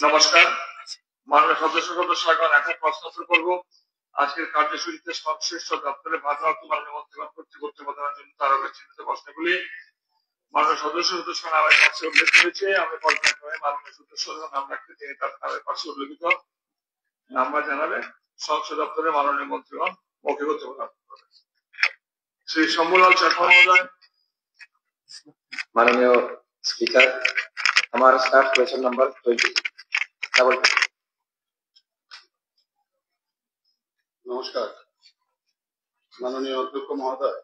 নমস্কার, মাননীয় সদস্যগণ, এখন প্রশ্ন উত্তর করব। আজকের কার্যসূচিতে সংশ্লিষ্ট দপ্তরে ভারপ্রাপ্ত মাননীয় মন্ত্রীগণ কর্তৃক উত্থাপনের জন্য তারকা চিহ্নিত প্রশ্নগুলি মাননীয় সদস্যগণ আমার কাছে উল্লেখ করেছে। আমি পর্যায়ক্রমে মাননীয় সদস্যগণ নাম রাখতে তিনি তার নামের পাশে উল্লেখিত নাম্বার জানালে সংসদ দপ্তরে মাননীয় মন্ত্রীগণ মৌখিক উত্থাপন করবেন। শ্রী শম্ভুলাল চাকমা মহোদয়। মাননীয় স্পিকার, আমার স্টার্ট কোয়েশ্চন নাম্বার 20। নমস্কার মাননীয় অধ্যক্ষ মহোদয়,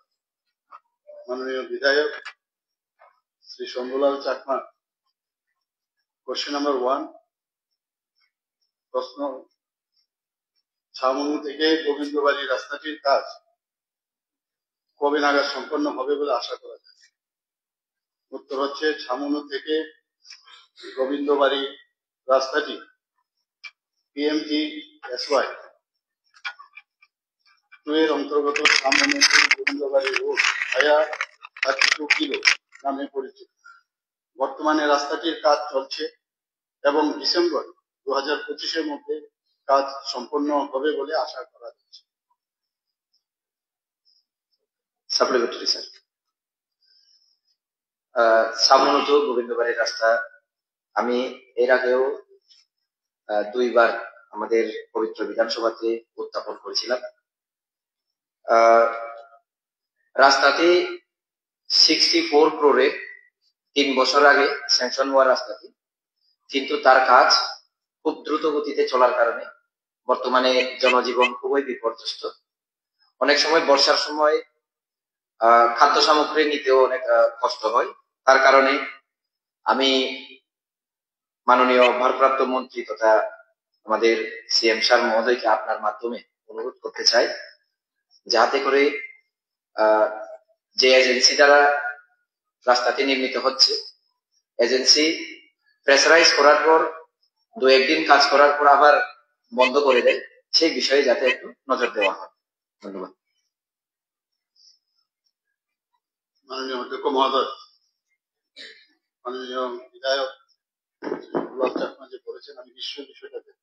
মাননীয় বিধায়ক শ্রী শম্ভুলাল চাকমা। কোশ্চেন নাম্বার 1, প্রশ্ন, ছামনু থেকে গোবিন্দবাড়ি রাস্তাটির কাজ কবে নাগাদ সম্পন্ন হবে বলে আশা করা যায়? উত্তর হচ্ছে, ছামনু থেকে গোবিন্দবাড়ি রাস্তাটি PMGSY 2 এর অন্তর্গত ছামনু গোবিন্দবাড়ি রোড ভায়া 32 কিলো নামে পরিচিত। বর্তমানে রাস্তাটির কাজ চলছে এবং ডিসেম্বর 2025-এর মধ্যে কাজ সম্পন্ন হবে বলে আশা করা যাচ্ছে। Supplementary sir, Chhamanu two Gobindabari রাস্তা আমি এর আগেও 2 বার আমাদের পবিত্র বিধানসভাতে উত্থাপন করেছিলাম। রাস্তাটি 64 ক্রোরে 3 বছর আগে স্যাংশন হওয়া রাস্তাটি, কিন্তু তার কাজ খুব দ্রুত গতিতে চলার কারণে বর্তমানে জনজীবন খুবই বিপর্যস্ত। অনেক সময় বর্ষার সময় খাদ্য সামগ্রী নিতেও অনেক কষ্ট হয়। তার কারণে আমি মাননীয় ভারপ্রাপ্ত মন্ত্রী তথা আমাদের CM স্যার মহোদয়কে আপনার মাধ্যমে অনুরোধ করতে চাই, যাতে করে যে এজেন্সি দ্বারা রাস্তাটি নির্মিত হচ্ছে, এজেন্সি প্রেসারাইজ করার পর 2-1 দিন কাজ করার পর আবার বন্ধ করে দেয়, সেই বিষয়ে যাতে একটু নজর দেওয়া হয়। ধন্যবাদ। মাননীয় অধ্যক্ষ মহোদয়, মাননীয় বিধায়ক চাকমা যে বলেছেন, আমি নিশ্চয়ই বিষয়টা দেখব।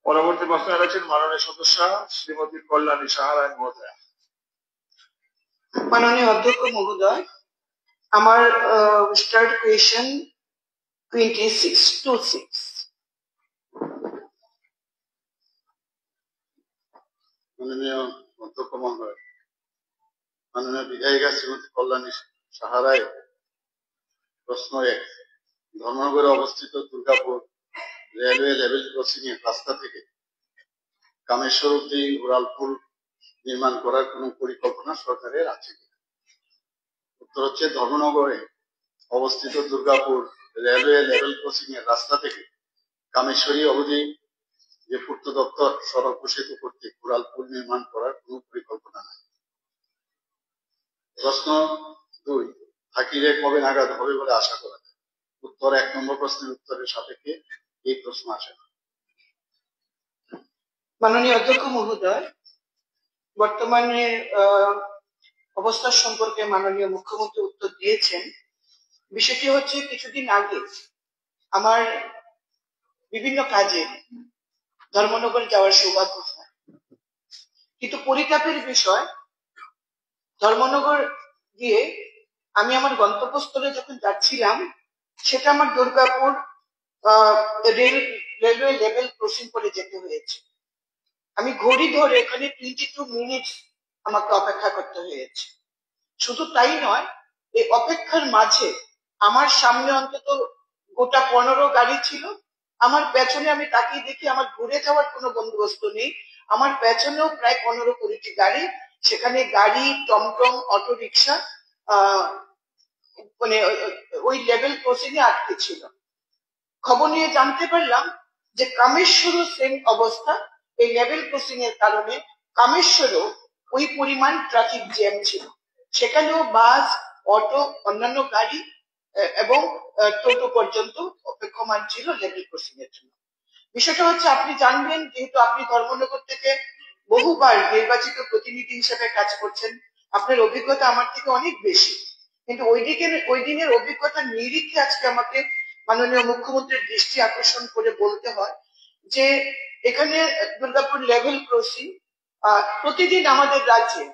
পরবর্তী প্রশ্ন রয়েছেন মাননীয় সদস্য শ্রীমতী কল্যাণী সাহা রায় মহোদয়। মাননীয় অধ্যক্ষ মহোদয়, আমার স্টার্ট কোয়েশ্চন 26. মাননীয় অধ্যক্ষ মহোদয়, মাননীয় বিধায়িকা শ্রীমতী কল্যাণী সাহা রায়। প্রশ্ন 1, ধর্মনগরে অবস্থিত দুর্গাপুর রেলওয়ে লেভেল ক্রসিং এর রাস্তা থেকে কামেশ্বর অব্দি উড়ালপুল নির্মাণ করার কোন পরিকল্পনা সরকারের আছে কিনা? উত্তর হচ্ছে, ধর্মনগরে অবস্থিত দুর্গাপুর রেলওয়ে লেভেল ক্রসিং এর রাস্তা থেকে কামেশ্বরী অবধি যে পূর্ত দপ্তর সড়ক ও সেতু কর্তৃক উড়ালপুল নির্মাণ করার কোন পরিকল্পনা নাই। প্রশ্ন 2, থাকিরে কবে নাগাদ হবে বলে আশা করা যায়? উত্তর, 1 নম্বর প্রশ্নের উত্তরের সাপেক্ষে এই প্রশ্ন আসে না। মাননীয় অধ্যক্ষ মহোদয়, বর্তমানে অবস্থা সম্পর্কে মাননীয় মুখ্যমন্ত্রী উত্তর দিয়েছেন। বিষয়টি হচ্ছে, কিছুদিন আগে আমার বিভিন্ন কাজে ধর্মনগর যাওয়ার সৌভাগ্য হয়, কিন্তু পরিতাপের বিষয়, ধর্মনগর দিয়ে আমি আমার গন্তব্যস্থলে যখন যাচ্ছিলাম, সেটা আমার দুর্গাপুর রেলওয়ে লেভেল ক্রসিং করে যেতে হয়েছে। আমি ঘড়ি ধরে এখানে 22 মিনিট আমাকে অপেক্ষা করতে হয়েছে। শুধু তাই নয়, এই অপেক্ষার মাঝে আমার সামনে অন্তত গোটা 15 গাড়ি ছিল, আমার পেছনে আমি তাকিয়ে দেখি আমার ঘুরে যাওয়ার কোনো বন্দোবস্ত নেই, আমার পেছনেও প্রায় 15-20টি গাড়ি, সেখানে গাড়ি, টমটম, অটো রিক্সা মানে ওই লেভেল ক্রসিং এ আটকে ছিল। খবর নিয়ে জানতে পারলাম যে কামেশ্বরও সেম অবস্থা, এই লেভেল ক্রসিং এর কারণে কামেশ্বরও ওই পরিমাণ ট্রাফিক জ্যাম ছিল। সেখানেও বাস, অটো, অন্যান্য গাড়ি এবং টোটো পর্যন্ত অপেক্ষমান ছিল লেভেল ক্রসিং এর জন্য। বিষয়টা হচ্ছে, আপনি জানবেন, যেহেতু আপনি ধর্মনগর থেকে বহুবার নির্বাচিত প্রতিনিধি হিসেবে কাজ করছেন, আপনার অভিজ্ঞতা আমার থেকে অনেক বেশি, কিন্তু ওই দিনের অভিজ্ঞতার নিরিখে আজকে আমাকে মাননীয় মুখ্যমন্ত্রীর দৃষ্টি আকর্ষণ করে বলতে হয় যে এখানে দুর্গাপুর লেভেল ক্রসিং প্রতিদিন আমাদের রাজ্যে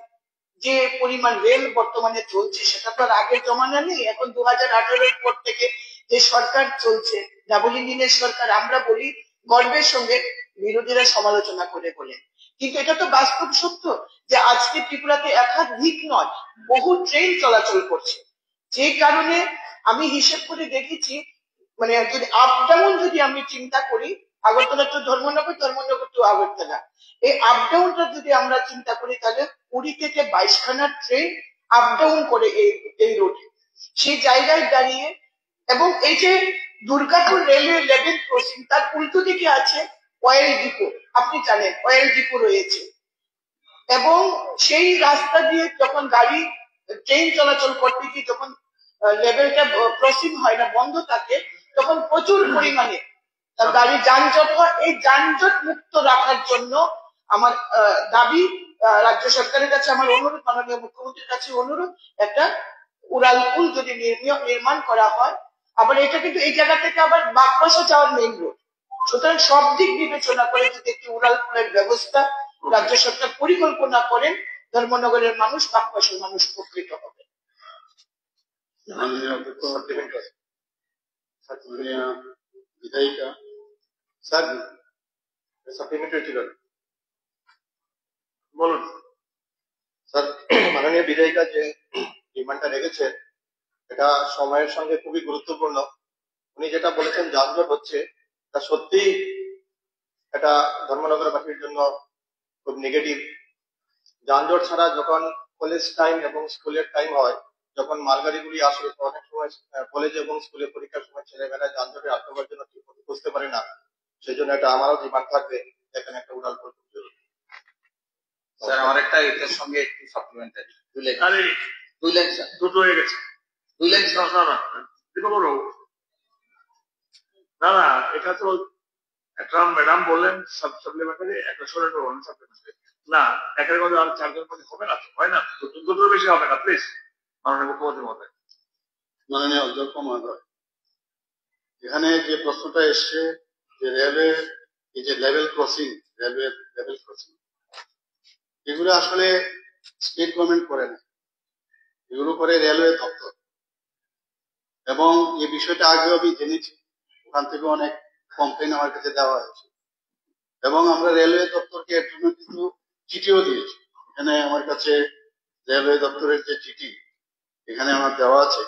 যে পরিমাণ রেল বর্তমানে চলছে, সেটা তো আর আগের জমানা নেই। এখন 2018-এর পর থেকে যে সরকার চলছে, ডাবল ইঞ্জিনের সরকার, আমরা বলি গর্বের সঙ্গে, বিরোধীরা সমালোচনা করে বলে, কিন্তু এটা তো বাস্তব সত্য যে আজকে ত্রিপুরাতে একাধিক নয়, বহু ট্রেন চলাচল করছে, যে কারণে আমি হিসেব করে দেখেছি, মানে যদি আপ ডাউন যদি আমি চিন্তা করি, আগরতলা টু ধর্মনগর, ধর্মনগর টু আগরতলা, এই আপ ডাউনটা যদি আমরা চিন্তা করি, তাহলে 20 থেকে 22খানা ট্রেন আপ ডাউন করে এই রোডে, সেই জায়গায় দাঁড়িয়ে। এবং এই যে দুর্গাপুর রেলওয়ে লেভেল ক্রসিং, তার উল্টো দিকে আছে অয়েল ডিপো, আপনি জানেন অয়েল ডিপো রয়েছে, এবং সেই রাস্তা দিয়ে যখন গাড়ি ট্রেন চলাচল করতে গিয়ে যখন লেভেলটা ক্রসিং হয় না, বন্ধ থাকে, তখন প্রচুর পরিমাণে গাড়ি যানজট হয়। এই যানজট মুক্ত রাখার জন্য আমার দাবি, রাজ্য সরকারের কাছে আমার অনুরোধ, মাননীয় মুখ্যমন্ত্রীর কাছে অনুরোধ, একটা উড়াল পুল যদি নির্মাণ করা হয়। আবার এটা কিন্তু এই জায়গা থেকে আবার বাগবাসা যাওয়ার মেইন রোড, সুতরাং সব দিক বিবেচনা করে যদি একটি উড়াল পুলের ব্যবস্থা রাজ্য সরকার পরিকল্পনা করেন, ধর্মনগরের মানুষ, বাগবাসার মানুষ উপকৃত হবে। মাননীয় বিধায়িকা স্যার, সাপ্লিমেন্টারি ছিল বলুন স্যার। মাননীয় বিধায়িকা যে ডিমান্ডটা রেখেছে, এটা সময়ের সঙ্গে খুবই গুরুত্বপূর্ণ। উনি যেটা বলেছেন যানজট হচ্ছে, তা সত্যি এটা ধর্মনগরবাসীর জন্য খুব নেগেটিভ। যানজট ছাড়া যখন কলেজ টাইম এবং স্কুলের টাইম হয়, যখন মালগাড়িগুলি আসে, তো অনেক সময় কলেজ এবং স্কুলে পরীক্ষার সময় ছেলেমেয়েরা যানজটে আটকাবার জন্য ঠিক মতো বুঝতে পারে না। সেই জন্য এটা আমারও ডিমান্ড থাকবে, এখানে একটা উড়াল পুল জরুরি। স্যার, আমার একটা এটার সঙ্গে একটু সাপ্লিমেন্টারি 2 লাইন। আরে 2 লাইন স্যার, দুটো হয়ে গেছে। 2 লাইন না না না বলো না না, এটা তো একটা ম্যাডাম বললেন সাপ্লিমেন্টারি, একটা শোনেন বললেন সাপ্লিমেন্টারি, না একের মধ্যে আর 4 জন মধ্যে হবে না, হয় না, দুটোর বেশি হবে না প্লিজ মাননীয় মুখ্যমন্ত্রী মহোদয়। মাননীয় অধ্যক্ষ মহোদয়, এখানে যে প্রশ্নটা এসছে যে রেলওয়ে এই যে level crossing, railway level crossing, এগুলো আসলে স্টেট গভর্নমেন্ট করে না, এগুলো করে রেলওয়ে দপ্তর। এবং এই বিষয়টা আগেও আমি জেনেছি, ওখান থেকে অনেক কমপ্লেন আমার কাছে দেওয়া হয়েছে, এবং আমরা রেলওয়ে দপ্তরকে এর জন্য কিন্তু চিঠিও দিয়েছি। এখানে আমার কাছে রেলওয়ে দপ্তরের যে চিঠি এখানে আমার দেওয়া আছে।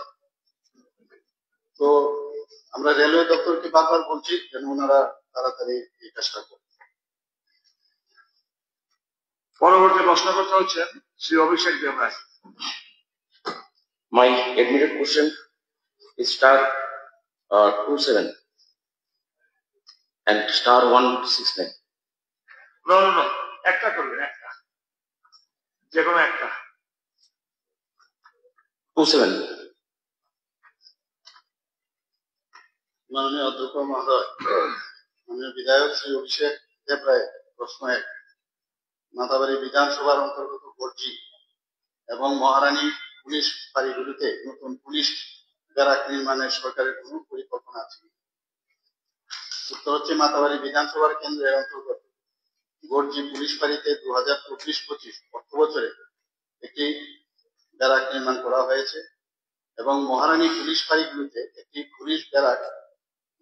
তো আমরা রেলওয়ে দপ্তরকে বারবার বলছি যেন ওনারা তাড়াতাড়ি এই কাজটা করেন। পরবর্তী প্রশ্নকর্তা হচ্ছেন শ্রী অভিষেক Debray. My admitted question is star 27 and star 169. No, একটা করবেন, একটা, যে কোনো একটা। 27. মাননীয় অধ্যক্ষ মহোদয়, মাননীয় বিধায়ক শ্রী অভিষেক দেবরায় প্রশ্ন 1, মাতাবাড়ি বিধানসভার অন্তর্গত গর্জি এবং মহারানী পুলিশ ফাঁড়িগুলিতে নতুন পুলিশ ব্যারাক নির্মাণের সরকারের কোনো পরিকল্পনা আছে? উত্তর হচ্ছে মাতাবাড়ি বিধানসভার কেন্দ্রের অন্তর্গত গর্জি পুলিশ ফাঁড়িতে 2024-25 অর্থ বছরে একটি ব্যারাক নির্মাণ করা হয়েছে এবং মহারানী পুলিশ ফাঁড়িগুলিতে একটি পুলিশ ব্যারাক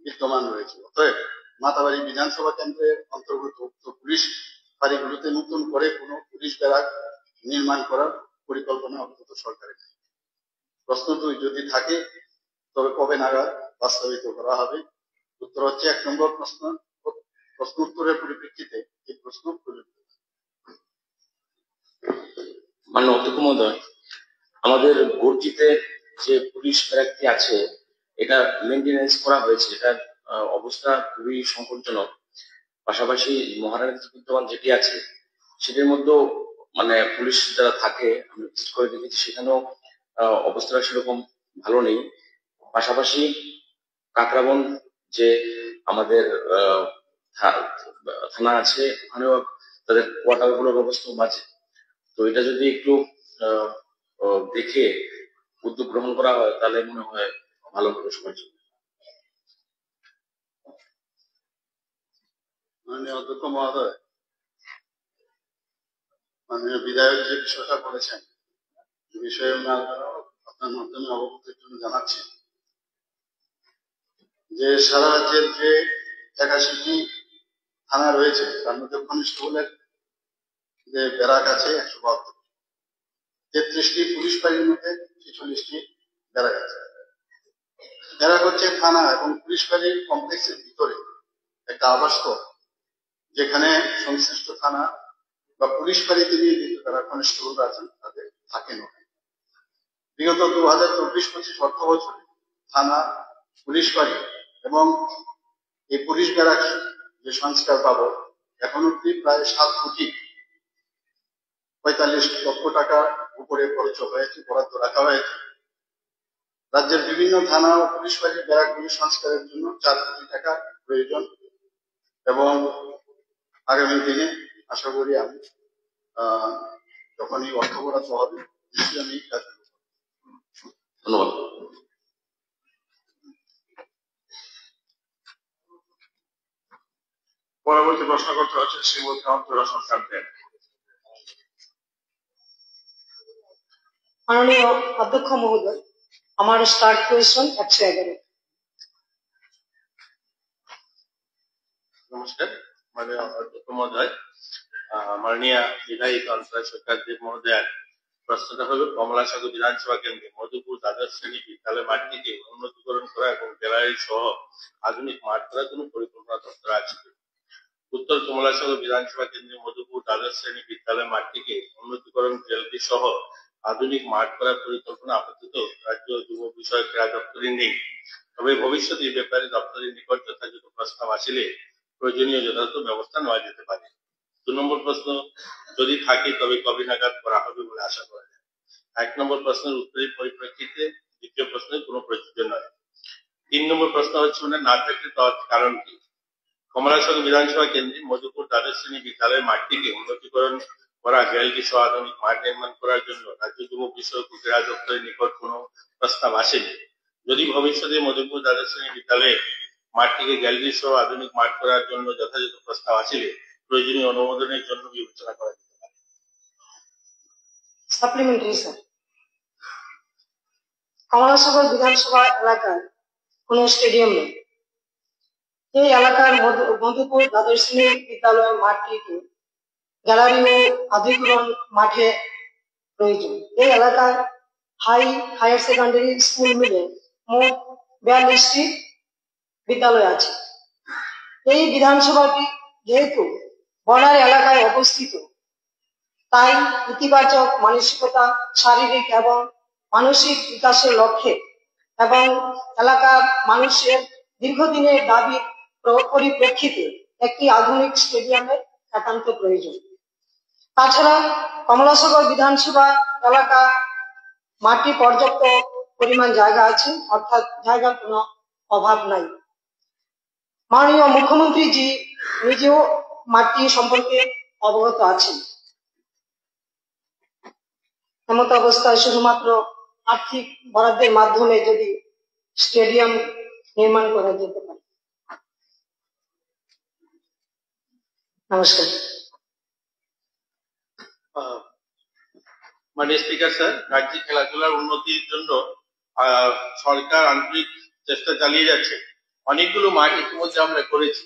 বিদ্যমান রয়েছে। অতএব মাতাবাড়ি বিধানসভা কেন্দ্রের অন্তর্গত উক্ত পুলিশ ফাঁড়িগুলিতে নতুন করে কোনো পুলিশ ব্যারাক নির্মাণ করার পরিকল্পনা অন্তত সরকারের নেই। প্রশ্ন 2, যদি থাকে তবে কবে নাগাদ বাস্তবায়িত করা হবে? উত্তর হচ্ছে 1 নম্বর প্রশ্ন উত্তরের পরিপ্রেক্ষিতে এই প্রশ্ন প্রযোজ্য। মাননীয় অধ্যক্ষ মহোদয়, আমাদের গর্জিতে যে পুলিশ ব্যারাকটি আছে এটা মেনটেনেন্স করা হয়েছে, এটার অবস্থা খুবই সংকটজনক। পাশাপাশি মহারানীতে বিদ্যমান যেটি আছে সেটির মধ্যেও মানে পুলিশ যারা থাকে আমি ভিজিট করে দেখেছি, সেখানেও অবস্থাটা সেরকম ভালো নেই। পাশাপাশি কাকরাবন যে আমাদের থানা আছে ওখানেও তাদের কোয়ার্টার গুলোর অবস্থা বাজে। তো এটা যদি একটু দেখে উদ্যোগ গ্রহণ করা হয় তাহলে মনে হয় ভালো হবে সবার জন্য। মাননীয় অধ্যক্ষ মহোদয়, মাননীয় বিধায়ক যে বিষয়টা বলেছেন এই বিষয়ে আপনার মাধ্যমে অবগতির জন্য জানাচ্ছি যে সারা রাজ্যের যে 81টি থানা রয়েছে তার মধ্যে কনস্টেবলের যে ব্যারাক আছে 172, 33টি পুলিশ ফাঁড়ির মধ্যে 46টি ব্যারাক আছে। ব্যারাক হচ্ছে থানা এবং পুলিশ ফাঁড়ির কমপ্লেক্সের ভিতরে একটা আবাসস্থল, যেখানে সংশ্লিষ্ট থানা বা পুলিশ ফাঁড়িতে নিয়োজিত যারা কনস্টেবলরা আছেন তাদের থাকেন। বিগত 2024-25 অর্থ বছরে থানা, পুলিশ ফাঁড়ি এবং এই পুলিশ ব্যারাক যে সংস্কার বাবদ এখন অব্দি প্রায় 7 কোটি 45 লক্ষ টাকা উপরে খরচ হয়েছে, বরাদ্দ রাখা হয়েছে। রাজ্যের বিভিন্ন থানা ও পুলিশ ফাঁড়ির ব্যারাকগুলি সংস্কারের জন্য 4 কোটি টাকা প্রয়োজন এবং আগামী দিনে আশা করি আমি যখনই অর্থ বরাদ্দ হবে নিশ্চয়ই আমি কাজ করব। ধন্যবাদ। পরবর্তী প্রশ্ন করতে হচ্ছে শ্রীমতী অন্তরা সরকার দেন। মাননীয় অধ্যক্ষ মহোদয়, আমার স্টার্ট কোয়েশন 111। নমস্কার মাননীয় অধ্যক্ষ মহোদয়, মাননীয় বিধায়ক অন্তরা সরকার দেব মহোদয়, প্রশ্নটা হলো কমলাসাগর বিধানসভা কেন্দ্রে মধুপুর দ্বাদশ শ্রেণী বিদ্যালয় মাঠটিকে উন্নতিকরণ করা এবং গ্যালারি সহ আধুনিক মাঠ করার কোন পরিকল্পনা দপ্তর আছে? উত্তর, কমলাসাগর বিধানসভা কেন্দ্রে মধুপুর দ্বাদশ শ্রেণী বিদ্যালয় মাঠটিকে উন্নতিকরণ, গ্যালারি সহ আধুনিক মাঠ করার পরিকল্পনা আপাতত রাজ্য যুব বিষয়ক ক্রীড়া দপ্তরে নেই। তবে ভবিষ্যতে এই ব্যাপারে দপ্তরের নিকট যথাযথ প্রস্তাব আসলে প্রয়োজনীয় যথাযথ ব্যবস্থা নেওয়া যেতে পারে। 2 নম্বর প্রশ্ন, যদি থাকে তবে কবে নাগাদ করা হবে বলে আশা করা যায়? 1 নম্বর প্রশ্নের উত্তরের পরিপ্রেক্ষিতে দ্বিতীয় প্রশ্নের কোনো প্রযোজ্য নয়। 3 নম্বর প্রশ্ন হচ্ছে না থাকলে তার কারণ কি? কমলাসাগর বিধানসভা কেন্দ্রে মধুপুর দ্বাদশ শ্রেণী বিদ্যালয়ের মাঠটিকে উন্নতিকরণ করা, গ্যালারি সহ আধুনিক মাঠ নির্মাণ করার জন্য রাজ্য যুব বিষয়ক ক্রীড়া দপ্তরের নিকট কোনো প্রস্তাব আসেনি। যদি ভবিষ্যতে মধুপুর দ্বাদশ শ্রেণী বিদ্যালয়ে মাঠটিকে গ্যালারি সহ আধুনিক মাঠ করার জন্য যথাযথ প্রস্তাব আসলে প্রয়োজনীয় অনুমোদনের জন্য বিবেচনা করা যেতে পারে। সাপ্লিমেন্টারি স্যার, কমলাসাগর বিধানসভা এলাকায় কোনো স্টেডিয়াম নেই। এই এলাকার মধুপুর দ্বাদশ শ্রেণী বিদ্যালয়ের মাঠটিকে গ্যালারি ও আধুনিকরণ মাঠে প্রয়োজন। এই এলাকায় হায়ার সেকেন্ডারি স্কুল মিলে মোট 42টি বিদ্যালয় আছে। এই বিধানসভাটি যেহেতু বর্ডার এলাকায় অবস্থিত, তাই ইতিবাচক মানসিকতা, শারীরিক এবং মানসিক বিকাশের লক্ষ্যে এবং এলাকার মানুষের দীর্ঘদিনের দাবির পরিপ্রেক্ষিতে একটি আধুনিক স্টেডিয়ামের একান্ত প্রয়োজন। তাছাড়া কমলাসাগর বিধানসভা এলাকা মাঠে পর্যাপ্ত পরিমাণ জায়গা আছে, অর্থাৎ জায়গার কোনো অভাব নাই। মাননীয় মুখ্যমন্ত্রী জি নিজেও মাঠটি সম্পর্কে অবগত আছেন। এমত অবস্থায় শুধুমাত্র আর্থিক বরাদ্দের মাধ্যমে যদি স্টেডিয়াম নির্মাণ করা যেতে পারে। নমস্কার। মাননীয় স্পিকার স্যার, রাজ্যে খেলাধুলার উন্নতির জন্য সরকার আন্তরিক চেষ্টা চালিয়ে যাচ্ছে। অনেকগুলো মাঠ ইতিমধ্যে আমরা করেছি।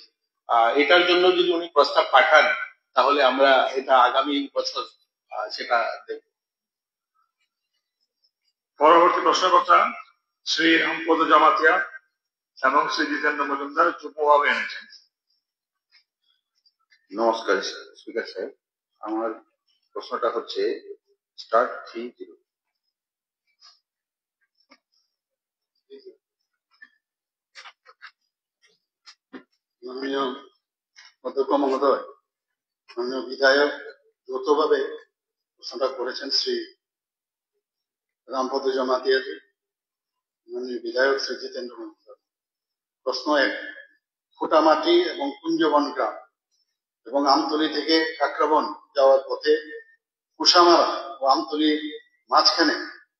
এটার জন্য যদি উনি প্রস্তাব পাঠান তাহলে আমরা এটা আগামী বছর সেটা দেখব। পরবর্তী প্রশ্নকর্তা শ্রী রামপদ জামাতিয়া এবং শ্রী জিতেন্দ্র মজুমদার যুগ্মভাবে এনেছেন। নমস্কার স্পিকার সাহেব, আমার প্রশ্নটা হচ্ছে স্টার্ট 3-0। মাননীয় অধ্যক্ষ মহোদয়, মাননীয় বিধায়ক যৌথভাবে প্রশ্নটা করেছেন শ্রী রামপদ জমাতিয়াজি, মাননীয় বিধায়ক শ্রী জিতেন্দ্র মজুমদার। প্রশ্ন 1, ফুটামাটি এবং কুঞ্জবন গ্রাম এবং আমতলী থেকে কাকরাবন যাওয়ার পথে কুশামারা ও আমতলীর মাঝখানে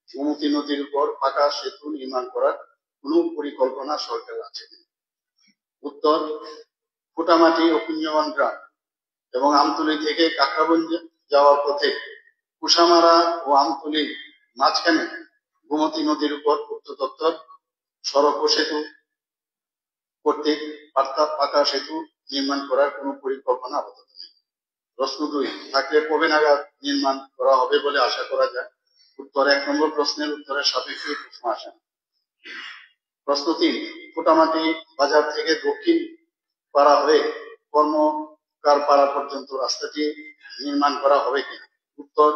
গোমতী নদীর উপর পাকা সেতু নির্মাণ করার কোন পরিকল্পনা সরকার আছে? উত্তর, ফুটামাটি ও কুঞ্জবন গ্রাম এবং আমতলী থেকে কাকরাবন যাওয়ার পথে কুশামারা ও আমতলীর মাঝখানে গোমতী নদীর উপর পূর্ত দপ্তর সড়ক ও সেতু কর্তৃক পাকা সেতু নির্মাণ করার কোন পরিকল্পনা আপাতত নেই। প্রশ্ন 2, থাকলে কবে নাগাদ নির্মাণ করা হবে বলে আশা করা যায়? উত্তর, 1 নম্বর প্রশ্নের উত্তরের সাপেক্ষে প্রশ্ন আসে না। প্রশ্ন 3, ফুটামাটি বাজার থেকে দক্ষিণ পাড়া হয়ে কর্মকার পাড়া পর্যন্ত রাস্তাটি নির্মাণ করা হবে কিনা? উত্তর,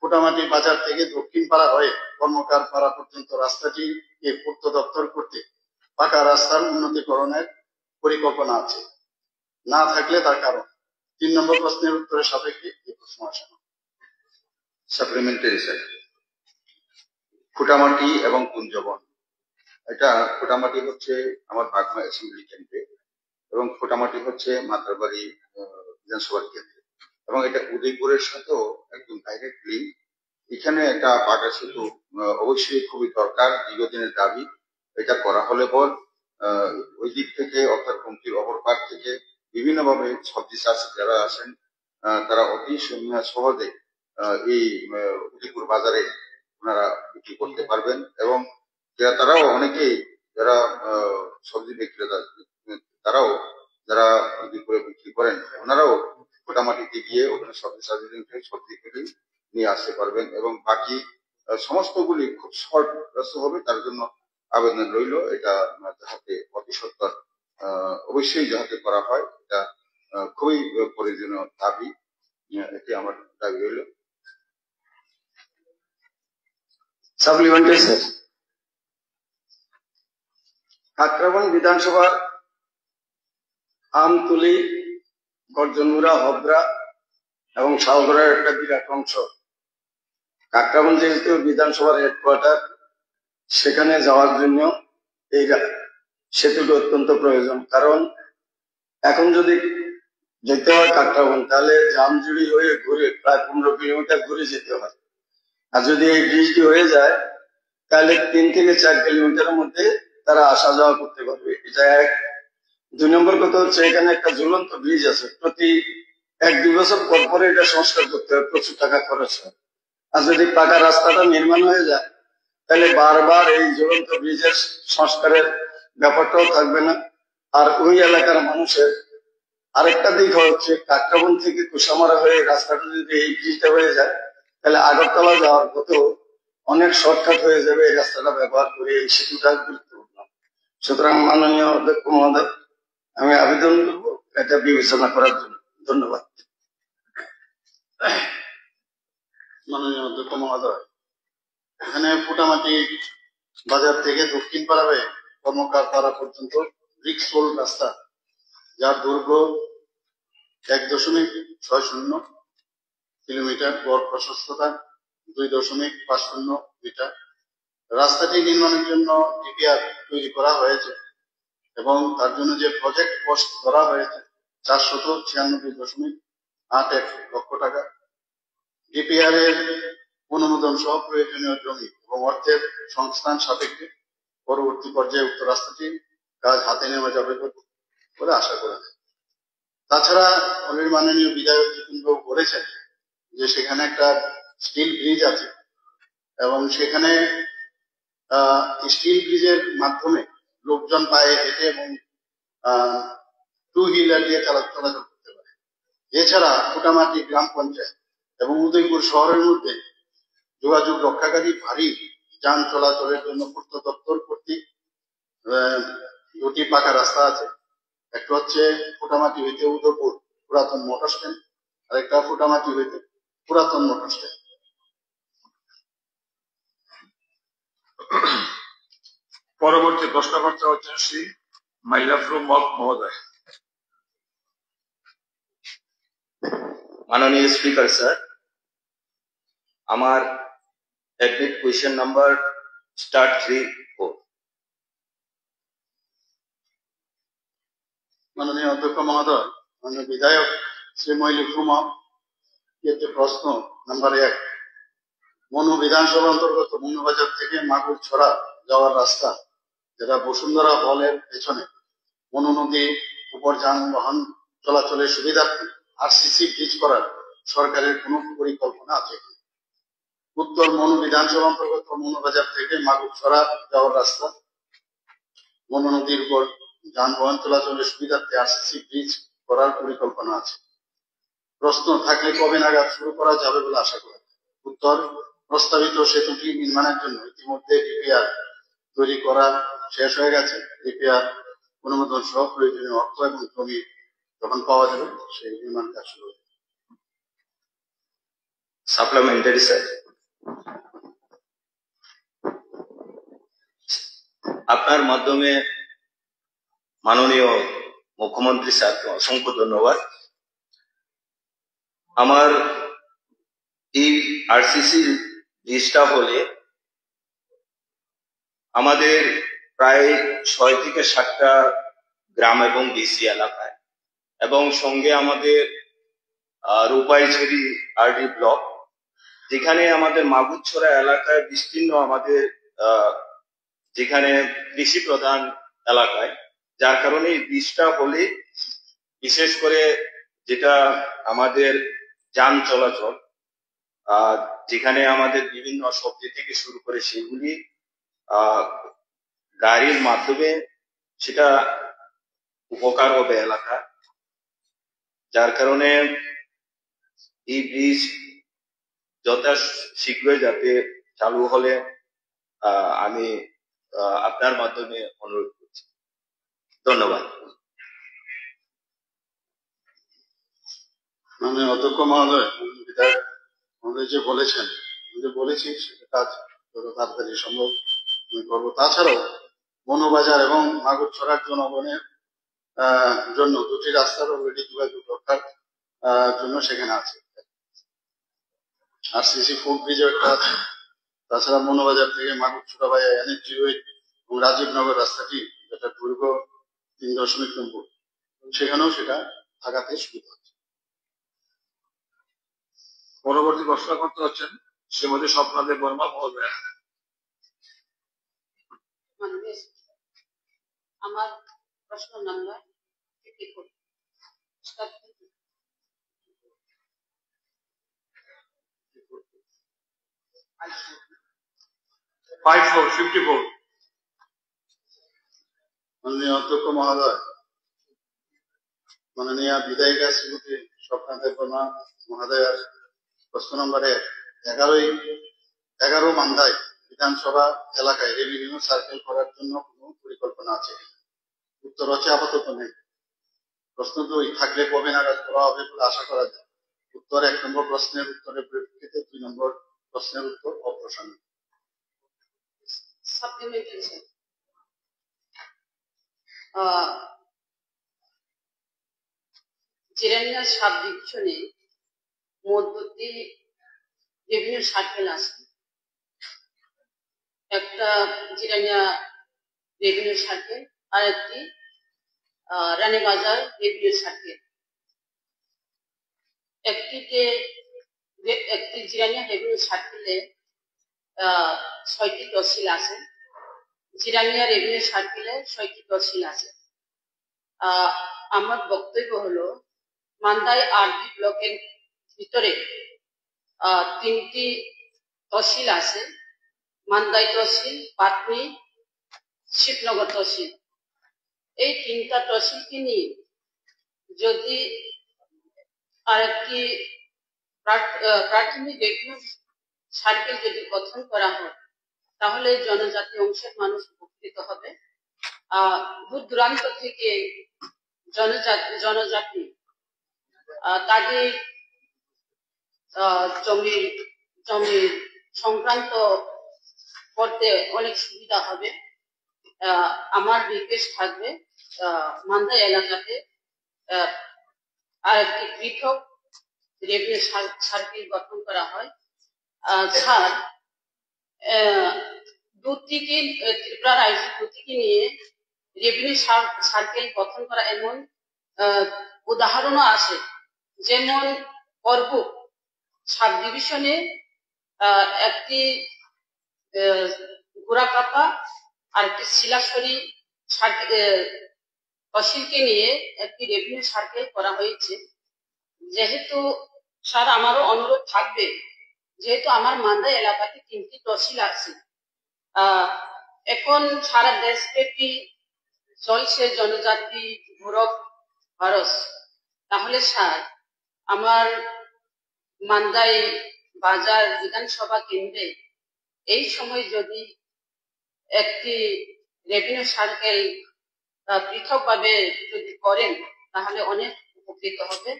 ফুটামাটি বাজার থেকে দক্ষিণ পাড়া হয়ে কর্মকার পাড়া পর্যন্ত রাস্তাটিকে পূর্ত দপ্তর করতে পাকা রাস্তার উন্নতিকরণের পরিকল্পনা আছে। না থাকলে তার কারণ? 3 নম্বর প্রশ্নের উত্তরের সাপেক্ষে এই প্রশ্ন আসে না। সাপ্লিমেন্টারি স্যার, ফুটামাটি এবং কুঞ্জবন, এটা ফুটামাটি হচ্ছে আমার বাগমা অ্যাসেম্বলি কেন্দ্রে এবং ফুটামাটি হচ্ছে মাতারবাড়ি বিধানসভার কেন্দ্রে এবং এটা উদয়পুরের সাথেও একদম ডাইরেক্টলি। এখানে একটা পাকা সেতু অবশ্যই খুবই দরকার, দীর্ঘদিনের দাবি। এটা করা হলে পর ওই দিক থেকে অর্থাৎ গোমতীর অপর পার থেকে বিভিন্নভাবে সবজি চাষ যারা আছেন তারা অতি সহজে এই উদয়পুর বাজারে ওনারা বিক্রি করতে পারবেন এবং তারাও অনেকেই যারা সবজি বিক্রেতা তারাও যারা উদয়পুরে বিক্রি করেন ওনারাও মোটামুটি গিয়ে ওখানে সবজি সবজি কেটে নিয়ে আসতে পারবেন এবং বাকি সমস্তগুলি খুব শর্ট হবে। তার জন্য আবেদন রইল এটা যাতে অতি সত্বর অবশ্যই যাতে করা হয়, এটা খুবই প্রয়োজনীয় দাবি, এটি আমার দাবি রইল। সাপ্লিমেন্টারি স্যার, কাকরাবন বিধানসভার আমতলী, গর্জনমুড়া, হবরা এবং শালগড়ার একটা বিরাট অংশ। কাকরাবন যেহেতু বিধানসভার হেডকোয়ার্টার, সেখানে যাওয়ার জন্য এই সেতুটি অত্যন্ত প্রয়োজন। কারণ এখন যদি যেতে হয় কাকরাবন তাহলে জামজুড়ি হয়ে ঘুরে প্রায় 15 কিলোমিটার ঘুরে যেতে হয়, আর যদি এই ব্রিজটি হয়ে যায় তাহলে 3 থেকে 4 কিলোমিটারের মধ্যে তারা আসা যাওয়া করতে পারবে। এটা 1। 2 নম্বর কথা হচ্ছে এখানে একটা ঝুলন্ত ব্রিজ আছে, প্রতি 1-2 বছর পর পরে এটা সংস্কার করতে হয়, প্রচুর টাকা খরচ হয়। আর যদি পাকা রাস্তাটা নির্মাণ হয়ে যায় তাহলে বারবার এই ঝুলন্ত ব্রিজের সংস্কারের ব্যাপারটাও থাকবে না। আর ওই এলাকার মানুষের আরেকটা দিক হচ্ছে কাকরাবন থেকে কুশামারা হয়ে রাস্তাটা যদি এই ব্রিজটা হয়ে যায় তাহলে আগরতলা যাওয়ার পথেও অনেক শর্টকাট হয়ে যাবে এই রাস্তাটা ব্যবহার করে। এই সেতুটা গুরুত্বপূর্ণ। সুতরাং মাননীয় অধ্যক্ষ মহোদয়, আমি আবেদন করবো এটা বিবেচনা করার জন্য। ধন্যবাদ। মাননীয় অধ্যক্ষ মহোদয়, এখানে ফুটামাটি বাজার থেকে দক্ষিণ পাড়া হয়ে কর্মকার পাড়া পর্যন্ত ব্রিক্স রোড রাস্তা, যার দৈর্ঘ্য 1.60 কিলোমিটার, গড় প্রশস্ততা 2.50 মিটার। রাস্তাটি নির্মাণের জন্য ডিপিআর তৈরি করা হয়েছে এবং তার জন্য যে প্রজেক্ট কস্ট ধরা হয়েছে 496.81 লক্ষ টাকা, ডিপিআর এর অনুমোদন সহ প্রয়োজনীয় জমি এবং অর্থের সংস্থান সাপেক্ষে পরবর্তী পর্যায়ে উক্ত রাস্তাটি কাজ হাতে নেওয়া যাবে বলে আশা করা যায়। তাছাড়া অলরেডি মাননীয় বিধায়ক জিতেনবাবু বলেছেন যে সেখানে একটা স্টিল ব্রিজ আছে এবং সেখানে স্টিল ব্রিজের মাধ্যমে লোকজন পায়ে হেঁটে এবং টু হুইলার দিয়ে চলাচল করতে পারে। এছাড়া ফুটামাটি গ্রাম পঞ্চায়েত এবং উদয়পুর শহরের মধ্যে যোগাযোগ রক্ষাকারী ভারী যান চলাচলের জন্য পূর্ত দপ্তর কর্তৃক দুটি পাকা রাস্তা আছে। একটা হচ্ছে ফুটামাটি হইতে উদয়পুর পুরাতন মোটর স্ট্যান্ড, আর একটা ফুটামাটি হইতে পুরাতন মোটর স্ট্যান্ড। পরবর্তী প্রশ্নকর্তা হচ্ছেন শ্রী মাইলাফরুম মহোদয়। মাননীয় স্পিকার স্যার, আমার অ্যাডমিট কোয়েশ্চেন নাম্বার স্টার্ট 3-4। মাননীয় অধ্যক্ষ মহোদয়, মাননীয় বিধায়ক শ্রী মাইলাফরুম এতে প্রশ্ন নাম্বার 1, মনু বিধানসভা অন্তর্গত মনুবাজার থেকে মাগুর ছড়া যাওয়ার রাস্তা, যেটা বসুন্ধরা হলের পেছনে মনু নদী উপর যানবাহন চলাচলের সুবিধার্থে আরসিসি ব্রিজ করার সরকারের কোন পরিকল্পনা আছে? উত্তর, মনু বিধানসভা অন্তর্গত মনুবাজার থেকে মাগুর ছড়া যাওয়ার রাস্তা মনু নদীর উপর যানবাহন চলাচলের সুবিধার্থে আরসিসি ব্রিজ করার পরিকল্পনা আছে। প্রশ্ন, থাকলে কবে নাগাদ শুরু করা যাবে বলে আশা করা? উত্তর, প্রস্তাবিত সেতুটি নির্মাণের জন্য ইতিমধ্যে ডিপিআর তৈরি করা শেষ হয়ে গেছে। ডিপিআর অনুমোদন সহ প্রয়োজনীয় অর্থ এবং জমি যখন পাওয়া যাবে সেই নির্মাণ কাজ শুরু হবে। সাপ্লিমেন্টারি স্যার, আপনার মাধ্যমে মাননীয় মুখ্যমন্ত্রী স্যারকে অসংখ্য ধন্যবাদ। আমার এই আরসিসি ব্রিজটা হলে আমাদের প্রায় 6 থেকে 7টা গ্রাম এবং ডিসি এলাকায় এবং সঙ্গে আমাদের রূপাইছড়ি আরডি ব্লক, যেখানে আমাদের মাগুরছড়া এলাকায় বিস্তীর্ণ আমাদের যেখানে কৃষি প্রধান এলাকায়, যার কারণে এই ব্রিজটা হলে বিশেষ করে যেটা আমাদের যান চলাচল, যেখানে আমাদের বিভিন্ন সবজি থেকে শুরু করে সেগুলি গাড়ির মাধ্যমে সেটা উপকার হবে এলাকা, যার কারণে এই ব্রিজ যথা শীঘ্রই যাতে চালু হলে আমি আপনার মাধ্যমে অনুরোধ করছি। ধন্যবাদ। মাননীয় অধ্যক্ষ মহোদয়, বিধায়ক মহোদয় যে বলেছেন, বলেছি সেটা কাজ যত তাড়াতাড়ি সম্ভব আমি করবো। তাছাড়াও মনুবাজার এবং মাগুরছড়ার জনগণের জন্য দুটি রাস্তার অলরেডি যোগাযোগ রক্ষার জন্য সেখানে আছে। আরসিসি ফুট ব্রিজও একটা আছে। তাছাড়া মনুবাজার থেকে মাগুরছড়া ভাইয়া NH-08 এবং রাজীবনগর রাস্তাটি, যেটা দৈর্ঘ্য 3.9, সেখানেও সেটা থাকাতে সুবিধা হচ্ছে। পরবর্তী প্রশ্নকর্তা হচ্ছেন শ্রীমতী স্বপ্নাদেব বর্মা মহোদয়া। আমার প্রশ্ন নাম্বার 54. মাননীয় অধ্যক্ষ মহোদয়, মাননীয় বিধায়িকা শ্রীমতী স্বপ্নাদেব বর্মা মহোদয়ার প্রশ্ন নম্বরে 11 মান্দায় বিধানসভা এলাকায় রেভিনিউ সার্কেল করার জন্য কোন পরিকল্পনা আছে? উত্তর হচ্ছে আপাতত নেই। প্রশ্ন 2, থাকলে কবে নাগাদ করা হবে বলে আশা করা যায়? উত্তর, 1 নম্বর প্রশ্নের উত্তরের পরিপ্রেক্ষিতে 2 নম্বর প্রশ্নের উত্তর অপ্রাসঙ্গিক। সাপ্লিমেন্টারি স্যার, জিরানিয়া সাব ডিভিশনে মধ্যবর্তী রেভিনিউ সার্কেল আছে। একটা জিরানিয়া রেভিনিউ সার্কেল আর একটি রানীবাজার রেভিনিউ সার্কেল। একটি জিরানিয়া রেভিনিউ সার্কেলে 6টি তহসিল আছে। জিরানিয়া রেভিনিউ সার্কেলে 6টি তহসিল আছে। আমার বক্তব্য হলো মান্দাই আরবি ব্লকের ভিতরে 3টি তহসিল আছে, মান্দাই তহসিল, পাটনি, শিবনগর তহসিল। এই 3টা তহসিলকে নিয়ে যদি আরেকটি প্রাথমিক রেভিনিউ সার্কেল যদি গঠন করা হয় তাহলে জনজাতি অংশের মানুষ উপকৃত হবে। দূর দূরান্ত থেকে জনজাতি তাদের জমির সংক্রান্ত করতে অনেক সুবিধা হবে। আমার রিকোয়েস্ট থাকবে মান্দাই এলাকাতে আরেকটি পৃথক রেভিনিউ সার্কেল গঠন করা হয়। স্যার, ত্রিপুরা রাজ্য দুটিকে নিয়ে রেভিনিউ সার্কেল গঠন করা এমন উদাহরণও আছে, যেমন করবুক সাব ডিভিশনে একটি গোড়াকাপা আর একটি শিলাসরি তহসিলকে নিয়ে একটি রেভিনিউ সার্কেল করা হয়েছে। যেহেতু স্যার আমারও অনুরোধ থাকবে, যেহেতু আমার মান্দাই এলাকাতে 3টি তহসিল আছে, এখন সারা দেশব্যাপী চলছে জনজাতি গৌরব ভারত, তাহলে স্যার আমার মান্দাই বাজার বিধানসভা কেন্দ্রে এই সময় যদি একটি রেভিনিউ সার্কেল পৃথকভাবে যদি করেন তাহলে অনেক উপকৃত হবে।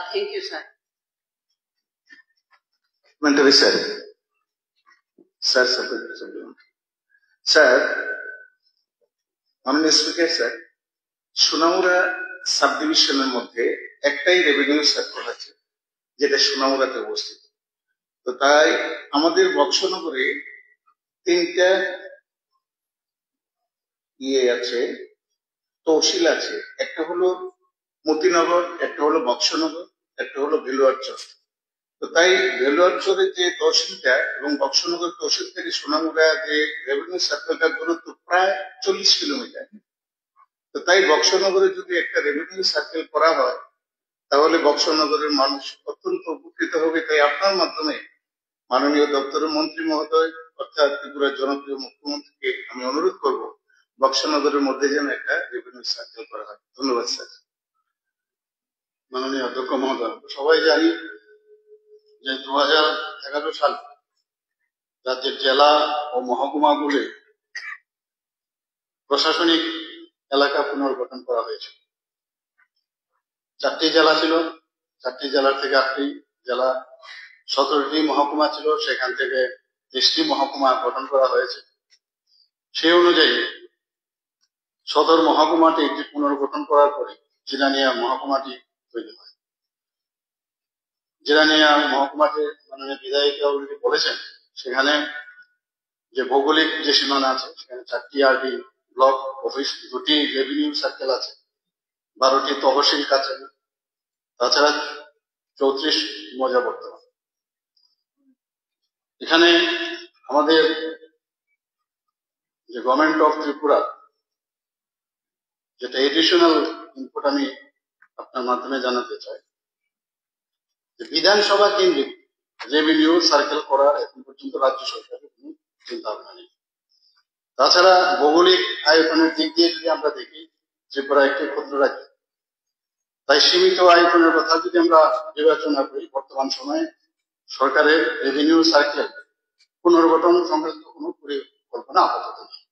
Thank you sir. স্যার, মাননীয় স্পিকার স্যার, সোনামুড়া সাব ডিভিশনের মধ্যে একটাই রেভিনিউ সার্কেল আছে যেটা সোনামুড়াতে অবস্থিত। তো তাই আমাদের বক্সনগরে 3টা আছে, তহসিল আছে। একটা হলো মতিনগর, একটা হলো বক্সনগর, একটা হলো ভেলুয়ারচর। তো তাই ভেলুয়ারচরের যে তহসিলটা এবং বক্সনগর তহসিল থেকে সোনামুড়া যে রেভিনিউ সার্কেলটার দূরত্ব প্রায় 40 কিলোমিটার। তো তাই বক্সনগরে যদি একটা রেভিনিউ সার্কেল করা হয় তাহলে বক্সনগরের মানুষ অত্যন্ত উপকৃত হবে। তাই আপনার মাধ্যমে মাননীয় দপ্তরের মন্ত্রী মহোদয় অর্থাৎ ত্রিপুরার জনপ্রিয় মুখ্যমন্ত্রীকে আমি অনুরোধ করব বক্সনগরের মধ্যে যেন একটা রেভিনিউ সার্কেল করা হয়। ধন্যবাদ স্যার। মাননীয় অধ্যক্ষ মহোদয়, সবাই জানি যে 2011 সাল রাজ্যের জেলা ও মহকুমাগুলি প্রশাসনিক এলাকা পুনর্গঠন করা হয়েছে। 4টি জেলা ছিল, 4টি জেলার থেকে 8টি জেলা, 17টি মহকুমা ছিল, সেখান থেকে 30টি মহকুমা গঠন করা হয়েছে। সেই অনুযায়ী সদর মহকুমাটি পুনর্গঠন করার পরে জিরানিয়া মহকুমাটি তৈরি হয়। জিরানিয়া মহকুমাটি মাননীয় বিধায়িকা অলরেডি বলেছেন, সেখানে যে ভৌগোলিক যে সীমানা আছে সেখানে 4টি আরডি ব্লক অফিস, 2টি রেভিনিউ সার্কেল আছে, 12টি তহসিল কাছে, তাছাড়া 34 মৌজা বর্তমান। এখানে আমাদের যে গভর্নমেন্ট অফ ত্রিপুরা যেটা এডিশনাল ইনপুট আমি আপনার মাধ্যমে জানাতে চাই, যে বিধানসভা কেন্দ্রিক রেভিনিউ সার্কেল করার এখন পর্যন্ত রাজ্য সরকারের কোনো চিন্তা ভাবনা নেই। তাছাড়া ভৌগোলিক আয়তনের দিক দিয়ে যদি আমরা দেখি, ত্রিপুরা একটি ক্ষুদ্র রাজ্য, তাই সীমিত আয়তনের কথা যদি আমরা বিবেচনা করি, বর্তমান সময়ে সরকারের রেভিনিউ সার্কেল পুনর্গঠন সংক্রান্ত কোনো পরিকল্পনা আপাতত নেই।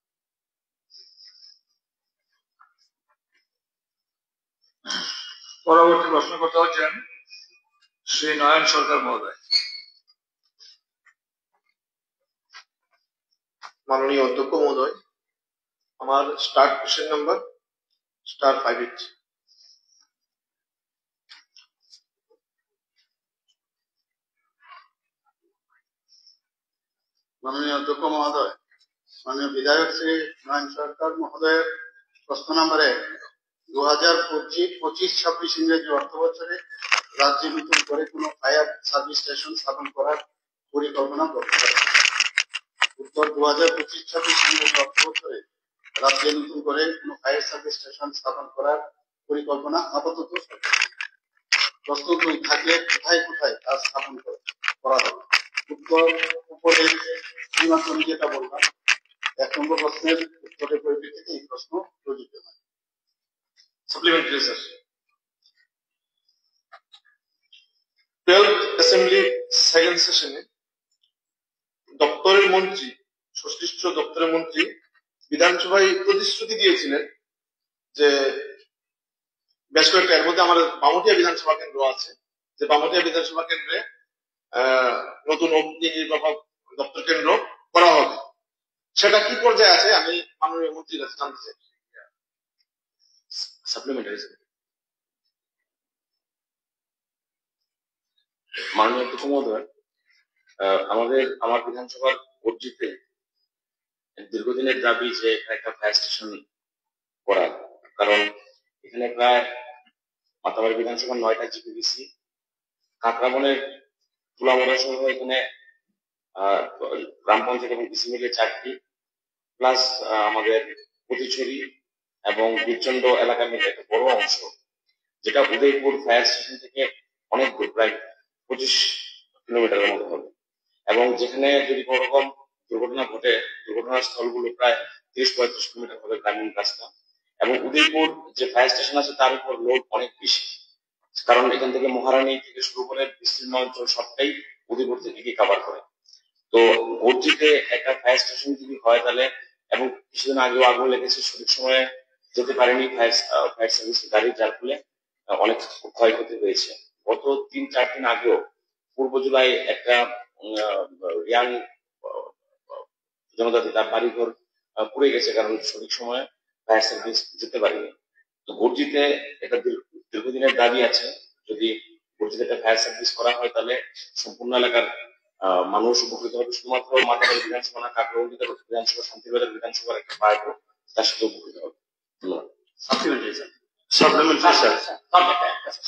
পরবর্তী প্রশ্ন করতে হচ্ছেন শ্রী নয়ন সরকার মহোদয়। মাননীয় অধ্যক্ষ মহোদয়, আমার স্টার্ট কোশ্চেন নাম্বার *5H। মাননীয় অধ্যক্ষ মহোদয়, মাননীয় বিধায়ক শ্রী নয়ন সরকার মহোদয়ের প্রশ্ন নম্বরে 2025-26 ইংরেজি অর্থ বছরে রাজ্যে নতুন করে কোনো ফায়ার সার্ভিস স্টেশন স্থাপন করার পরিকল্পনা করতে পারে? উত্তর 2025-26 অর্থ বছরে রাজ্যে নতুন করে কোনো ফায়ার সার্ভিস স্টেশন স্থাপন করার পরিকল্পনা আপাতত প্রশ্ন 2 থাকলে কোথায় কোথায় তা স্থাপন করা হবে? উত্তর উপরে এইমাত্র আমি যেটা বললাম 1 নম্বর প্রশ্নের উত্তরের পরিপ্রেক্ষিতে এই প্রশ্ন প্রযোজ্য নয়। Supplementary sir. 12th assembly second সেশনে দপ্তরের মন্ত্রী, সংশ্লিষ্ট দপ্তরের মন্ত্রী বিধানসভায় প্রতিশ্রুতি দিয়েছিলেন যে বেশ কয়েকটা, এর মধ্যে আমাদের বামুটিয়া বিধানসভা কেন্দ্র আছে, যে বামুটিয়া বিধানসভা কেন্দ্রে নতুন অগ্নি নির্বাপক দপ্তর কেন্দ্র করা হবে। সেটা কি পর্যায়ে আছে আমি মাননীয় মন্ত্রীর কাছে জানতে চাই। সাপ্লিমেন্টারি। মাননীয় অধ্যক্ষ মহোদয়, আমার বিধানসভার গর্জিতে দীর্ঘদিনের দাবি যে একটা ফায়ার স্টেশন করা, কারণ এখানে প্রায় মাতাবাড়ি বিধানসভার 9টা জিপিবিসি, কাকরাবনের তুলামোড়া সহ এখানে গ্রাম পঞ্চায়েত এবং বিসি মিলিয়ে 4টি, প্লাস আমাদের প্রতিছড়ি এবং বীরচন্দ্র এলাকা মিলে একটা বড় অংশ, যেটা উদয়পুর ফায়ার স্টেশন থেকে অনেক দূর, প্রায় 25 কিলোমিটারের মতো হবে। এবং যেখানে যদি কোনো রকম দুর্ঘটনা ঘটে, দুর্ঘটনার স্থলগুলো প্রায় 30-35 কিলোমিটার হবে গ্রামীণ রাস্তা। এবং উদয়পুর যে ফায়ার স্টেশন আছে তার উপর লোড অনেক বেশি, কারণ এখান থেকে মহারানী থেকে শুরু করে বিস্তীর্ণ অঞ্চল সবটাই উদয়পুর থেকে কভার করে। তো গর্জিতে একটা ফায়ার স্টেশন যদি হয় তাহলে, এবং কিছুদিন আগেও আগুন লেগেছে, সঠিক সময়ে যেতে পারেনি ফায়ার সার্ভিস গাড়ি, যার ফলে অনেক ক্ষয়ক্ষতি হয়েছে। গত 3-4 দিন আগেও পূর্ব জুলাই একটা ইয়াং জনজাতি তার বাড়িঘর পুড়ে গেছে, কারণ সঠিক সময়ে ফায়ার সার্ভিস যেতে পারেনি। তো গর্জিতে এটা দীর্ঘদিনের দাবি আছে, যদি গর্জিতে একটা ফায়ার সার্ভিস করা হয় তাহলে সম্পূর্ণ এলাকার মানুষ উপকৃত হবে। শুধুমাত্র মাতাবাড়ি বিধানসভা না, কাকরাবন বিধানসভা, শান্তিবাজার বিধানসভার একটা পার্টও তার সাথে উপকৃত হবে। ধন্যবাদ। Supplementary sir. Supplementary sir.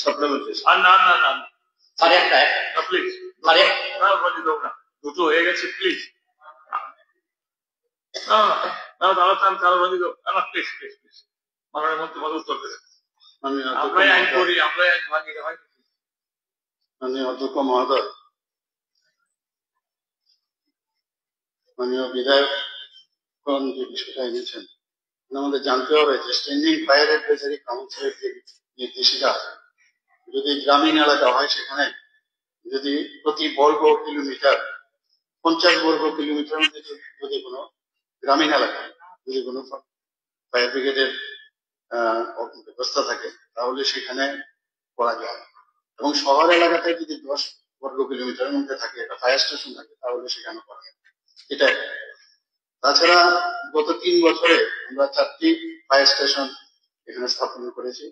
Supplementary sir. না না না স্যার একটা প্লিজ, স্যার দুটো হয়ে গেছে প্লিজ। কারো রাজি দেবো না, প্লিজ প্লিজ প্লিজ, মাননীয় মন্ত্রী উত্তর দেবেন। আমরাই আইন করি, আমরাই আইন ভাঙি, হয় মাননীয় অধ্যক্ষ মহোদয়, মাননীয় বিধায়কগণ যে বিষয়টা এনেছেন, আমাদের জানতে হবে যে স্ট্যান্ডিং ফায়ার অ্যাডভাইজারি কাউন্সিলের যে নির্দেশিকা, যদি গ্রামীণ এলাকা হয় সেখানে যদি প্রতি বর্গ কিলোমিটার 50 বর্গ কিলোমিটার মধ্যে যদি কোনো গ্রামীণ এলাকায় যদি কোনো ফায়ার ব্রিগেডের ব্যবস্থা থাকে তাহলে সেখানে করা যায়, এবং শহর এলাকাতে যদি 10 বর্গ কিলোমিটারের মধ্যে থাকে একটা ফায়ার স্টেশন থাকে তাহলে সেখানে করা যায়। এটা তাছাড়া গত 3 বছরে আমরা 4টি ফায়ার স্টেশন এখানে স্থাপন করেছি।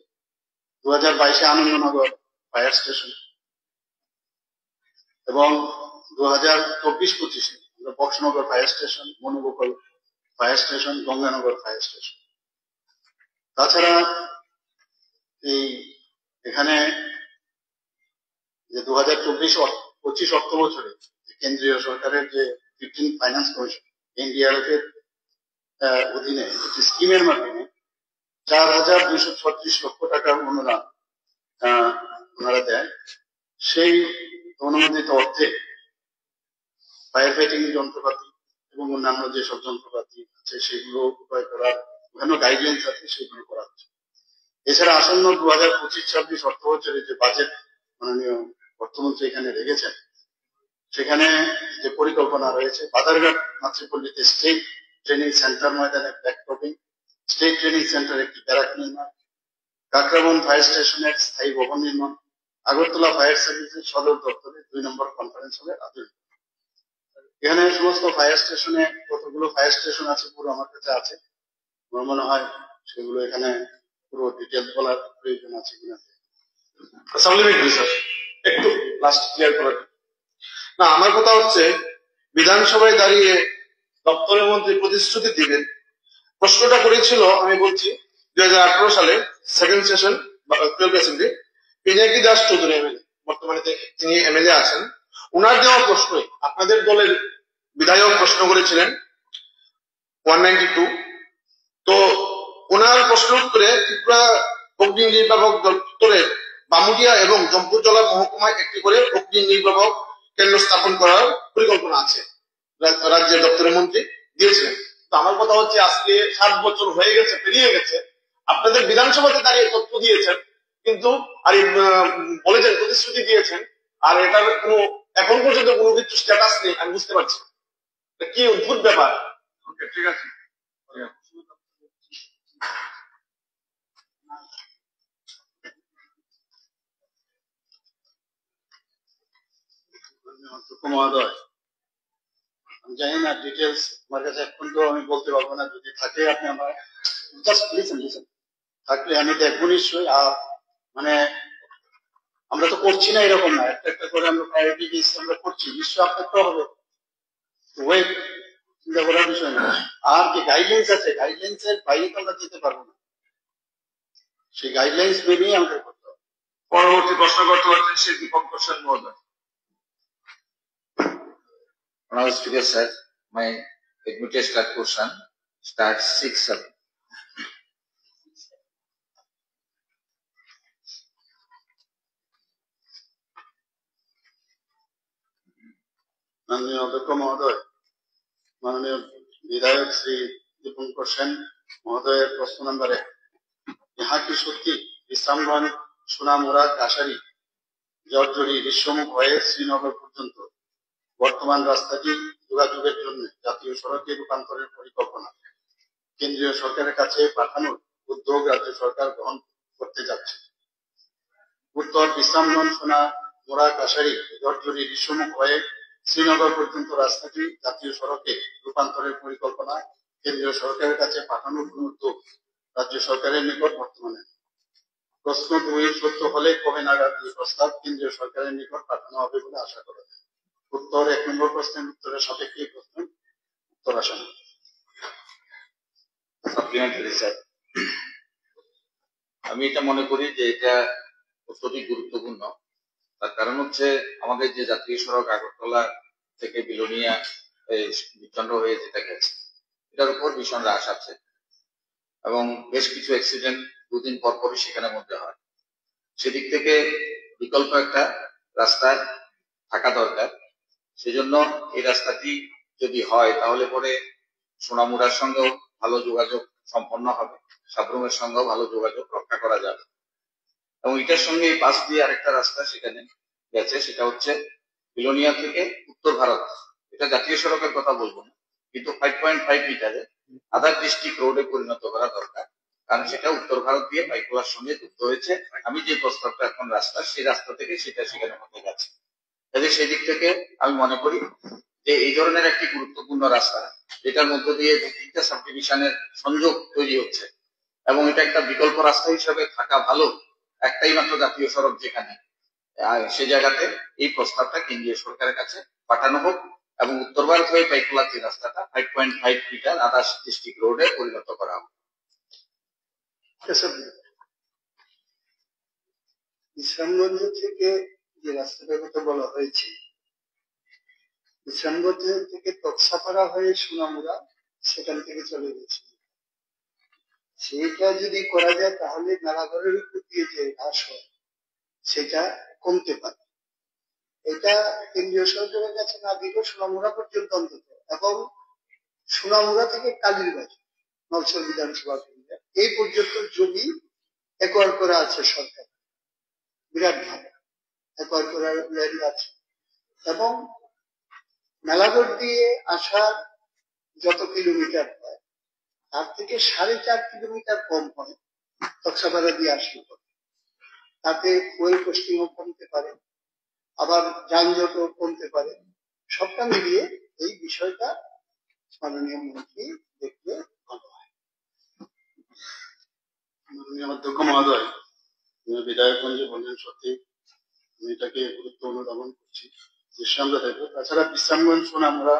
2022-এ আনন্দনগর ফায়ার স্টেশন, এবং 2024-25-এ আমরা বক্সনগর ফায়ার স্টেশন, মনোবকল fire station, Ganganagar fire station. তাছাড়া এই এখানে যে 2024-25 অর্থ বছরে কেন্দ্রীয় সরকারের যে 15 ফাইন্যান্স কমিশন এনডিআরএফ এর অধীনে একটি স্কিমের মাধ্যমে 4,236 লক্ষ টাকার অনুদান ওনারা দেয়। সেই অনুমোদিত অর্থে ফায়ার ফাইটিং যন্ত্রপাতি এবং অন্যান্য যেসব যন্ত্রপাতি আছে সেগুলো ক্রয় করার বিভিন্ন গাইডলাইন্স আছে, সেগুলো করা হচ্ছে। এছাড়া আসন্ন 2025-26 অর্থ বছরে যে বাজেট মাননীয় অর্থমন্ত্রী এখানে রেখেছেন, সেখানে যে পরিকল্পনা রয়েছে বাজারঘাট মাতৃপল্লীতে স্টেট ট্রেনিং সেন্টার ময়দানে ব্যাকটপিং, স্টেট ট্রেনিং সেন্টার একটি ব্যারাক নির্মাণ, কাকরাবন ফায়ার স্টেশনের স্থায়ী ভবন নির্মাণ, আগরতলা ফায়ার সার্ভিসের সদর দপ্তরে 2 নম্বর কনফারেন্স হলে আধুনিক। এখানে সমস্ত ফায়ার স্টেশনে কতগুলো ফায়ার স্টেশন আছে পুরো আমার কাছে আছে, আমার মনে হয় সেগুলো এখানে পুরো ডিটেলস বলার প্রয়োজন আছে কিনা। সাপ্লিমেন্টারি স্যার, একটু লাস্ট ক্লিয়ার করার না, আমার কথা হচ্ছে বিধানসভায় দাঁড়িয়ে দপ্তরের মন্ত্রী প্রতিশ্রুতি দিবেন। প্রশ্নটা করেছিল, আমি বলছি 2018 সালে second session 12 assembly Pinaki Das Chowdhury MLA বর্তমানে তিনি এমএলএ আছেন, ওনার দেওয়া প্রশ্নে আপনাদের দলের বিধায়ক প্রশ্ন করেছিলেন 192। তো ওনার প্রশ্ন উত্তরে ত্রিপুরা অগ্নি নির্বাপক দপ্তরের বামুডিয়া এবং জম্পুজলা মহকুমায় একটি করে অগ্নি নির্বাপক কেন্দ্র স্থাপন করার পরিকল্পনা আছে, রাজ্যের দপ্তরের মন্ত্রী দিয়েছিলেন। তো আমার কথা হচ্ছে আজকে 7 বছর হয়ে গেছে, পেরিয়ে গেছে, আপনাদের বিধানসভাতে দাঁড়িয়ে তথ্য দিয়েছেন, কিন্তু আর বলেছেন, প্রতিশ্রুতি দিয়েছেন, আর এটার কোনো এখন পর্যন্ত কোনো কিছু স্ট্যাটাস নেই। আমি বুঝতে পারছি কি অদ্ভুত ব্যাপার। ওকে, ঠিক আছে। মহোদয়, আমি জানি না ডিটেলস আমার কাছে এখন তো আমি বলতে পারবো না, যদি থাকে আপনি আমার জাস্ট লিসেন থাকলে আমি দেখবো নিশ্চয়ই। আর মানে আমরা তো করছি না এরকম না, একটা একটা করে আমরা প্রায়োরিটি দিচ্ছি, আমরা করছি, নিশ্চয়ই আপনার তো হবে, ওয়েট চিন্তা করার বিষয় না। আর যে গাইডলাইন্স আছে, গাইডলাইন্স এর বাইরে তো আমরা যেতে পারবো না, সেই গাইডলাইন্স মেনেই আমাদের করতে হবে। পরবর্তী প্রশ্ন করতে পারছেন শ্রী দীপঙ্কর সেন মহোদয়। Honorable Speaker, sir, my admitted start question starts 6-7. মাননীয় অধ্যক্ষ মহোদয়, মাননীয় বিধায়ক শ্রী দীপঙ্কর সেন মহোদয়ের প্রশ্ন নম্বর 1, यहाँ की সত্যি বিশ্রামগঞ্জ, সোনামুড়া, কাশারি, জর্জরি, ঋষ্যমুখ হয়ে শ্রীনগর পর্যন্ত বর্তমান রাস্তাটি যোগাযোগের জন্য জাতীয় সড়কে রূপান্তরের পরিকল্পনা কেন্দ্রীয় সরকারের কাছে পাঠানোর উদ্যোগ রাজ্য সরকার গ্রহণ করতে যাচ্ছে। উত্তর বিশ্রামগঞ্জ, সোনামুড়া, কাশারি, জর্জরি, ঋষ্যমুখ হয়ে শ্রীনগর পর্যন্ত রাস্তাটি জাতীয় সড়কে রূপান্তরের পরিকল্পনা কেন্দ্রীয় সরকারের কাছে পাঠানোর উদ্যোগ রাজ্য সরকারের নিকট বর্তমানে। প্রশ্ন 2, সত্য হলে কবে নাগাদ এই প্রস্তাব কেন্দ্রীয় সরকারের নিকট পাঠানো হবে বলে আশা করা যায়? উত্তর 1 নম্বর প্রশ্নের উত্তরের সাপেক্ষে এই প্রশ্ন উত্তর আসা না। সাপ্লিমেন্টারি স্যার, আমি এটা মনে করি যে এটা অত্যধিক গুরুত্বপূর্ণ। তার কারণ হচ্ছে আমাদের যে জাতীয় সড়ক আগরতলা থেকে বিলোনিয়া বিচন্দ্র হয়ে যেটা গেছে, এটার উপর ভীষণ হ্রাস আছে এবং বেশ কিছু অ্যাক্সিডেন্ট 2 দিন পর পরই সেখানে মধ্যে হয়। সেদিক থেকে বিকল্প একটা রাস্তায় থাকা দরকার। সেজন্য এই রাস্তাটি যদি হয় তাহলে পরে সোনামুড়ার সঙ্গেও ভালো যোগাযোগ সম্পন্ন হবে, সাবরুমের সঙ্গেও ভালো যোগাযোগ রক্ষা করা যাবে। এবং এটার সঙ্গে এই পাশ দিয়ে আরেকটা রাস্তা সেখানে গেছে, সেটা হচ্ছে বিলোনিয়া থেকে উত্তর ভারত। এটা জাতীয় সড়কের কথা বলবো না, কিন্তু 5.5 মিটারে আদার ডিস্ট্রিক্ট রোডে পরিণত করা দরকার, কারণ সেটা উত্তর ভারত দিয়ে পাইকোলার সঙ্গে যুক্ত হয়েছে। আমি যে প্রস্তাবটা এখন রাস্তা, সেই রাস্তা থেকে সেটা সেখানে হতে গেছে। তাহলে সেই দিক থেকে আমি মনে করি যে এই ধরনের একটি গুরুত্বপূর্ণ রাস্তা, যেটার মধ্য দিয়ে 2-3টা সাব ডিভিশনের সংযোগ তৈরি হচ্ছে এবং এটা একটা বিকল্প রাস্তা হিসেবে থাকা ভালো। একটাই মাত্র জাতীয় সড়ক যেখানে, সে জায়গাতে এই প্রস্তাবটা কেন্দ্রীয় সরকারের কাছে পাঠানো হোক এবং উত্তর ভারত হয়ে পাইকোলার যে রাস্তাটা 5.5 মিটার আদার্স ডিস্ট্রিক্ট রোডে পরিণত করা হোক। বিশ্রামগঞ্জ থেকে যে রাস্তাটার কথা বলা হয়েছে, বিশ্রামগঞ্জ থেকে তক্সাপাড়া হয়ে সোনামুড়া সেখান থেকে চলে গেছে, সেটা যদি করা যায় তাহলে মেলাঘরের উপর দিয়ে যে হ্রাস হয় সেটা কমতে পারে। এটা কেন্দ্রীয় সরকারের কাছে না দিলেও সোনামুড়া পর্যন্ত অন্তত, এবং সোনামুড়া থেকে কালীরবাজার নলছর বিধানসভা কেন্দ্র এই পর্যন্ত জমি একোয়ার করা আছে সরকার, বিরাট ভালো একোয়ার করার ল্যান্ড আছে। এবং মেলাঘর দিয়ে আসার যত কিলোমিটার হয় তার থেকে 4.5 কিলোমিটার কম হয় তক্সাপাড়া দিয়ে আসলে পরে। তাতে ফুয়েল কস্টিংও কমতে পারে, আবার যানজটও কমতে পারে। সবটা মিলিয়ে এই বিষয়টা মাননীয় মন্ত্রী দেখলে ভালো হয়। মাননীয় অধ্যক্ষ মহোদয়, বিধায়কগঞ্জে বললেন সত্যি, আমি এটাকে গুরুত্ব অনুধাবন করছি, বিশ্রামটা দেখবো। তাছাড়া বিশ্রামগঞ্জ, সোনামুড়া,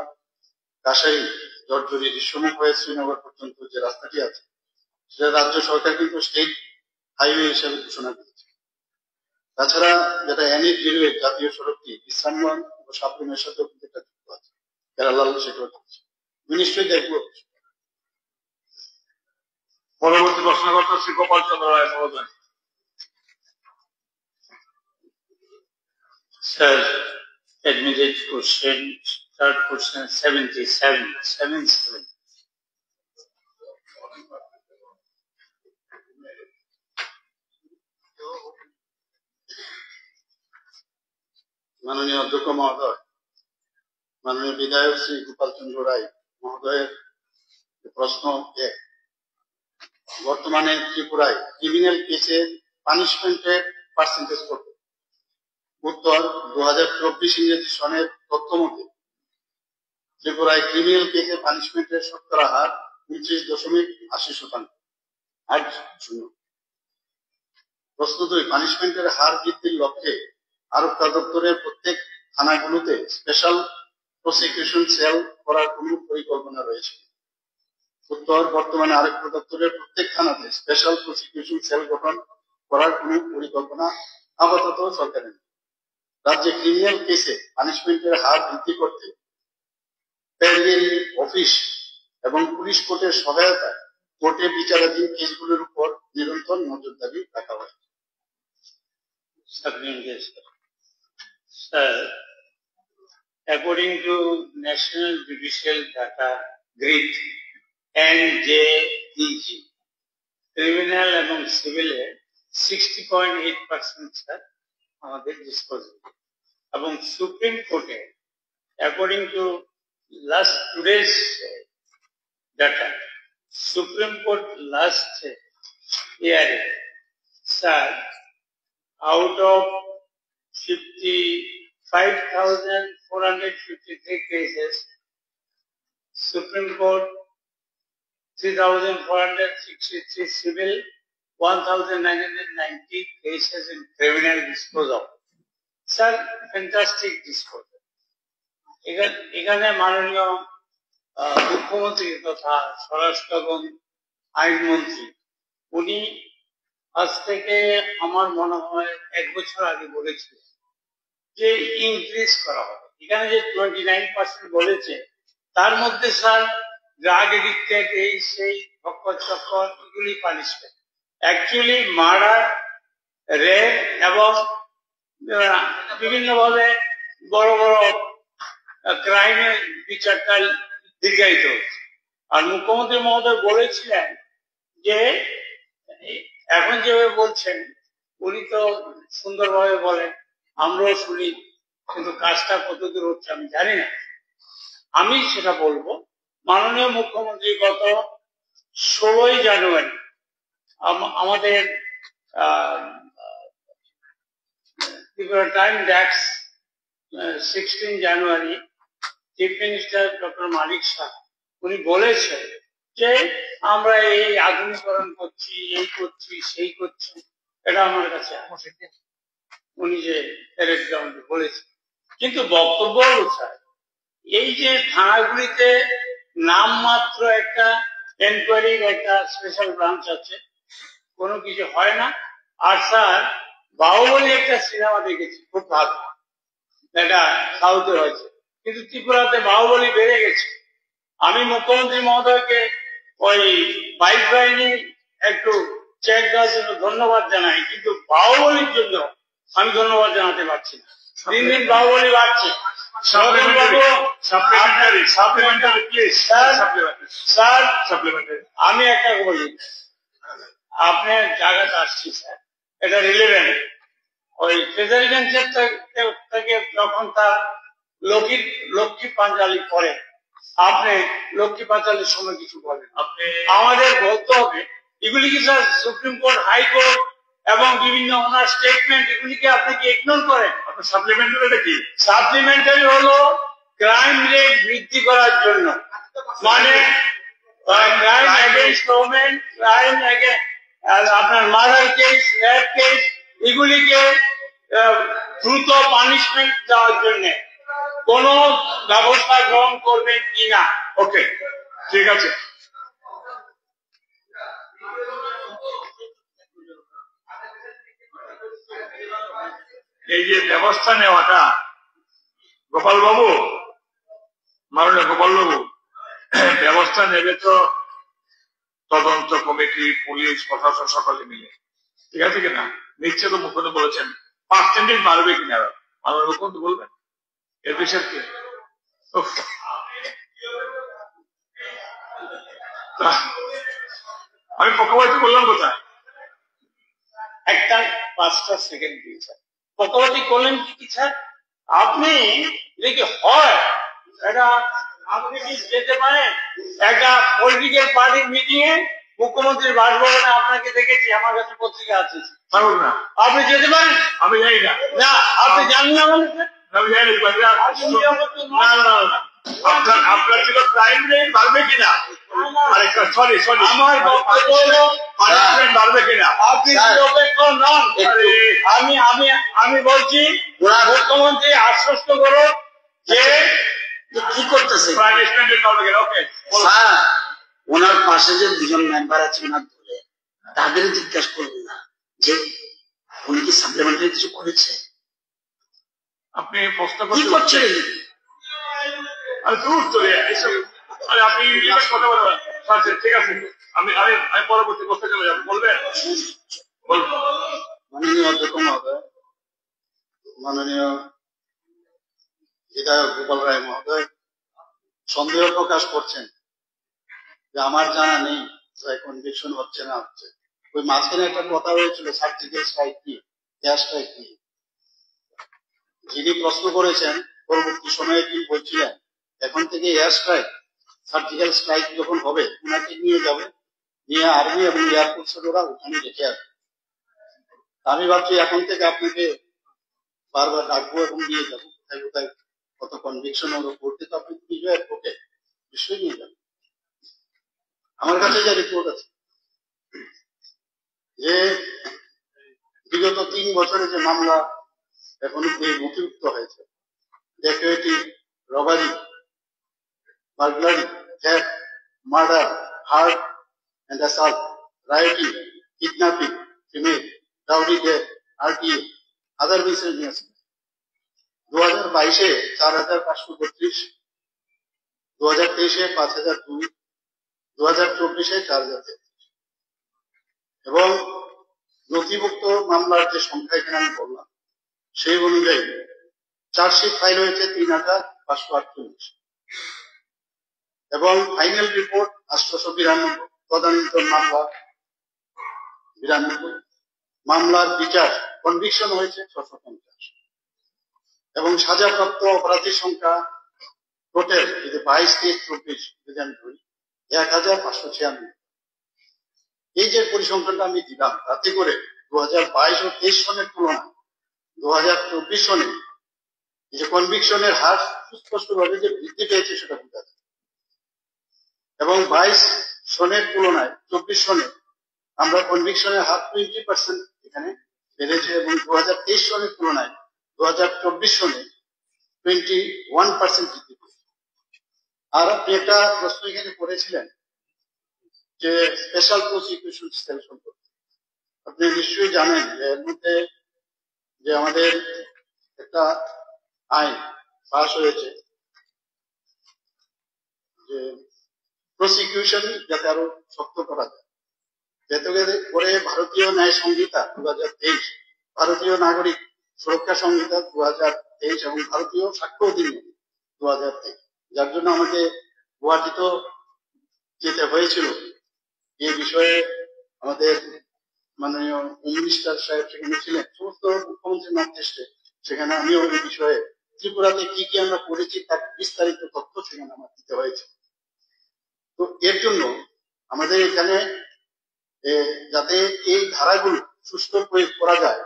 কাশারি, জর্জরি, ঋষ্যমুখ হয়ে শ্রীনগর পর্যন্ত যে রাস্তাটি আছে সেটা রাজ্য সরকার কিন্তু স্টেট হাইওয়ে হিসেবে ঘোষণা করেছে। তাছাড়া যেটা NH 08 জাতীয় সড়কটি বিশ্রামগঞ্জ ও সাবরুমের সাথেও কিন্তু এটা যুক্ত আছে, প্যারালাল সেটাও চলছে। আমি নিশ্চয়ই দেখবো। পরবর্তী প্রশ্নকর্তা শ্রী গোপাল চন্দ্র রায় মহোদয়। Sir, admitted question, third question 77. মাননীয় অধ্যক্ষ মহোদয়, মাননীয় বিধায়ক শ্রী গোপাল চন্দ্র রায় মহোদয়ের প্রশ্ন 1, বর্তমানে ত্রিপুরায় ক্রিমিনাল কেসের পানিশমেন্টের পার্সেন্টেজ কত? উত্তর, 2024 ইংরেজি সনের তথ্য মতে ত্রিপুরায় ক্রিমিনাল কেসের পানিশমেন্টের শতকরা হার 29.80%। প্রশ্ন 2, পানিশমেন্টের হার বৃদ্ধির লক্ষ্যে আরক্ষা দপ্তরের প্রত্যেক থানাগুলোতে স্পেশাল প্রসিকিউশন সেল করার কোন পরিকল্পনা রয়েছে? উত্তর, বর্তমানে আরক্ষা দপ্তরের প্রত্যেক থানাতে স্পেশাল প্রসিকিউশন সেল গঠন করার কোন পরিকল্পনা আপাতত সরকারের নেই। রাজ্যে ক্রিমিনাল কেসে পানিশমেন্টের হার বৃদ্ধি করতে প্যারালেল অফিস এবং পুলিশ কোর্টের সহায়তায় কোর্টে বিচারাধীন কেসগুলোর উপর নিরন্তর নজরদারি রাখা হয়। Sir, according to National Judicial Data Grid NJDG, criminal এবং civil 60.8% স্যার আমাদের ডিসপোজাল, এবং সুপ্রিম কোর্টে according to last today's data, Supreme Court last year, sir, out of 55,453 cases, Supreme Court 3,463 civil, 1,990 cases in criminal disposal. Sir, fantastic disposal. এখানে মাননীয় মুখ্যমন্ত্রী তথা স্বরাষ্ট্র এবং আইনমন্ত্রী উনি আজ থেকে আমার মনে হয় 1 বছর আগে বলেছিলেন যে ইনক্রিজ করা হবে। এখানে যে 29% বলেছে তার মধ্যে স্যার ড্রাগ এডিক্টেড, এই সেই চক্কর এগুলি পানিশমেন্ট। অ্যাকচুয়ালি মার্ডার, রেপ এবং বিভিন্নভাবে বড় বড় ক্রাইমের বিচারটা দীর্ঘায়িত হচ্ছে। আর মুখ্যমন্ত্রী মহোদয় বলেছিলেন যে এখন যেভাবে বলছেন উনি তো সুন্দরভাবে বলেন, আমরাও শুনি, কিন্তু কাজটা কতদূর হচ্ছে আমি জানি না। আমি সেটা বলবো, মাননীয় মুখ্যমন্ত্রী গত 16ই জানুয়ারি আমাদের ত্রিপুরা টাইম ডেস্ক 16 জানুয়ারি চিফ মিনিস্টার ডক্টর মানিক শাহ উনি বলেছেন যে আমরা এই আধুনিকরণ করছি, এই করছি, সেই করছি। এটা আমার কাছে উনি যে প্যারেড গ্রাউন্ডে বলেছেন, কিন্তু বক্তব্য অনুসারে এই যে থানাগুলিতে নামমাত্র একটা এনকোয়ারির একটা স্পেশাল ব্রাঞ্চ আছে, কোনো কিছু হয় না। আর স্যার, বাহুবলী একটা সিনেমা দেখেছি, খুব ভালো, এটা সাউথে হয়েছে, কিন্তু ত্রিপুরাতে বাহুবলী বেড়ে গেছে। আমি মুখ্যমন্ত্রী মহোদয়কে ওই বাইক বাহিনী একটু চেক দেওয়ার জন্য ধন্যবাদ জানাই, কিন্তু বাহুবলীর জন্য আমি ধন্যবাদ জানাতে পারছি না। দিন দিন বাহুবলী বাড়ছে। আমি একটা বলি, আপনার জায়গাটা আসছি স্যার, এটা রিলেভেন্ট। ওই ট্রেজারিগঞ্জের থেকে যখন তার লক্ষ্মী পাঞ্জালি করে, আপনি লক্ষ্মী পাঞ্জালির সময় কিছু বলেন, আপনি আমাদের বলতে হবে এগুলি কি স্যার সুপ্রিম কোর্ট, হাইকোর্ট এবং বিভিন্ন ওনার স্টেটমেন্ট, এগুলিকে আপনি কি ইগনোর করেন? সাপ্লিমেন্টারি কি? সাপ্লিমেন্টারি হলো ক্রাইম রেট বৃদ্ধি করার জন্য, মানে ক্রাইম এগেইনস্ট ওমেন, ক্রাইম আপনার মার্ডার কেস, রেপ কেস, এগুলিকে দ্রুত পানিশমেন্ট দেওয়ার জন্য কোন ব্যবস্থা গ্রহণ করবেন কিনা? ওকে, ঠিক আছে। এই যে ব্যবস্থা নেওয়াটা গোপাল বাবু, মাননীয় গোপাল বাবু, ব্যবস্থা নেবে তো তদন্ত কমিটি, পুলিশ, প্রশাসন সকলে মিলে, ঠিক আছে কিনা? নিশ্চয় তো মুখ্যমন্ত্রী বলেছেন, পার্সেন্টেজ বাড়বে কিনা মাননীয় মুখ্যমন্ত্রী বলবেন এর বিষয়ে কি? আমি পক্ষপাত বললাম কোথায়? একটা 5টা সেকেন্ড দিয়েছে পক্ষপাতি করলেন কি স্যার? আপনি দেখি হয় এটা, আপনি কি যেতে পারেন একটা পলিটিক্যাল পার্টির মিটিং এ মুখ্যমন্ত্রীর বাসভবনে? আপনাকে দেখেছি, আমার কাছে পত্রিকা আছে। না, আপনি যেতে পারেন? আমি জানি না। না, আপনি জানেন না মানে? আমি জানি না। আপনার ছিল ক্রাইম রেট বাড়বে কিনা? আরেকটা সরি আমার বক্তব্য হলো পানিশমেন্ট বাড়বে কিনা? আপনি নিরপেক্ষ নন। আমি বলছি মুখ্যমন্ত্রী আশ্বস্ত করুন যে কি করতেছে পানিশমেন্ট বাড়বে কিনা। ওকে স্যার, ওনার পাশে যে দুজন মেম্বার আছে ওনার ধরে, তাদের জিজ্ঞাসা করবেন না যে উনি কি সাপ্লিমেন্টারি কিছু করেছে? আপনি প্রশ্ন কি করছেন? আরে আপনি কথা বলবেন। ঠিক আছে, আমি পরবর্তী প্রশ্ন চলে যাবো। বলবেন? মাননীয় অধ্যক্ষ মহোদয়, মাননীয় বিধায়ক গোপাল রায় মহোদয় সন্দেহ প্রকাশ করছেন যে আমার জানা নেই কনভিকশন হচ্ছে না হচ্ছে। ওই মাঝখানে একটা কথা হয়েছিল সার্জিক্যাল স্ট্রাইক কি, এয়ার স্ট্রাইক কি। যিনি প্রশ্ন করেছেন পরবর্তী সময়ে কি বলছিলেন, এখন থেকে এয়ার স্ট্রাইক, সার্জিক্যাল স্ট্রাইক যখন হবে ওনাকে নিয়ে যাবে, নিয়ে আর্মি এবং এয়ারফোর্সের ওরা ওখানে রেখে আসবে। আমি ভাবছি এখন থেকে আপনাকে বারবার ডাকবো এবং নিয়ে যাবো কোথায় কোথায় কত কনভিকশন হলো করতে, তো আপনি নিজের ওকে নিশ্চয়ই নিয়ে যাবেন। আমার কাছে যা রিপোর্ট আছে যে বিগত 3 বছরে যে মামলা এখন নথিভুক্ত হয়েছে, dacoity, robbery, burglary, theft, murder, hurt and assault, rioting, kidnapping, female, dowry death, RTA, other miscellaneous। 2022-এ 4,532, 2023-এ 5,002, 2024-এ 4,000 এবং নথিভুক্ত মামলার যে সংখ্যা এখানে আমি বললাম সেই অনুযায়ী চার্জশিট ফাইল হয়েছে 3,548 এবং ফাইনাল রিপোর্ট 892, তদানীন্ত মামলা 92, মামলার বিচার কনভিকশন হয়েছে 650 এবং সাজাপ্রাপ্ত অপরাধীর সংখ্যা টোটাল যদি 22, 23, 24 যদি আমি ধরি 1,596। এই যে পরিসংখ্যানটা আমি দিলাম তাতে করে 2022 ও 23 সনের তুলনায় 2024 সনে যে কনভিকশনের হার সুস্পষ্টভাবে যে বৃদ্ধি পেয়েছে সেটা বোঝা যায়। এবং 22 সনের তুলনায় 24 সনে আমরা কনভিকশনের হার 20% এখানে বেড়েছে এবং 2023 সনের তুলনায় 2024 সনে 21% বৃদ্ধি পেয়েছে। আর আপনি একটা প্রশ্ন এখানে করেছিলেন যে স্পেশাল প্রসিকিউশন সেল সম্পর্কে। আপনি নিশ্চয়ই জানেন যে এর মধ্যে যে আমাদের একটা আইন পাস হয়েছে যে প্রসিকিউশন যাতে আরো শক্ত করা যায়, যাতে করে ভারতীয় ন্যায় সংহিতা 2023, ভারতীয় নাগরিক সুরক্ষা সংহিতা 2023 এবং ভারতীয় সাক্ষ্য অধিনিয়ম 2023, যার জন্য আমাকে গুয়াহাটিতে যেতে হয়েছিল। এই বিষয়ে আমাদের মাননীয় হোম মিনিস্টার সাহেব সেখানে ছিলেন, সমস্ত মুখ্যমন্ত্রীর নির্দেশে সেখানে আমিও এই বিষয়ে ত্রিপুরাতে কি কি আমরা করেছি তার বিস্তারিত তথ্য সেখানে আমার দিতে হয়েছে। তো এর জন্য আমাদের এখানে যাতে এই ধারাগুলো সুষ্ঠু প্রয়োগ করা যায়,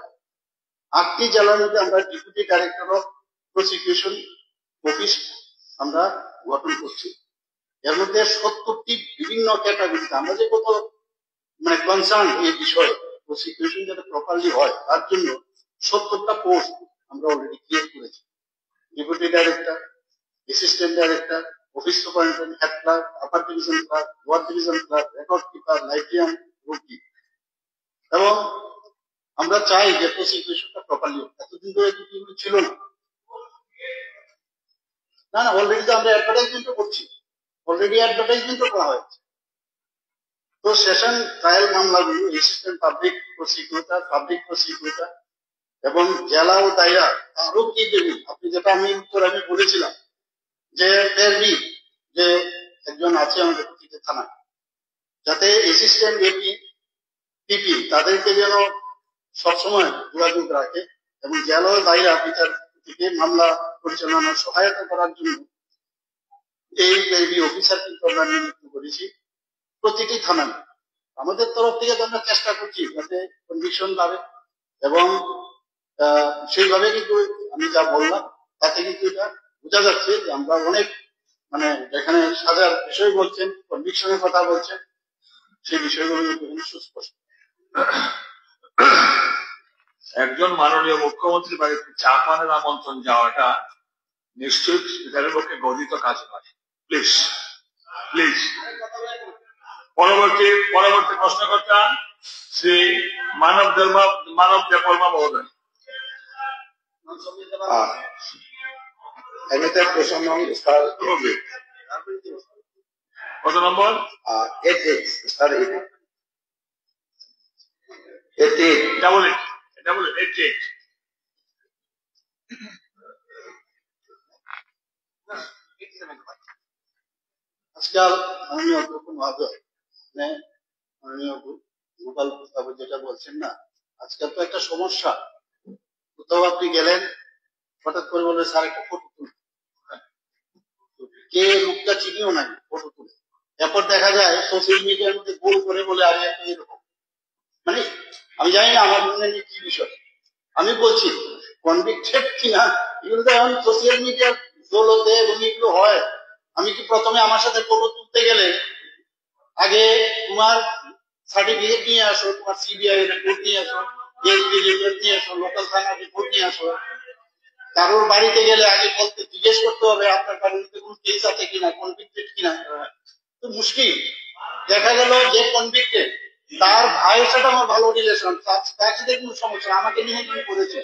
8টি জেলার মধ্যে আমরা deputy director of prosecution office আমরা গঠন করছি। এর মধ্যে 70টি বিভিন্ন ক্যাটাগরিতে আমরা যে কত কনসার্ন এই বিষয়ে প্রসিকিউশন যাতে প্রপারলি হয় তার জন্য 70টা পোস্ট আমরা অলরেডি ক্রিয়েট করেছি। Deputy director, assistant director, office superintendent, head clerk, upper division clerk, lower division clerk, record keeper, librarian, রুকি এবং আমরা চাই যে প্রসিকিউশনটা প্রপারলি হোক। এতদিন ধরে কিন্তু ছিল না, না না অলরেডি তো আমরা অ্যাডভার্টাইজমেন্টও করছি, অলরেডি অ্যাডভার্টাইজমেন্টও করা হয়েছে। তো সেশন ট্রায়াল মামলাগুলো অ্যাসিস্ট্যান্ট পাবলিক প্রসিকিউটর এবং জেলা ও দায়রা আরো কি দেবেন আপনি, যেটা আমি বলেছিলাম যে পেরবি যে একজন আছে আমাদের প্রতিটি থানা, যাতে অ্যাসিস্ট্যান্ট এপি পিপি তাদেরকে যেন সবসময় যোগাযোগ রাখে এবং জেলা ও দায়রা বিচার থেকে মামলা পরিচালনার সহায়তা করার জন্য এই পেরবি অফিসার কিন্তু আমরা নিযুক্ত করেছি প্রতিটি থানায়। আমাদের তরফ থেকে তো আমরা চেষ্টা করছি যাতে কন্ডিশন বাড়ে এবং সেইভাবে কিন্তু আমি যা বললাম তাতে কিন্তু এটা বোঝা যাচ্ছে যে আমরা অনেক মানে এখানে সাজার বিষয় বলছেন, কনভিকশনের কথা বলছেন, সেই বিষয়গুলো কিন্তু সুস্পষ্ট। একজন মাননীয় মুখ্যমন্ত্রী বাড়িতে চা পানের আমন্ত্রণ যাওয়াটা নিশ্চয়ই স্পিকারের পক্ষে গর্হিত কাজ নয়। প্লিজ প্লিজ পরবর্তী প্রশ্নকর্তা শ্রী মানব দেববর্মা মহোদয়। কত নম্বর? 88 আজকাল মাননীয় অধ্যক্ষ মহোদয়, মাননীয় গোপাল প্রস্তাব যেটা বলছেন না, আজকাল তো একটা সমস্যা, কোথাও আপনি গেলেন হঠাৎ করে বললেন স্যার একটা ফটো তুলুন, কে লোকটা চিনিও নাই, ফটো তুলে এরপর দেখা যায় সোশ্যাল মিডিয়ার মধ্যে গোল করে বলে আরে একটা এরকম, মানে আমি জানি না আমার মনে নেই কি বিষয়। আমি বলছি কনভিক্টেড কিনা এগুলো তো এখন সোশ্যাল মিডিয়ার দৌলতে এবং এগুলো হয়। আমি কি প্রথমে আমার সাথে ফটো তুলতে গেলে আগে তোমার সার্টিফিকেট নিয়ে আসো, তোমার সিবিআই রিপোর্ট নিয়ে আসো, এসপি রিপোর্ট নিয়ে আসো, লোকাল থানার রিপোর্ট নিয়ে আসো, কারোর বাড়িতে গেলে আগে বলতে জিজ্ঞেস করতে হবে আপনার বাড়িতে কোনো কেস আছে কিনা, কনভিক্টেড কিনা। তো মুশকিল, দেখা গেল যে কনভিক্টেড তার ভাইয়ের সাথে আমার ভালো রিলেশন, তার সাথে কোনো সমস্যা, আমাকে নিমন্ত্রণ করেছে।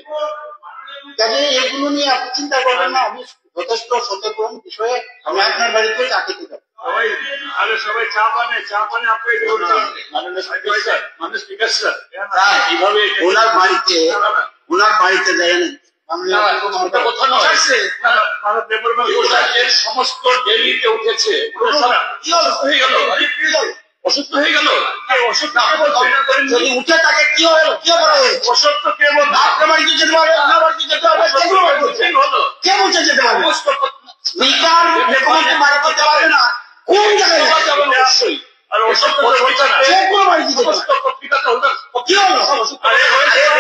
কাজে এগুলো নিয়ে আপনি চিন্তা করবেন না, আমি যথেষ্ট সচেতন বিষয়ে আমি আপনার বাড়িতে চা খেতে যাবো। সবাই চা পানে আপনি এইভাবে ওনার বাড়িতে যায় না সমস্ত ডেলিতে উঠেছে, অসুস্থ হয়ে গেল, যদি উঠে তাকে কি হলো, কি করা হয়েছে? অসুস্থ কে বলছে? আপনার বাড়িতে যেতে পারবে, আপনার বাড়িতে যেতে পারবে, কে বলছে যেতে পারবে? স্পিকার মুখ্যমন্ত্রী বাড়িতে যেতে পারবে না, কোন জায়গায় অবশ্যই। আর অসুস্থ পত্রিকাতে কি হলো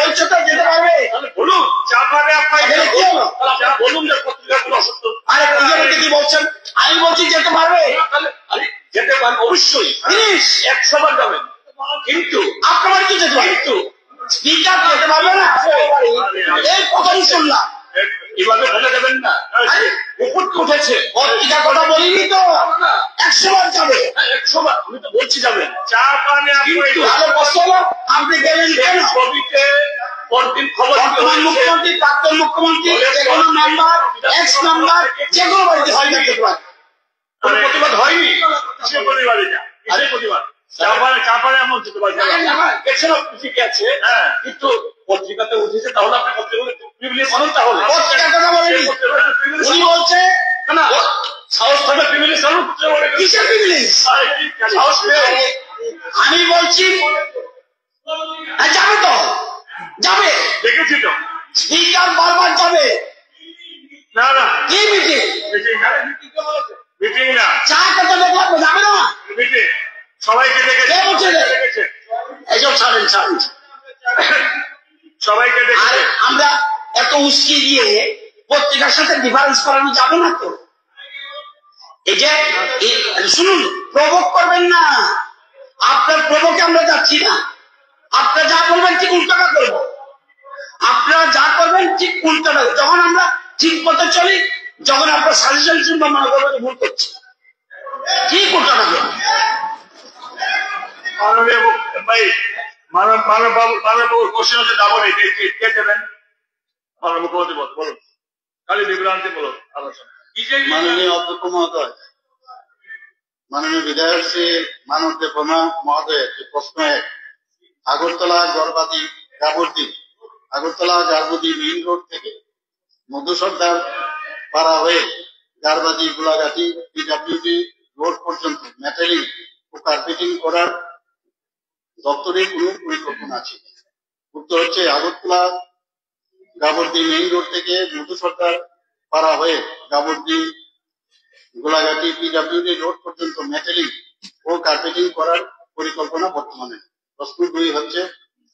বলছে তো যেতে পারবে, বলুন চা পানে আপনার কি হলো বলুন যে পত্রিকাগুলো অসুস্থ। আরে কি বলছেন? আমি বলছি যেতে পারবে, যেতে পারবে অবশ্যই, 100 বার যাবেন, কিন্তু আপনার বাড়িতে যেতে পারবে, কিন্তু স্পিকার যেতে পারবে না, এই কথাই শুনলাম। এভাবে বলে দেবেন না, উপরকে উঠেছে, পত্রিকার কথা বলিনি তো, 100 বার যাবে, 100 বার আমি তো বলছি যাবেন চা পানে। আপনি গেলেন কেন? ছবিতে পরদিন খবর মুখ্যমন্ত্রী, প্রাক্তন মুখ্যমন্ত্রী, যে কোনো মেম্বার, এক্স মেম্বার, যে কোনো বাড়িতে হয় না যেতে পারে, কোন প্রতিবাদ হয়নি। কিসের প্রতিবাদ? এটা কিসের প্রতিবাদ? চা পানে এমন যেতে পারে ঠিক আছে, কিন্তু পত্রিকাতে উঠেছে, তাহলে আপনি পত্রিকাতে প্রিভিলেজ করুন। তাহলে পত্রিকার কথা বলেনি, উনি বলছে না সাহস থাকবে প্রিভিলেজ করুন। কিসের প্রিভিলেজ? আমি বলছি যাবে তো, যাবে, দেখেছি তো স্পিকার বারবার যাবে। না না কি মিটিং? মিটিং না, চা খেতে দেখলাম, যাবে না মিটিং, সবাইকে দেখেছে, এইসব ছাড়েন ছাড়েন, সবাইকে দেখেছে। আমরা এত উস্কি দিয়ে পত্রিকার সাথে ডিফারেন্স করানো যাবে না তো। এই যে শুনুন, প্রভোগ করবেন না, আপনার প্রভোগে আমরা যাচ্ছি না, আপনারা যা বলবেন ঠিক উল্টাটা করবো, আপনারা যা করবেন ঠিক উল্টাটা। যখন আমরা ঠিক পথে চলি, যখন আপনার সাজেশন শুনবো মনে করবো ভুল করছি, ঠিক উল্টাটা করবো। মাননীয় ভাই মাননীয় কোশ্চেন হচ্ছে ডাবল কে দেবেন? মাননীয় মুখ্যমন্ত্রী বলুন। খালি বিভ্রান্তিমূলক আলোচনা। মাননীয় অধ্যক্ষ মহোদয়, মাননীয় বিধায়ক শ্রী মানব দেববর্মা মহোদয়ের যে প্রশ্ন 1, আগরতলা গড়বাদি মেইন রোড থেকে মধুসর্দার পাড়া হয়ে গারবাদি গোলাঘাটি পিডব্লিউডি রোড পর্যন্ত মেটালিং ও কার্পেটিং করার দপ্তরের কোনো পরিকল্পনা আছে? উত্তর হচ্ছে, আগরতলা গাবর্দি মেইন রোড থেকে মধুসর্দার পাড়া হয়ে গাবর্দি গোলাঘাটি পিডব্লিউডি রোড পর্যন্ত মেটালিং ও কার্পেটিং করার পরিকল্পনা বর্তমানে। প্রশ্ন 2 হচ্ছে,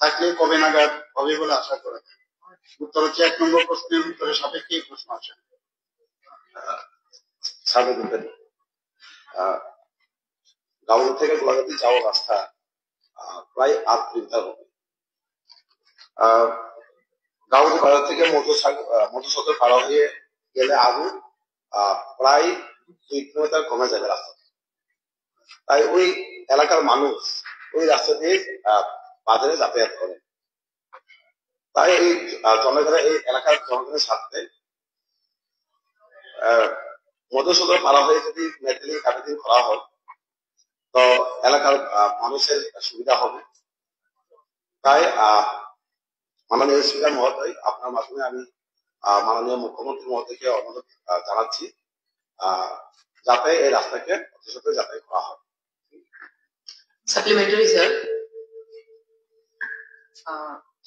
থাকলে কবে নাগাদ হবে বলে আশা করা যায়? উত্তর হচ্ছে, 1 নম্বর প্রশ্নের উত্তরের সাপেক্ষে এই প্রশ্ন আছে। গাবর্দি থেকে গোলাঘাটি যাওয়ার রাস্তা প্রায় 8 কিলোমিটার হবে। গাবর্দি বাজার থেকে মধুসর্দার পাড়া হয়ে গেলে আরো প্রায় 2 কিলোমিটার কমে যাবে রাস্তা। তাই ওই এলাকার মানুষ ওই রাস্তা দিয়ে বাজারে যাতায়াত করে। তাই এই এলাকার জনগণের স্বার্থে মধুসূদন পাড়া হয়ে যদি মেটালিং কার্পেটিং করা হয় তো এলাকার মানুষের সুবিধা হবে। তাই মাননীয় স্পিকার মহোদয়, আপনার মাধ্যমে আমি মাননীয় মুখ্যমন্ত্রী মহোদয়কে অনুরোধ জানাচ্ছি যাতে এই রাস্তাকে অতি সত্ত্বর যাতায়াত করা হয়। সাপ্লিমেন্টারি স্যার,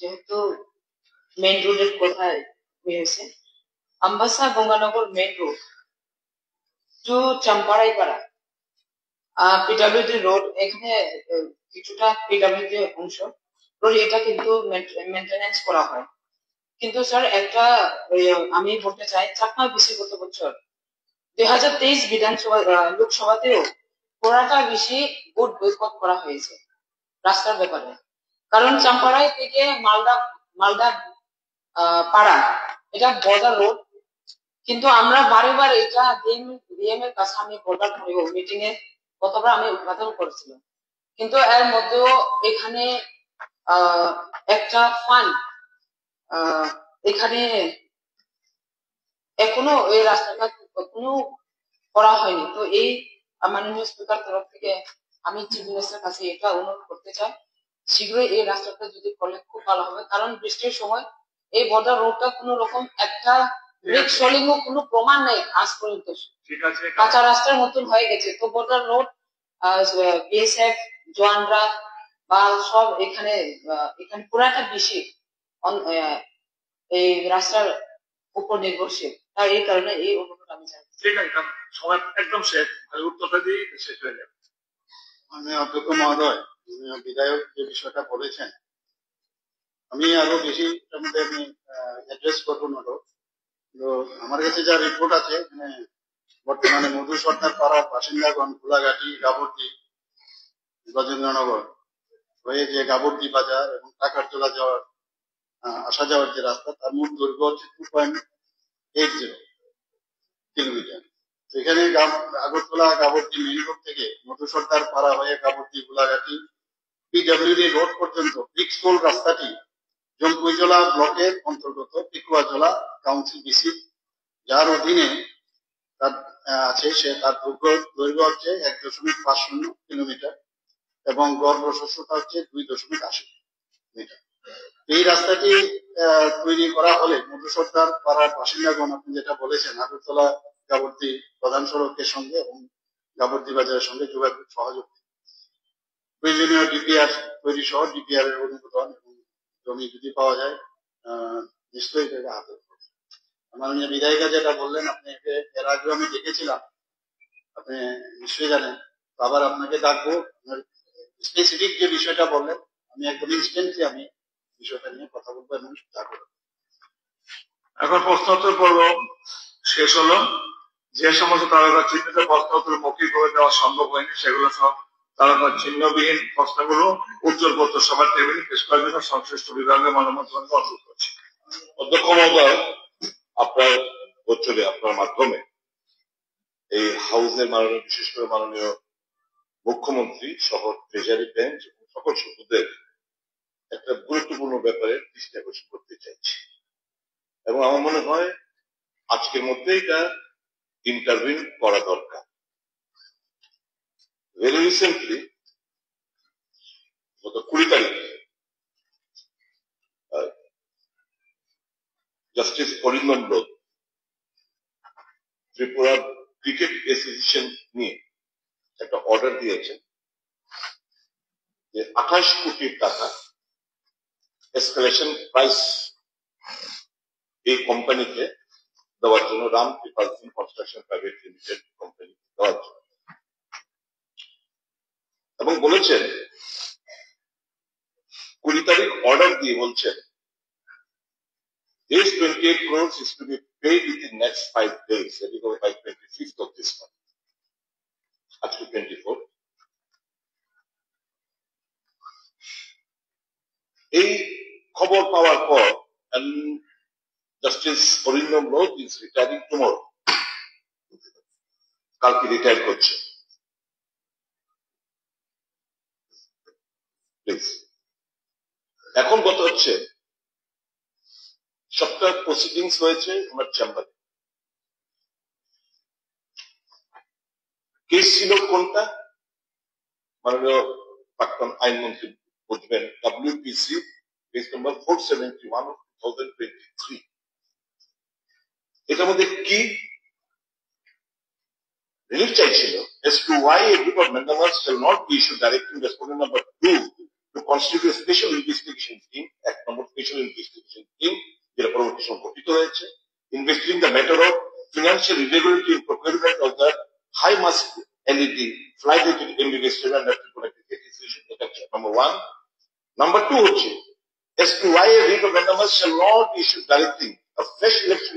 যেহেতু মেইন রোডের কথা হয়েছে, Ambassa Ganganagar main road to Champaraipara PWD road, এখানে কিছুটা পিডব্লিউডি অংশ রোড, এটা কিন্তু মেনটেনেন্স করা হয়। কিন্তু স্যার একটা আমি বলতে চাই, চাকমা বেশি গত বছর 2023 বিধানসভা লোকসভাতেও পুরাটা বেশি ভোট বয়কট করা হয়েছে রাস্তার ব্যাপারে। কারণ চাম্পাড়াই থেকে মালদা পাড়া এটা বর্ডার রোড, কিন্তু আমরা বারে বারে এটা ডিএম এর কাছে আমি বলার পরেও মিটিং এ কতবার আমি উদ্বোধন করেছিলাম, কিন্তু এর মধ্যেও এখানে একটা ফান্ড এখানে এখনো এই রাস্তাটা কোনো করা হয়নি। তো এই মাননীয় স্পিকার তরফ থেকে আমি চিফ মিনিস্টারের কাছে এটা অনুরোধ করতে চাই, শীঘ্রই এই রাস্তাটা যদি করলে খুব ভালো হবে। কারণ বৃষ্টির সময় এই বর্ডার রোডটা কোন রকম একটা ব্রেক সোলিং ও কোনো প্রমাণ নেই আজ পর্যন্ত, কাঁচা রাস্তার মতন হয়ে গেছে। তো বর্ডার রোড বিএসএফ জওয়ানরা বা সব এখানে পুরাটা বেশি এই রাস্তার উপর নির্ভরশীল। তাই এই কারণে এই অনুরোধ আমি জানাই। ঠিক আছে, সময় একদম শেষ, উত্তরটা দিয়ে শেষ হয়ে যাবে। মাননীয় অধ্যক্ষ মহোদয়, বিধায়ক যে বিষয়টা বলেছেন, আমি আরো বেশি এটার মধ্যে আমি অ্যাড্রেস করবো না। তো আমার কাছে যা রিপোর্ট আছে, বর্তমানে মধুসর্দার পাড়ার বাসিন্দাগণ গোলাঘাটি গাবর্দি গজেন্দ্রনগর হয়ে যে গাবর্দি বাজার এবং টাকারজোলা যাওয়ার আসা যাওয়ার যে রাস্তা, তার মোট দৈর্ঘ্য হচ্ছে 2.80 কিলোমিটার। সেখানে আগরতলা গাবর্দি মেইন রোড থেকে মধুসর্দার পাড়া হয়ে গাবর্দি গোলাঘাটি পিডব্লিউডি রোড পর্যন্ত ব্রিক্সটোল রাস্তাটি জম্পুইজলা ব্লকের অন্তর্গত পিকুয়াজলা কাউন্সিল বিসি, যার অধীনে আছে, তার দৈর্ঘ্য হচ্ছে 1.50 কিলোমিটার এবং গড় প্রশস্ততা হচ্ছে 2.80 মিটার। এই রাস্তাটি তৈরি করা হলে মধুসর্দার পাড়ার বাসিন্দাগণ, আপনি যেটা বলেছেন, আগরতলা গাবর্দি প্রধান সড়কের সঙ্গে এবং গাবর্দি বাজারের সঙ্গে যোগাযোগ সহযোগ, প্রয়োজনীয় ডিপিআর তৈরি সহ ডিপিআর এর অনুমোদন এবং জমি যদি পাওয়া যায় নিশ্চয়ই এটা হাতে। মাননীয় বিধায়িকা যেটা বললেন, আপনি এর আগেও আমি দেখেছিলাম, আপনি নিশ্চয়ই জানেন। আবার আপনাকে ডাকবো, স্পেসিফিক যে বিষয়টা বললেন, আমি একদম ইনস্ট্যান্টলি আমি বিষয়টা নিয়ে কথা বলবো এবং ডাকবো। এখন প্রশ্নোত্তর পর্ব শেষ হলো। যে সমস্ত তারকা চিহ্নিত প্রশ্নোত্তর মৌখিকভাবে দেওয়া সম্ভব হয়নি, সেগুলো সব তারকা চিহ্নবিহীন প্রশ্নগুলো উত্তরপত্র সবার টেবিলে পেশ করার জন্য সংশ্লিষ্ট বিভাগের মানববন্ধনকে অনুরোধ করছি। অধ্যক্ষ মহোদয়, আপনার উত্তরে আপনার মাধ্যমে এই হাউসের মাননীয়, বিশেষ করে মাননীয় মুখ্যমন্ত্রী সহ ট্রেজারি বেঞ্চ এবং সকল সচিবদের একটা গুরুত্বপূর্ণ ব্যাপারে দৃষ্টি আকর্ষণ করতে চাইছি এবং আমার মনে হয় আজকের মধ্যে এটা ইন্টারভিউ করা দরকার। ভেরি রিসেন্টলি গত 20 তারিখে justice Arindam Lodh Tripura cricket association নিয়ে একটা অর্ডার দিয়েছেন যে 28 কোটি টাকা এসকালেশন প্রাইস এই কোম্পানিকে দেওয়ার জন্য, Ram Kripal Singh construction private limited company দেওয়ার জন্য, এবং বলেছেন 20 তারিখ অর্ডার দিয়ে বলছেন this 28 crores is to be paid within next 5 days, that is by 25th of this month, up to 24th. এই খবর পাওয়ার পর justice Arindam Lodh is retiring tomorrow, কালকে রিটায়ার করছে। প্লিজ, এখন কথা হচ্ছে সবটা প্রসিডিংস হয়েছে আমার চেম্বারে। কেস ছিল কোনটা? মাননীয় প্রাক্তন আইনমন্ত্রী বুঝবেন, WPC কেস নম্বর 471 of 2023। এটার মধ্যে কি রিলিফ চাইছিল? as to why a group of members shall not be issued directing respondent number 2 to constitute a special investigation team, Act number special investigation team, যেটা পরবর্তী সময় গঠিত হয়েছে, investigating the matter of financial irregularity in procurement of the high mast LED flight rated MBBS and এটা number 1. Number 2 হচ্ছে as to why a writ of mandamus shall not be issued directing a fresh election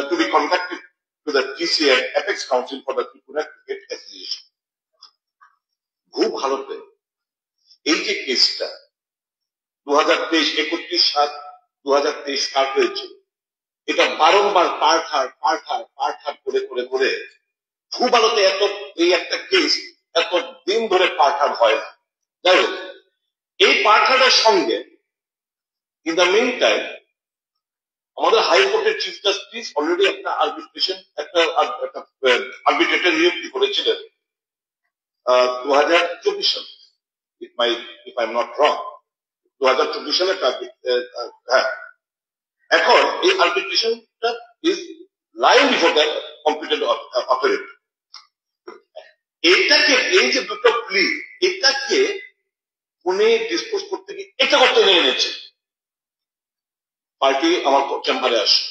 to be conducted to the TCA and Apex Council for the Tripura Cricket Association. খুব ভালোতে এই যে কেসটা 2023 31/7/2023 start হয়েছে, এটা বারংবার part করে খুব ভালোতে এত এই একটা কেস এত দিন ধরে পার্ট হয় না। যাই হোক, এই পার্টের সঙ্গে ইন দ্য মিন টাইম আমাদের হাইকোর্টের চিফ জাস্টিস অলরেডি একটা আরবিট্রেটর নিযুক্তি করেছিলেন 2024 সালে, if I am not wrong, 2024 সালে। হ্যাঁ, এখন এই আরবিট্রেশনটা is lying before the competent authority. এটাকে, এই যে দুটো প্লি, এটাকে উনি ডিসপোজ করতে গিয়ে এটা করতে নিয়ে এনেছে। পার্টি আমার চেম্বারে আসো,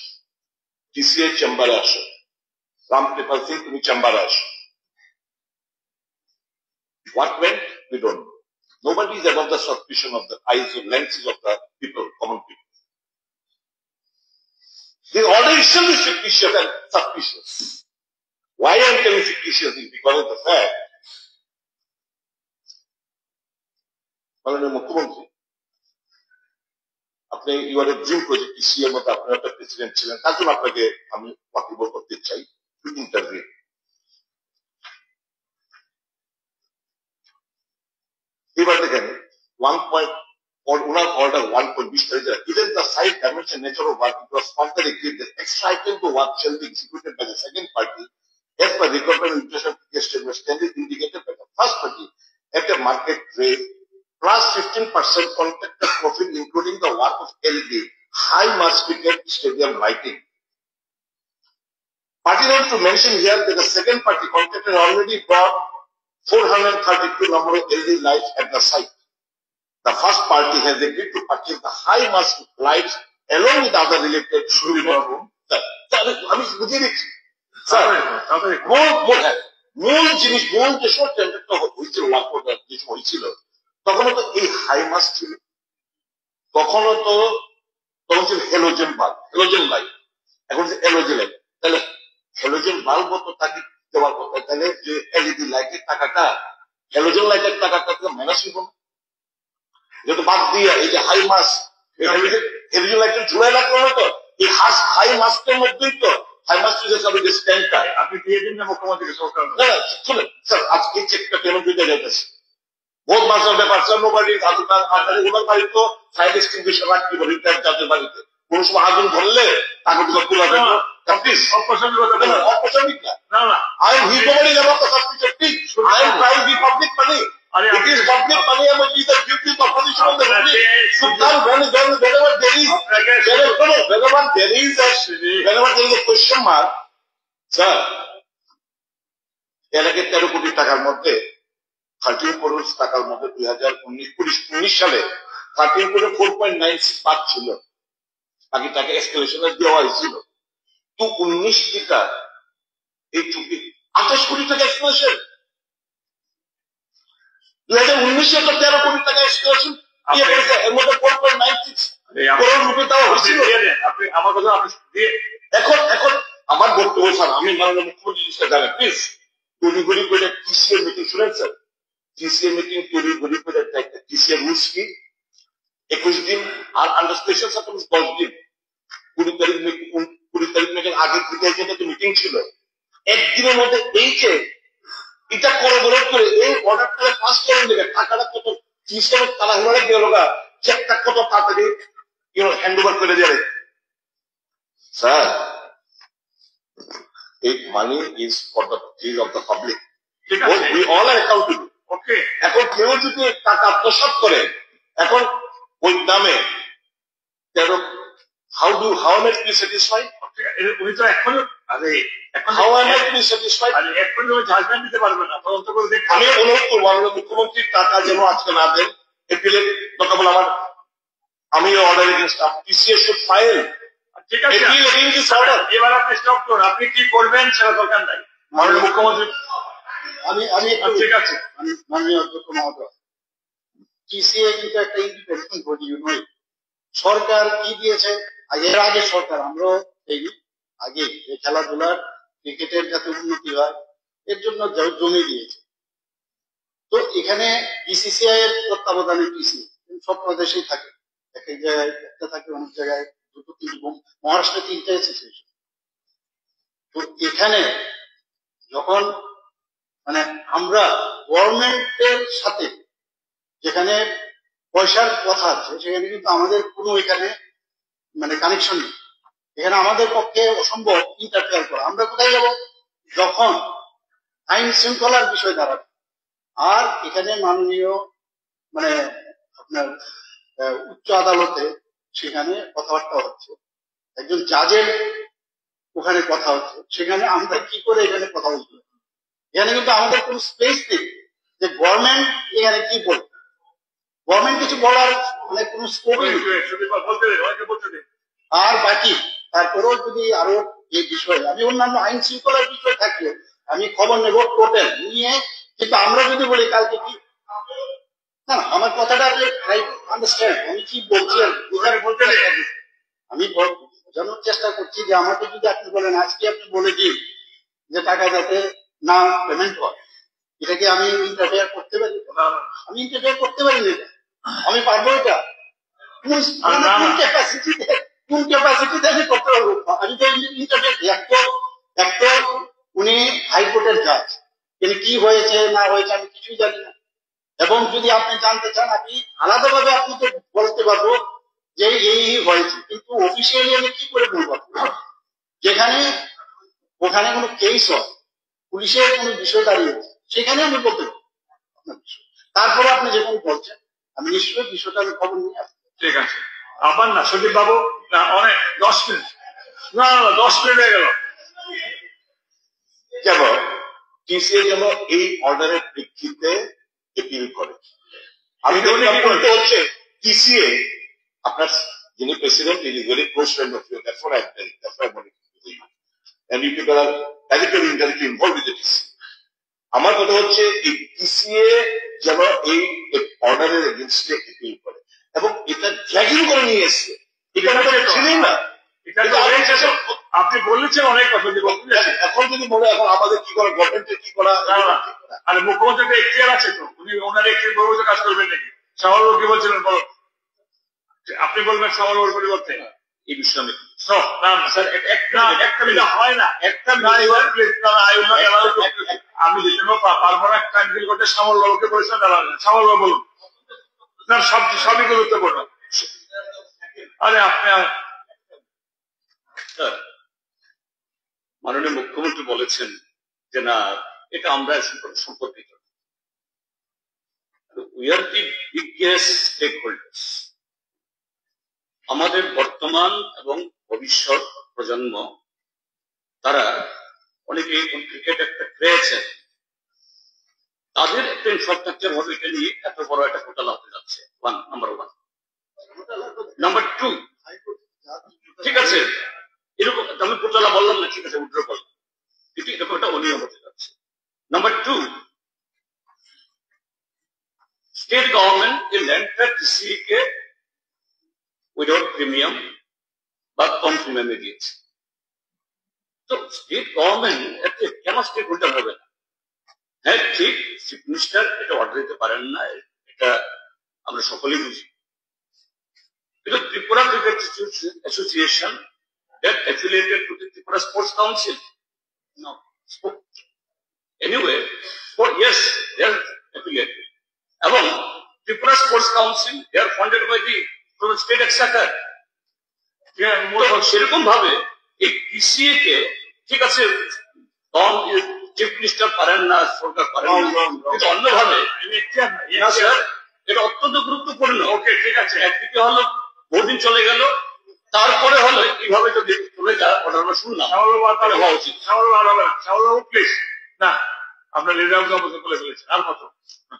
TCA চেম্বারে আসো, রাম কৃপাল সিং তুমি চেম্বারে আসো। What went? We don't know. Nobody is above the suspicion of the eyes or lenses of the people, common people. The order itself is fictitious and suspicious. Why I am telling fictitious is because of the fact, মাননীয় মুখ্যমন্ত্রী, আপনি UR dream project TCA মধ্যে আপনার একটা president ছিলেন, তার জন্য আপনাকে আমি ওয়াকিবহ করতে চাই ইন্টারভিউ। এবার দেখেন 1 point owner order 1.20 given the size, dimension, nature of work, it was further agreed that extra item to work shall be executed by the second party as per requirement and invitation statement standard indicated by the first party at a market rate plus 15% contracted profit including the work of LED high mast cricket stadium lighting. Pertinent to mention here that the second party contractor already brought 432 number of LED lights at the site. The first party has agreed to purchase the high mast lights along with other related আমি বুঝিয়ে দিচ্ছি sir, মূল জিনিস, মূল যে সব টেন্ডারটা হয়েছিল, যে হয়েছিল তখনও তো এই হাই মাস্ট ছিল, কখনো তো তখন ছিল হেলোজেন বাল্ব, হেলোজেন লাইট, এখন এলওজেন লাইট। তাহলে হেলোজেন বাল্ব তো তাকে দেওয়ার কথা, তাহলে যে LED লাইটের টাকাটা হেলোজেন লাইটের টাকাটা তো মাইনাস হইব না, যেহেতু বাদ দিয়ে এই যে হাই মাস্ক হেলোজেন লাইটের ঝুলাই রাখলো না, তো এই হাই মাস্কের মধ্যেই তো হাই মাস্ক যে স্ট্যান্ডটা আপনি দিয়ে দিন না মুখ্যমন্ত্রীকে সরকার। শুনেন স্যার, আজকে চেকটা কেন দিতে যাইতেছে, বহুত মাসের ব্যাপার নবাড়ি ওনার বাড়ি তো ফায়ার এক্সটিংগুইশার রাখতে পারি যাদের বাড়িতে কোন সময় আগুন ধরলে তাকে তো তোলা যাবে অপ্রাসঙ্গিক না I am recovering about the substitute. I am trying to be public money. It is public money and it is the duty of opposition of the public. So now whenever there is a question mark, sir, এলাকে 13 কোটি টাকার মধ্যে 13 কোটি টাকার মধ্যে 2019 সালে 13 কোটি 4.96 ছিল, বাকি টাকা এসকেলেশনে দেওয়া হয়েছিল। তো 19 টাকা এই 28 কোটি টাকা এক্সপ্রেশন 2019 তো 13 কোটি টাকা এক্সপ্রেশন এর মধ্যে 4.96 করোড় রুপি দেওয়া হয়েছিল। আপনি আমার কথা আপনি এখন আমার বক্তব্য স্যার, আমি মাননীয় মুখ্যমন্ত্রী জিনিসটা জানেন প্লিজ, তড়িঘড়ি করে টিসিএ মিটিং শুনেন স্যার, টিসিএ মিটিং তড়িঘড়ি করে টিসিএ রুলস কি 21 দিন আর আন্ডার স্পেশাল সার্কামস্টেন্স 10 দিন, 20 তারিখ মিটিং আগের দিকে মিটিং ছিল, একদিনের মধ্যে এই যে এটা করবরত করে এই অর্ডারটা পাস করেন দেবে টাকাটা কত সিস্টেম তারা হলে গেল গা চেকটা কত তাড়াতাড়ি হ্যান্ড ওভার করে দেবে স্যার। এই money is for the fill of the public, we all are accountable. Okay, এখন কেউ যদি টাকা আত্মসাৎ করে, এখন ওই নামে how am I to be satisfied? উনি তো এখনো how am I to be satisfied? এখনো জাজমেন্ট দিতে পারবে না, তদন্ত করে দেখতে। আমি অনুরোধ করবো মাননীয় মুখ্যমন্ত্রীর টাকা যেন আজকে না দেন, এপ্রিলে কথা বলে আমি order against TCS should file. ঠিক আছে, এবার আপনি স্টপ করুন, আপনি কি করবেন সেটা দরকার নাই। মাননীয় মুখ্যমন্ত্রী আমি ঠিক আছে মাননীয় অধ্যক্ষ মহোদয়, টিসিএ কিন্তু একটা ইন্ডিপেন্ডেন্ট বডি, ইউনো সরকার কি দিয়েছে এর আগে সরকার আমরা এই আগে খেলাধুলার ক্রিকেটের যাতে উন্নতি হয় এর জন্য জমি দিয়েছে। তো এখানে বিসিসিআই এর তত্ত্বাবধানে টিসি সব প্রদেশেই থাকে, এক এক জায়গায় একটা থাকে, অনেক জায়গায় দুটো তিনটে, মহারাষ্ট্রে 3টে অ্যাসোসিয়েশন। তো এখানে যখন মানে আমরা গভর্নমেন্টের সাথে যেখানে পয়সার কথা আছে সেখানে কিন্তু আমাদের কোনো এখানে মানে কানেকশন নেই, এখানে আমাদের পক্ষে অসম্ভব ইন্টারফেয়ার করা। আমরা কোথায় যাব যখন আইন শৃঙ্খলার বিষয় দাঁড়াবে। আর এখানে মাননীয় মানে আপনার উচ্চ আদালতে সেখানে কথাবার্তা হচ্ছে, একজন জাজের ওখানে কথা হচ্ছে, সেখানে আমরা কি করে এখানে কথা বলতে পারি? এখানে কিন্তু আমাদের কোনো স্পেস নেই যে গভর্নমেন্ট এখানে কি বলবে, গভর্নমেন্ট কিছু বলার মানে কোন স্কোপই নেই। আর বাকি তারপরেও যদি আরো এই বিষয়ে আমি অন্যান্য আইন শৃঙ্খলার বিষয় থাকলে আমি খবর নেব টোটাল নিয়ে, কিন্তু আমরা যদি বলি কালকে কি না, আমার কথাটা আন্ডারস্ট্যান্ড আমি কি বলছি বলতে আমি বোঝানোর চেষ্টা করছি যে আমাকে যদি আপনি বলেন আজকে আপনি বলে দিন যে টাকা যাতে না পেমেন্ট হয়, এটাকে আমি ইন্টারফেয়ার করতে পারি? আমি ইন্টারফেয়ার করতে পারি না, আমি পারবো এটা? কোন ক্যাপাসিটিতে আমি করতে পারবো? আমি তো ইন্টারফেয়ার উনি হাইকোর্টের জাজ, তিনি কি হয়েছে না হয়েছে আমি কিছুই জানি না। এবং যদি আপনি জানতে চান আমি আলাদাভাবে আপনাকে বলতে পারবো যে এই হয়েছে, কিন্তু অফিসিয়ালি আমি কি করে বলবো? যেখানে ওখানে কোনো কেস হয়, পুলিশের কোনো বিষয় দাঁড়িয়েছে, সেখানে আমি বলতে পারবো আপনার বিষয়। তারপরে আপনি যখন বলছেন আমি নিশ্চয়ই বিষয়টা আমি খবর নিয়ে আসবো। ঠিক আছে, আবার না সন্দীপ বাবু, না অনেক 10 মিনিট, না 10 মিনিট হয়ে গেল। কেন টিসিএ যেন এই অর্ডারের প্রেক্ষিতে এপিল করে? আমি বলতে হচ্ছে টিসিএ আপনার যিনি president is very close friend of you, that's what I am telling, that's why I want to tell you, and you people are directly indirectly involved with this. আমার কথা হচ্ছে এই টিসিএ যেন এই অর্ডারের এগেইনস্টে এপিল করে এবং এটা ড্র্যাগিং করে নিয়ে এসছে, এটা ছিলেন না। আপনি বলেছেন অনেক কথা, এখন যদি মনে এখন আমাদের কি করা, গভর্নমেন্টের কি করা, আর মুখ্যমন্ত্রীর এখতিয়ার আছে তো, উনি ওনার এখতিয়ার পরিবর্তে কাজ করবেন নাকি? সওয়াল কি বলছিলেন বলো, আপনি বলবেন সওয়াল পরিবর্তে এই বিষয়ে আমি স্যার একটা মিনিট হয় না, একটা আমি যেন পারবো না ট্রাঙ্কিল করতে। শ্যামল বাবুকে বলেছেন, শ্যামল বাবু বলুন না, সবই গুরুত্বপূর্ণ। আরে আপনি মাননীয় মুখ্যমন্ত্রী বলেছেন যে না, এটা আমরা সম্পর্কিত। We are the biggest stake holders. আমাদের বর্তমান এবং ভবিষ্যৎ প্রজন্ম, তারা অনেকে ক্রিকেট একটা পেয়েছেন, তাদের একটা ইনফ্রাস্ট্রাকচার হবে এটা নিয়ে এত বড় একটা ঘোটালা হতে যাচ্ছে। নাম্বার 1। নাম্বার 2, ঠিক আছে, এরকম আমি ঘোটালা বললাম না, ঠিক আছে, উদ্র করলাম, কিন্তু এরকম একটা অনিয়ম হতে যাচ্ছে। নাম্বার 2, স্টেট গভর্নমেন্ট এই ল্যান্ডটা কৃষি কে উইদাউট প্রিমিয়াম বা কম প্রিমিয়ামে দিয়েছে। তো স্টেট গভর্নমেন্ট কেন স্টেট হোল্ডার হবে না? হ্যাঁ ঠিক, চিফ মিনিস্টার এটা অর্ডার দিতে পারেন না, এটা আমরা সকলেই বুঝি, কিন্তু Tripura cricket association that affiliated to the Tripura Sports Council, no, anyway, yes, they are affiliated. এবং Tripura Sports Council, they are funded by the state exchequer. সেরকম ভাবে এই কৃষি কে, ঠিক আছে, চিফ মিনিস্টার পারেন না, সরকার পারেন না, কিন্তু অন্যভাবে না স্যার, এটা অত্যন্ত গুরুত্বপূর্ণ। ওকে, ঠিক আছে, একদিকে হলো বহুদিন চলে গেল, তারপরে হলো এইভাবে যদি চলে যায়, ওটা আমরা শুনলাম হওয়া উচিত। শ্যামলবাবু প্লিজ, না আমরা লিডার অবস্থা করে ফেলেছি, আর কত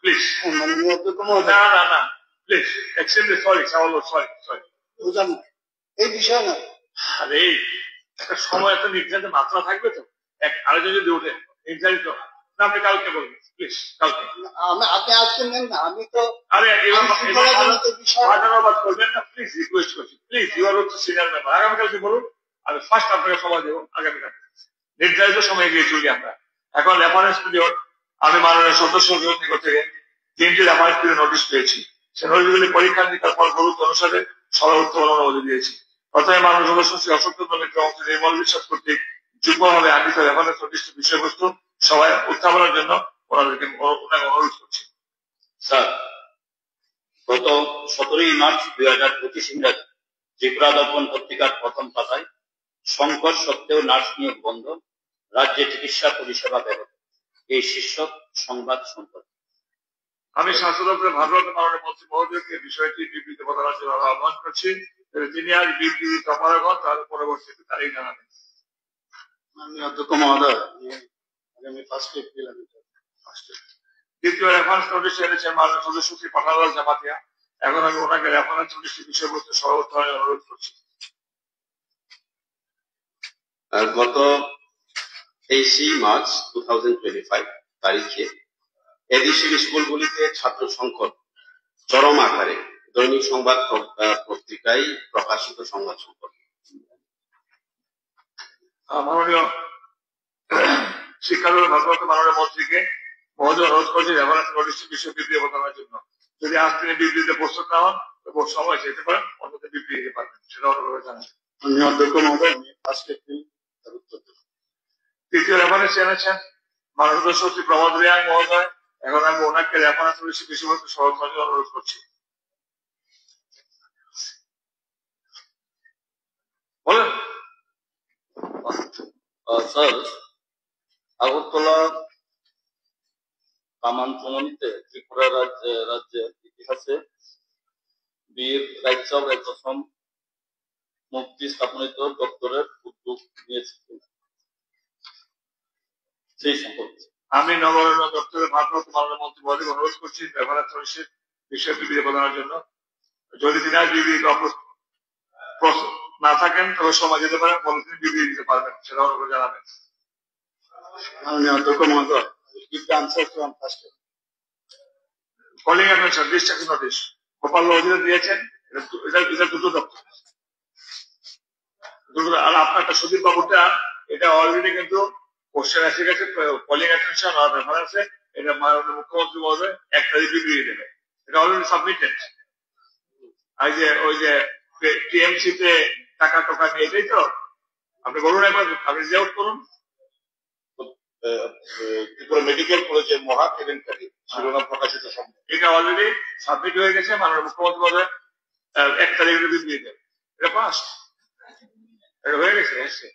প্লিজ, না না না প্লিজ, এক্সট্রিমলি সরি শ্যামলবাবু, সরি সরি, বুঝলাম এই বিষয় না। আরে একটা সময় একটা নির্ধারিত মাত্রা থাকবে তো, আরেকজন যদি ওঠে নির্ধারিত না, আপনি কালকে বলবেন প্লিজ, কালকে। আপনি আজকে নেন না, আমি তো আরে বাধাবাদ করবেন না প্লিজ, রিকোয়েস্ট করছি প্লিজ, ইউ আর হচ্ছে সিনিয়র মেম্বার, আগামীকালকে বলুন, আমি ফার্স্ট আপনাকে সময় দেবো, আগামীকাল নির্ধারিত সময় গিয়ে চলি আমরা। এখন রেফারেন্স পিরিয়ড আমি মাননীয় সদস্য নিকট থেকে 3টি রেফারেন্স পিরিয়ড নোটিশ পেয়েছি, সে নোটিশগুলি পরীক্ষা নিরীক্ষার পর গুরুত্ব অনুসারে সবাই উত্তোলন অনুমতি দিয়েছি। প্রথমে মাননীয় সদস্য শ্রী অশোক চন্দ্র মিত্র এবং নির্মল বিশ্বাস কর্তৃক যুগ্মভাবে আনন্দিত রেফারেন্স নোটিশটি বিষয়বস্তু সবাই উত্থাপনের জন্য ওনাকে অনুরোধ করছি। স্যার, গত 17 মার্চ 2025 ইংরাজি ত্রিপুরা দর্পণ পত্রিকার প্রথম পাতায় সংকট সত্ত্বেও নার্স নিয়োগ বন্ধ, রাজ্যে চিকিৎসা পরিষেবা ব্যাহত, এই শীর্ষক সংবাদ সম্পর্কে আমি স্বাস্থ্য দপ্তরের ভারপ্রাপ্ত মাননীয় মন্ত্রী মহোদয়কে বিষয়টি বিবৃতি প্রদানের জন্য আহ্বান করছি। তিনি আজ বিবৃতি অপারগত, তার পরবর্তীতে তারিখ জানাবেন। মাননীয় অধ্যক্ষ মহোদয়, আগামী 1 এপ্রিল দ্বিতীয় রেফারেন্স নোটিশ এনেছেন মাননীয় সদস্য শ্রী পাঠানলাল জামাতিয়া। এখন আমি ওনাকে রেফারেন্স নোটিশটির বিষয়বস্তু সহ উত্থাপনের অনুরোধ করছি। গত 23 মার্চ 2025 তারিখে এদেশের স্কুলগুলিতে ছাত্র সংকট চরম আকারে, দৈনিক সংবাদ পত্রিকায় প্রকাশিত সংবাদ সম্পর্কে মাননীয় শিক্ষা বিভাগের ভারপ্রাপ্ত মাননীয় মন্ত্রীকে মহোদয় অনুরোধ করছি রেফারেন্স নোটিশটির বিষয়ে বিবৃতি প্রদানের জন্য। যদি আজ তিনি বিবৃতিতে প্রস্তুত না হন, সময় যেতে পারেন, অন্যদের বিবৃতি দিতে পারবেন, সেটা অনুরোধ জানাই। মাননীয় অধ্যক্ষ মহোদয়, 1 এপ্রিল তার উত্তর দেব। তৃতীয় রেফারেন্স এনেছেন মাননীয় সদস্য শ্রী প্রমোদ রিয়াং মহোদয়। এখন আমি ওনাকে রেফারেন্স নোটিশটির বিষয়বস্তু সহ অনুরোধ করছি। বলেন। স্যার, আগরতলা কামান প্রমাণিতে ত্রিপুরা রাজ্যের ইতিহাসে বীর রাজ্য প্রথম মুক্তি স্থাপনিত দপ্তরের উদ্যোগ নিয়েছে সেই সম্পর্কে আমি নগরায়ণ দপ্তরের ভারপ্রাপ্ত মাননীয় মন্ত্রী মহোদয়কে অনুরোধ করছি রেফারেন্স নোটিশের বিষয়ে বিবৃতি প্রদানের জন্য। যদি তিনি আজ বিবৃতি না থাকেন তবে সময় যেতে পারেন, পরে তিনি বিবৃতি দিতে পারবেন, সেটা অনুরোধ জানাবেন। মাননীয় অধ্যক্ষ মহোদয়, calling attention distraction notice Gopal অধীনে দিয়েছেন, এটা দুটো দপ্তর। আর আপনার একটা সুদীপ বাবুটা, এটা অলরেডি কিন্তু কোশ্চেন এসে গেছে, কলিং অ্যাটেনশন আর রেফারেন্সে, এটা মাননীয় মুখ্যমন্ত্রী মহোদয় 1 তারিখ বিবৃতি দেবে, এটা অলরেডি সাবমিটেড। ওই যে টিএমসি তে টাকা টোকা নিয়ে, এটাই তো আপনি বলুন একবার, আপনি রিড আউট করুন। ত্রিপুরা মেডিকেল কলেজের মহা কেলেঙ্কারি শিরোনাম প্রকাশিত সম্ভব। এটা অলরেডি সাবমিট হয়ে গেছে, মাননীয় মুখ্যমন্ত্রী মহোদয় 1 তারিখে বিবৃতি দেন, এটা পাস, এটা হয়ে গেছে, এসছে।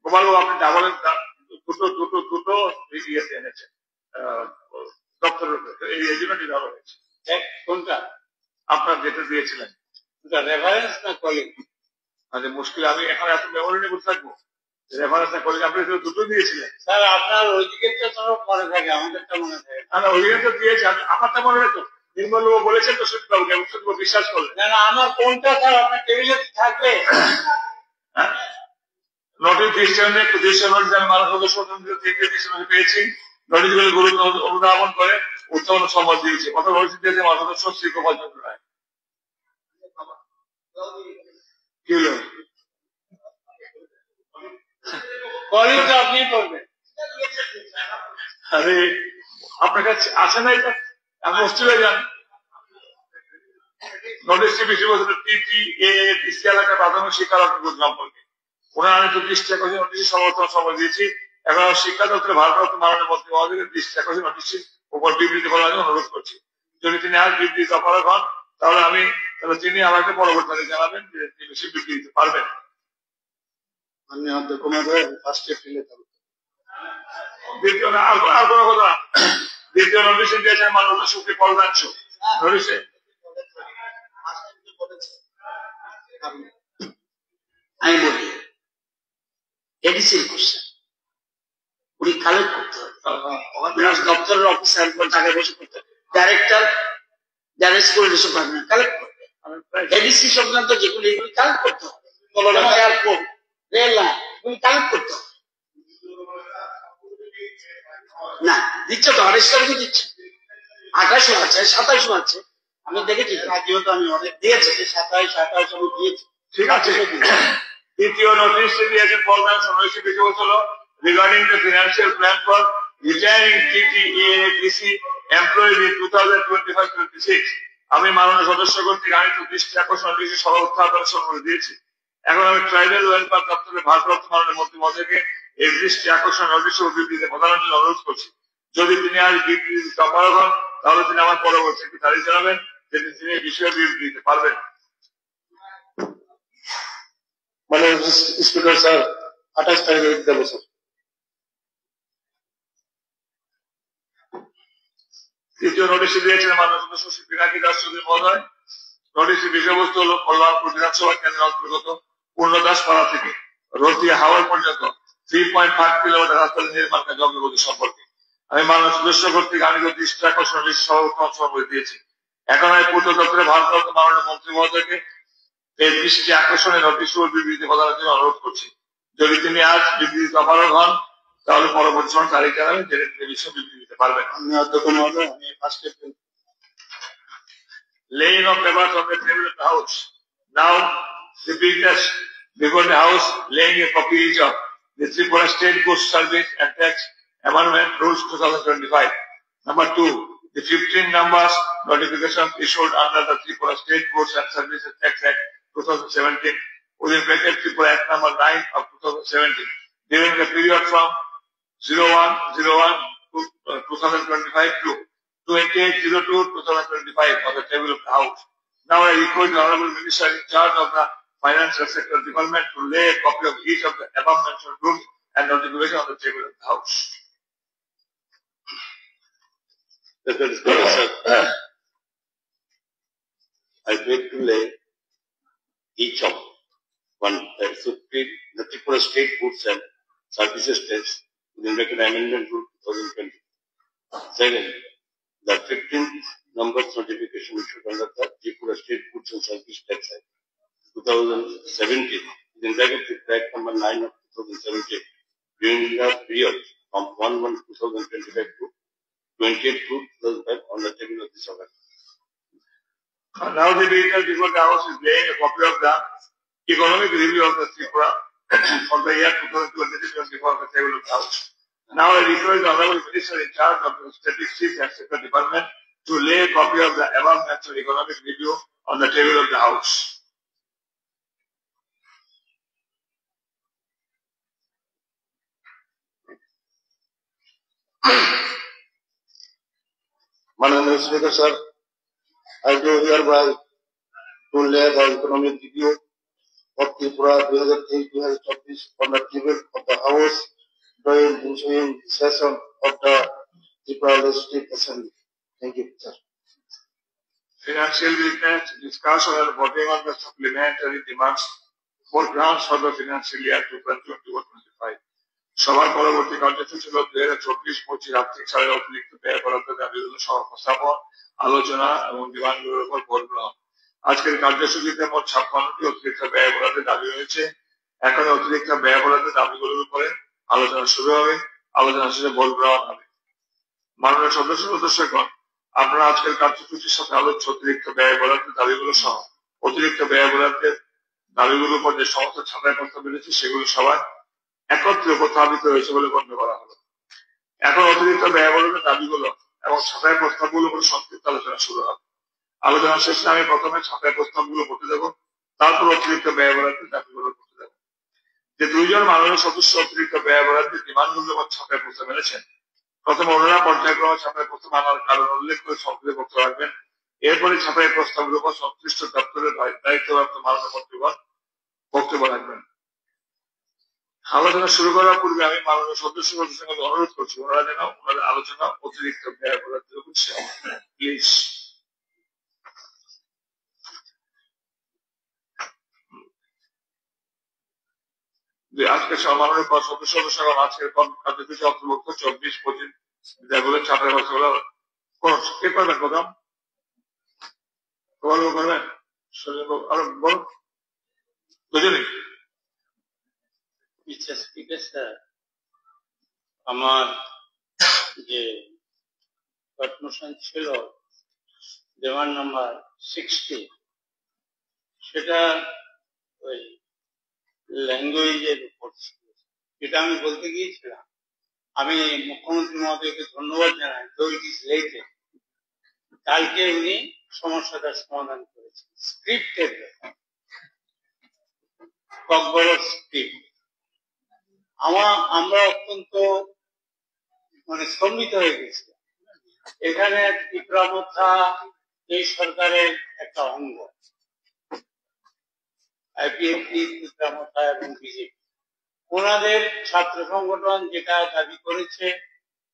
গোপালবাবু আপনি ডাবল দুটো ইয়েতে এনেছেন দপ্তরের উপরে, এই জন্য ডিলার হয়েছে। কোনটা আপনার যেটা দিয়েছিলেন রেফারেন্স না কলিং? আচ্ছা মুশকিল, আমি এখন এত মেমোরি নিয়ে বসে থাকবো, রেফারেন্স না কলিং আপনি দুটো দিয়েছিলেন। স্যার আপনার ওইদিকে তো সব মনে থাকে, আমাদেরটা মনে থাকে না, ওইদিকে তো দিয়েছে, আমারটা মনে রেখো। নির্মলবাবু বলেছেন তো সুদীপবাবুকে, সুদীপবাবু বিশ্বাস করলেন না। না আমার কোনটা স্যার আপনার টেবিলে থাকবে? নোটিশ ডিসিশনে নোটিশ আমি মানব সদস্য পেয়েছি, নোটিশগুলি গুরুত্ব অনুধাবন করে উত্তম সম্মত দিয়েছে। কত নোটিশ দিয়েছে মানব সদস্য শ্রী গোপাল চন্দ্র রায়। কি হলো? কলিং তো আপনি করবেন। আরে আপনার কাছে আসে না এটা, আপনি অস্থির হয়ে যান। নোটিশটি বিষয়বস্তু টিটিএডিসি এলাকার প্রাথমিক শিক্ষা দপ্তর সম্পর্কে 19 দৃষ্টি আকর্ষণ নোটিশের সমর্থন সময় দিয়েছি। এখন শিক্ষা দপ্তরের ভারপ্রাপ্ত মাননীয় মন্ত্রী মহোদয়ের দৃষ্টি আকর্ষণ নোটিশের উপর বিবৃতি করার জন্য অনুরোধ করছি। যদি তিনি আজ বিবৃতি অপারগ হন তাহলে তিনি আমাকে পরবর্তীকালে জানাবেন যে তিনি বেশি বিবৃতি দিতে পারবেন। মাননীয় অধ্যক্ষ মহোদয়, 1 এপ্রিলে দ্বিতীয় না আর কোনো কথা, দ্বিতীয় নোটিশে দিয়েছেন মাননীয় সুপ্রিম পরদাংশ নোটিশে আমি বলি এডিসির কোশ্চেন উনি কালেক্ট করতে হবে, দপ্তরের অফিসার টাকা বসে করতে হবে, ডাইরেক্টর যারা স্কুল ডিপার্টমেন্ট কালেক্ট করবে, এডিসি সংক্রান্ত যেগুলি এগুলি কালেক্ট করতে হবে, এয়ারপোর্ট রেল লাইন এগুলি কালেক্ট করতে হবে। না দিচ্ছে তো, 28 তারিখে দিচ্ছে, 28 আছে 27 আছে, আমি দেখেছি যেহেতু আমি অনেক দিয়েছি, 27-28 আমি দিয়েছি। ঠিক আছে। দ্বিতীয় নোটিশটি দিয়েছেন পরদাংশ নোটিশ বিষয়বস্তু হলো regarding the financial plan for retiring TTADC employees in 2025-26। আমি মাননীয় সদস্য কর্তৃক আনিত দৃষ্টি আকর্ষণ নোটিশের সভা উত্থাপনের সম্মতি দিয়েছি। এখন আমি ট্রাইবাল ওয়েলফেয়ার দপ্তরের ভারপ্রাপ্ত মাননীয় মন্ত্রী মহোদয়কে এই দৃষ্টি আকর্ষণ নোটিশের বিবৃতি প্রদানের জন্য অনুরোধ করছি। যদি তিনি আজ বিবৃতি অপারগ হন তাহলে তিনি আমার পরবর্তী একটি তারিখ জানাবেন যেদিন তিনি এই বিষয়ে বিবৃতি দিতে পারবেন। মানে স্পিকার স্যার 28 তারিখে দেবো স্যার। তৃতীয় নোটিশে দিয়েছেন মাননীয় সদস্য শ্রী পিনাকি দাস চৌধুরী মহোদয়। নোটিশের বিষয়বস্তু হল কল্যাণপুর বিধানসভা কেন্দ্রের অন্তর্গত পূর্ণদাস পাড়া থেকে রতিয়া হাওড় পর্যন্ত 3.5 কিলোমিটার রাস্তা নির্মাণ কাজ অগ্রগতি সম্পর্কে আমি মাননীয় সদস্য কর্তৃক আনিত দৃষ্টি আকর্ষণ নোটিশ সভা উত্থাপন সম্মতি দিয়েছি। এখন আমি পূর্ত দপ্তরের ভারপ্রাপ্ত মাননীয় মন্ত্রী মহোদয়কে এই দৃষ্টি আকর্ষণের নোটিশ ও বিবৃতি প্রদানের জন্য অনুরোধ করছি। যদি তিনি আজ বিবৃতি অপারগ হন তাহলে পরবর্তী সময় তারিখ জানাবেন যেটা তিনি বিষয়ে বিবৃতি দিতে পারবেন। মাননীয় অধ্যক্ষ মহোদয়, আমি 1 April laying of papers on the table of the house. Now the business before the house laying a copy each of the Tripura State Goods Service and Tax Amendment Rules 2025. Number 2, the 15 numbers notifications issued under the Tripura State Goods and Services Tax Act 2017 within bracket Tripura Act number 9 of 2017 during the period from 01/01 to 2025 to 28/02/2025 on the table of the House. Now I request the Honorable Minister in charge of the Financial Sector Department to lay a copy of each of the above mentioned rules and notification on the table of the House. I beg to lay each of one the Tripura State Goods and Services Tax within bracket Amendment Rule 2020. Second, the 15th numbers notification issued under the Tripura State Goods and Services Tax Act 2017 within bracket Act number 9 of 2017 during the period from 1/1/2025 to 28/2/2025 on the table of this order. Now the vehicle before the House is laying a copy of the economic review of the Tripura for the year 2023-24 on the table of the House. Now I request the Honorable Minister in charge of the Statistics and Sector Department to lay a copy of the above mentioned economic review on the table of the House. माननीय speaker sir, I do hereby to lay the economic review of Tripura 2023-2024 on the table of the House during the ensuing session of the Tripura Legislative Assembly. Thank you, sir. Financial weakness, discussion and voting on the supplementary demands for grants for the financial year 2024-25. সভার পরবর্তী কার্যসূচি ছিল 2024-25 আর্থিক সালের অতিরিক্ত ব্যয় বরাদ্দ দাবিগুলো সহ উপস্থাপন, আলোচনা এবং ডিমান্ডগুলোর উপর ভোট গ্রহণ। আজকের কার্যসূচিতে মোট 56টি অতিরিক্ত ব্যয় বরাদ্দের দাবি রয়েছে। এখন অতিরিক্ত ব্যয় বরাদ্দের দাবিগুলোর উপরে আলোচনা শুরু হবে, আলোচনা শেষে ভোট গ্রহণ হবে। মাননীয় সদস্যগণ, আপনারা আজকের কার্যসূচির সাথে আলোচ্য অতিরিক্ত ব্যয় বরাদ্দের দাবিগুলো সহ অতিরিক্ত ব্যয় বরাদ্দের দাবিগুলোর উপর যে সমস্ত ছাঁটাই প্রস্তাব রয়েছে সেগুলো সবাই একত্রে উপস্থাপিত হয়েছে বলে গণ্য করা হলো। এখন অতিরিক্ত ব্যয় বরাদ্দের দাবিগুলো এবং ছাঁটাই প্রস্তাবগুলোর উপর সংক্ষিপ্ত আলোচনা শুরু হবে। আলোচনা শেষে আমি প্রথমে ছাঁটাই প্রস্তাবগুলো করতে দেব, তারপর অতিরিক্ত ব্যয় বরাদ্দের দাবিগুলো করতে দেব। যে দুইজন মাননীয় সদস্য অতিরিক্ত ব্যয় বরাদ্দের ডিমান্ডগুলোর উপর ছাঁটাই প্রস্তাব এনেছেন, প্রথমে ওনারা পর্যায়ক্রমে ছাঁটাই প্রস্তাব আনার কারণ উল্লেখ করে সংক্ষেপে বক্তব্য রাখবেন। এরপরে ছাঁটাই প্রস্তাবের উপর সংশ্লিষ্ট দপ্তরের দায়িত্বপ্রাপ্ত মাননীয় মন্ত্রীগণ বক্তব্য রাখবেন। আলোচনা শুরু করার পূর্বে আমি মাননীয় সদস্যদের সঙ্গে অনুরোধ করছি ওনারা যেন ওনাদের আলোচনা অতিরিক্ত ব্যয় বরাদ্দের উপর প্লিজ। আজকে মাননীয় সদস্যগণ আজকের কার্যসূচি অন্তর্ভুক্ত 24-25 বিদ্যাগুলো ছাত্রের বাচ্চাগুলো কে করবেন প্রথম করবেন আরো বলুন দুজনই। আমার যে মোশন ছিল ডিমান্ড নাম্বার 60, সেটা ওই ল্যাঙ্গুয়েজের উপর ছিল। যেটা আমি বলতে গিয়েছিলাম, আমি মুখ্যমন্ত্রী মহোদয়কে ধন্যবাদ জানাই, কালকে উনি সমস্যাটার সমাধান করেছেন। স্ক্রিপ্টের স্ক্রিপ্ট আমরা অত্যন্ত স্তম্ভিত হয়ে গেছি। এখানে ত্রিপুরা মোথা এই সরকারের একটা অঙ্গ, আইপিএফটি, ত্রিপুরা মোথা এবং বিজেপি, ওনাদের ছাত্র সংগঠন যেটা দাবি করেছে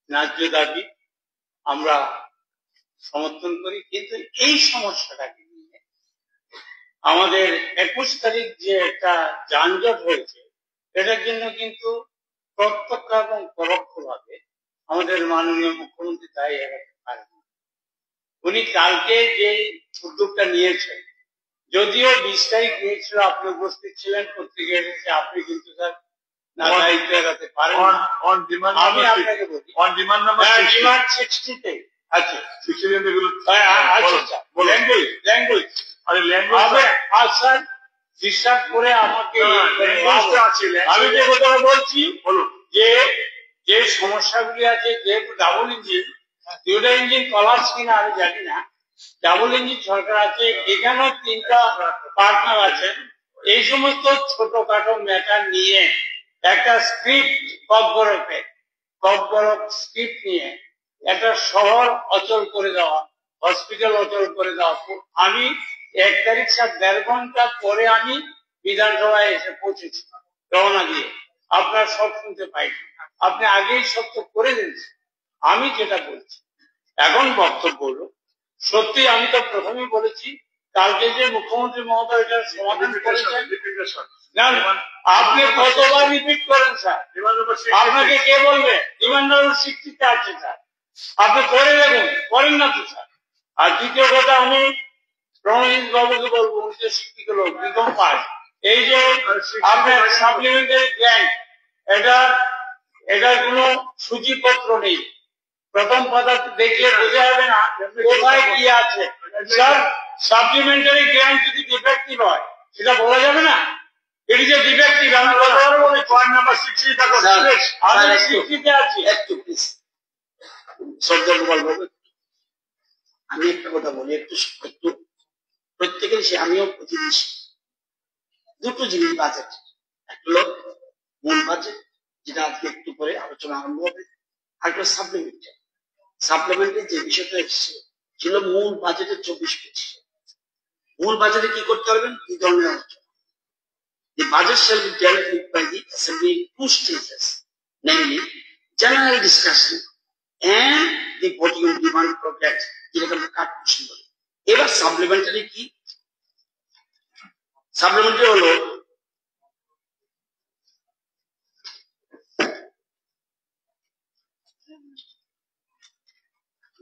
ন্যায্য দাবি আমরা সমর্থন করি। কিন্তু এই সমস্যাটাকে নিয়ে আমাদের 21 তারিখ যে একটা যানজট হয়েছে, এটার জন্য কিন্তু প্রত্যক্ষ এবং পরোক্ষভাবে আমাদের মাননীয় মুখ্যমন্ত্রী দায়ী এড়াতে পারেন। উনি কালকে যে উদ্যোগটা নিয়েছেন, যদিও 20 তারিখ নিয়েছিল, আপনি উপস্থিত ছিলেন, পত্রিকা এসেছে, আপনি কিন্তু স্যার না দায়িত্ব এড়াতে পারেন। আমি আপনাকে বলি ডিমান্ড 60-তে আচ্ছা ল্যাঙ্গুয়েজ স্যার বিশ্বাস করে আমাকে আমি যে কথাটা বলছি যে সমস্যাগুলি আছে, যেহেতু ডাবল ইঞ্জিন, দুটা ইঞ্জিন কলার্স কিনা আমি জানি না, ডাবল ইঞ্জিন সরকার আছে, এখানেও 3টা পার্টনার আছে, এই সমস্ত ছোটখাটো ম্যাটার নিয়ে একটা স্ক্রিপ্ট ককবরক স্ক্রিপ্ট নিয়ে একটা শহর অচল করে দেওয়া, হসপিটাল অচল করে দেওয়া। আমি 1 তারিখ 1.5 ঘন্টা পরে আমি বিধানসভায় এসে পৌঁছেছি রওনা দিয়ে, আপনার সব শুনতে পাইনি, আপনি আগেই সব তো করে দিয়েছেন। আমি যেটা বলছি এখন বক্তব্য হলো, সত্যি আমি তো প্রথমেই বলেছি, কালকে যে মুখ্যমন্ত্রী মহোদয় এটার সমাধান করেছেন, আপনি কতবার রিপিট করেন স্যার, আপনাকে কে বলবে? ডিমান্ড নাম্বার 60-তে আছে স্যার, আপনি করে দেখুন, করেন না তো স্যার। আর দ্বিতীয় কথা, আমি প্রণজিৎ বাবুকে বলবো, উনি যে শিক্ষিত লোক, বিকম পাস, এই যে আপনার সাপ্লিমেন্টারি গ্র্যান্ট, এটার কোনো সূচিপত্র নেই, প্রথম পাতা দেখলে বোঝা যাবে না কোথায় কি আছে। স্যার সাপ্লিমেন্টারি গ্র্যান্ট যদি ডিফেক্টিভ হয় সেটা বলা যাবে না, এটি যে ডিফেক্টিভ। আমি কতবার বলি পয়েন্ট নাম্বার 60 থাকো, আমি 60-তে আছি। একটু প্লিজ সর্দার গোপাল বাবু, আমি একটা কথা বলি, একটু প্রত্যেকের সে আমিও প্রতিবেশী। দুটো জিনিস বাজেট, একটা হলো মূল বাজেট, যেটা আজকে একটু পরে আলোচনা আরম্ভ হবে, আরেকটা সাপ্লিমেন্টারি যে বিষয়টা এসেছে ছিল মূল বাজেটের 24-25। মূল বাজেটে কি করতে পারবেন? দুই ধরনের আলোচনা। The budget shall be dealt with by the Assembly in two stages, namely general discussion and the voting on demand project, যেটাকে আমরা কাট কোশ্চেন বলি। এবার সাপ্লিমেন্টারি কি? সাপ্লিমেন্টারি হলো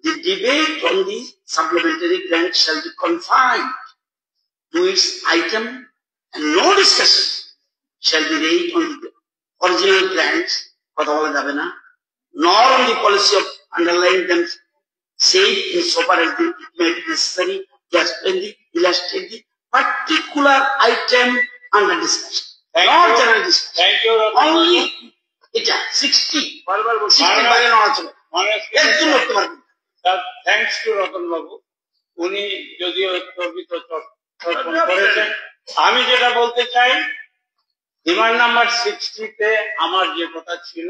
the debate on the supplementary grant shall be confined to its item and no discussion shall be raised on the original grants, কথা বলা যাবে না, nor on the policy of underlying them, save insofar as it may be necessary to explain the illustrate the particular item under discussion. Not general discussion. Thank you. Only এটা 60 বাইরে নেওয়া চলে। একজন করতে পারবে। থ্যাংকস টু রতন বাবু, উনি যদিও স্থগিত করেছেন। আমি যেটা বলতে চাই, ডিমান্ড নাম্বার 60-তে আমার যে কথা ছিল,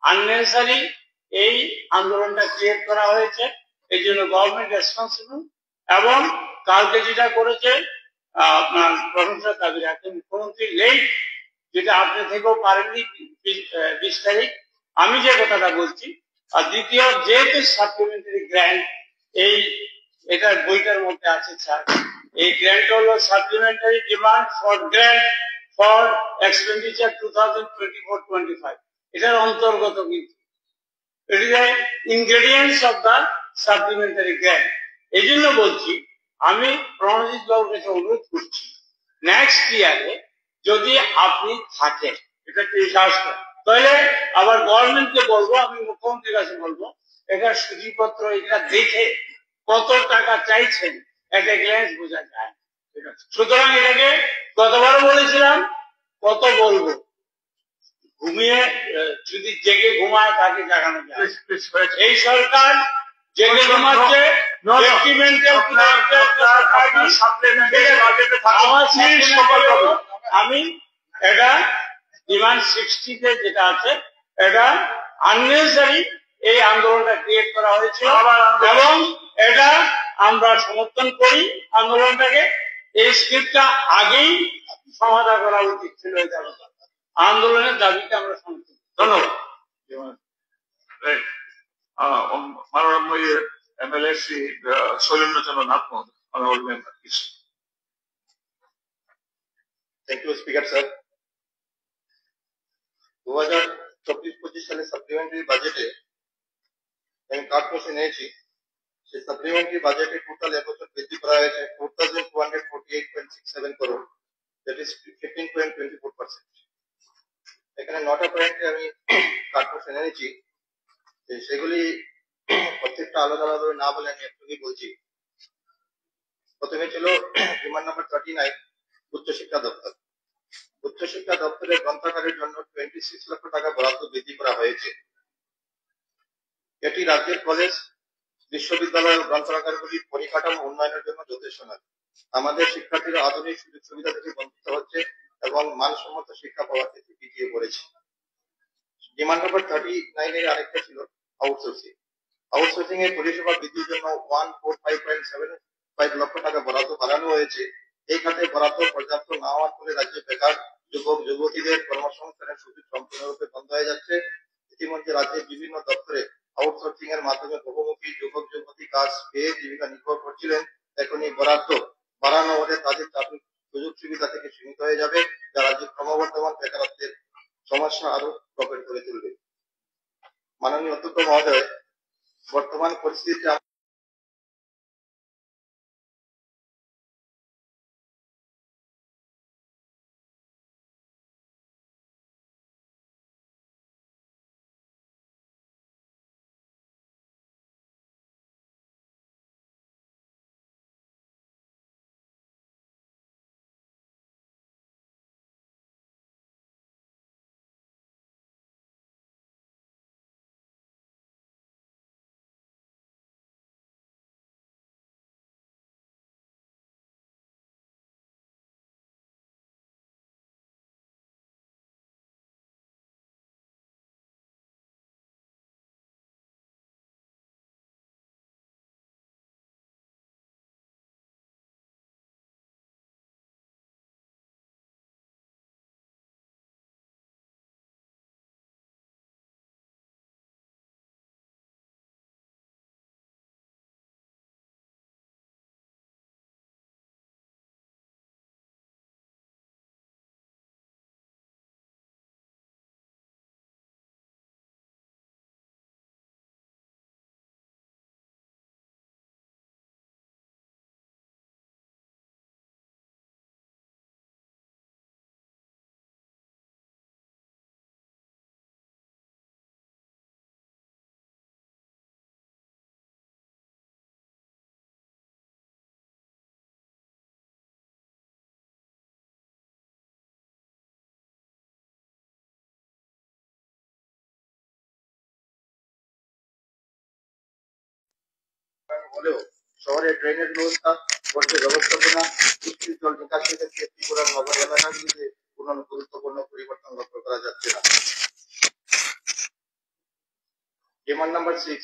আননেসারি এই আন্দোলনটা ক্রিয়েট করা হয়েছে, এই জন্য গভর্নমেন্ট রেসপন্সিবল। এবং কালকে যেটা করেছে আপনার প্রফেসর কাবির হাকিম মুখ্যমন্ত্রী লেট, যেটা আপনি থেকেও পারেননি 20 তারিখ, আমি যে কথাটা বলছি। আর দ্বিতীয়, যেহেতু সাপ্লিমেন্টারি গ্র্যান্ট এই এটার বইটার মধ্যে আছে স্যার, এই গ্র্যান্ট হলো supplementary demand for grant for expenditure 2024-25, এটার অন্তর্গত। কিন্তু it is ingredients of the supplementary grant. এই জন্য বলছি, আমি প্রণজিৎ বাবুর কাছে অনুরোধ করছি, নেক্সট ইয়ারে যদি আপনি থাকেন, এটা তাহলে আবার গভর্নমেন্টকে বলবো, আমি মুখ্যমন্ত্রীর কাছে বলবো, এটা সূচিপত্র এটা দেখে কত টাকা চাইছেন একটা গ্ল্যান্স বোঝা যায়। সুতরাং এটাকে গতবারও বলেছিলাম, কত বলবো, ঘুমিয়ে যদি জেগে ঘুমায় তাকে জাগানো যায়। এই সরকার জেগে ঘুমাচ্ছে, আমি এটা ডিমান্ড 60-তে যেটা আছে, এটা আননেসারি এই আন্দোলনটা ক্রিয়েট করা হয়েছিল এবং এটা আমরা সমর্থন করি আন্দোলনটাকে। এই স্ক্রিপ্টটা আগেই সমাধান করা উচিত ছিল। আন্দোলনের দাবিকে আমরা সমর্থন করি। ধন্যবাদ। মাননীয় এমএলএ শ্রী শৈলেন্দ্রচন্দ্র নাথ মহোদয়, honourable member. Thank you speaker sir. 2024-25 সালে সাপ্লিমেন্টারি বাজেটে আমি কাট কোশ্চেন নিয়েছি। সেই সাপ্লিমেন্টারি বাজেটে টোটাল এবছর বৃদ্ধি করা হয়েছে 4248.67 করোড়, দ্যাট ইজ 15.24%। এখানে 9টা পয়েন্টে আমি কাট কোশ্চেন এনেছি, সেগুলি প্রত্যেকটা আলাদা আলাদা না বলে আমি একটুই বলছি। প্রথমে ছিল ডিমান্ড নাম্বার 39, উচ্চশিক্ষা দপ্তর। উচ্চশিক্ষা দপ্তরের গ্রন্থাগারের জন্য 26 লক্ষ টাকা বরাদ্দ বৃদ্ধি করা হয়েছে। এটি রাজ্যের কলেজ বিশ্ববিদ্যালয় গ্রন্থাগারগুলির পরিকাঠামো উন্নয়নের জন্য যথেষ্ট নয়। আমাদের শিক্ষার্থীরা আধুনিক সুযোগ সুবিধা থেকে বঞ্চিত হচ্ছে এবং মানসম্মত শিক্ষা পাওয়ার ক্ষেত্রে পিছিয়ে পড়েছে। ডিমান্ড নাম্বার 39 এর আরেকটা ছিল আউটসোর্সিং। আউটসোর্সিং এর পরিষেবা বৃদ্ধির জন্য 145.75 লক্ষ টাকা বরাদ্দ বাড়ানো হয়েছে। এই খাতে বরাদ্দ পর্যাপ্ত না হওয়ার ফলে রাজ্যে বেকার যুবক যুবতীদের কর্মসংস্থানের সুযোগ সম্পূর্ণরূপে বন্ধ হয়ে যাচ্ছে। ইতিমধ্যে রাজ্যের বিভিন্ন দপ্তরে আউটসোর্সিং এর মাধ্যমে বহুমুখী যুবক যুবতী কাজ পেয়ে জীবিকা নির্ভর করছিলেন। এখন এই বরাদ্দ বাড়ানো হলে তাদের চাকরির সুযোগ সুবিধা থেকে সীমিত হয়ে যাবে, যা রাজ্যের ক্রমবর্ধমান বেকারত্বের সমস্যা আরো প্রকট করে তুলবে। মাননীয় অধ্যক্ষ মহোদয়, বর্তমান পরিস্থিতিতে হলেও শহরের ড্রেনেজ ব্যবস্থা, বর্জ্য ব্যবস্থাপনা, বৃষ্টির জল নিকাশের ক্ষেত্রে ত্রিপুরার নগর এলাকাগুলিতে কোনো গুরুত্বপূর্ণ পরিবর্তন লক্ষ্য করা যাচ্ছে না। ডিমান্ড নাম্বার 6,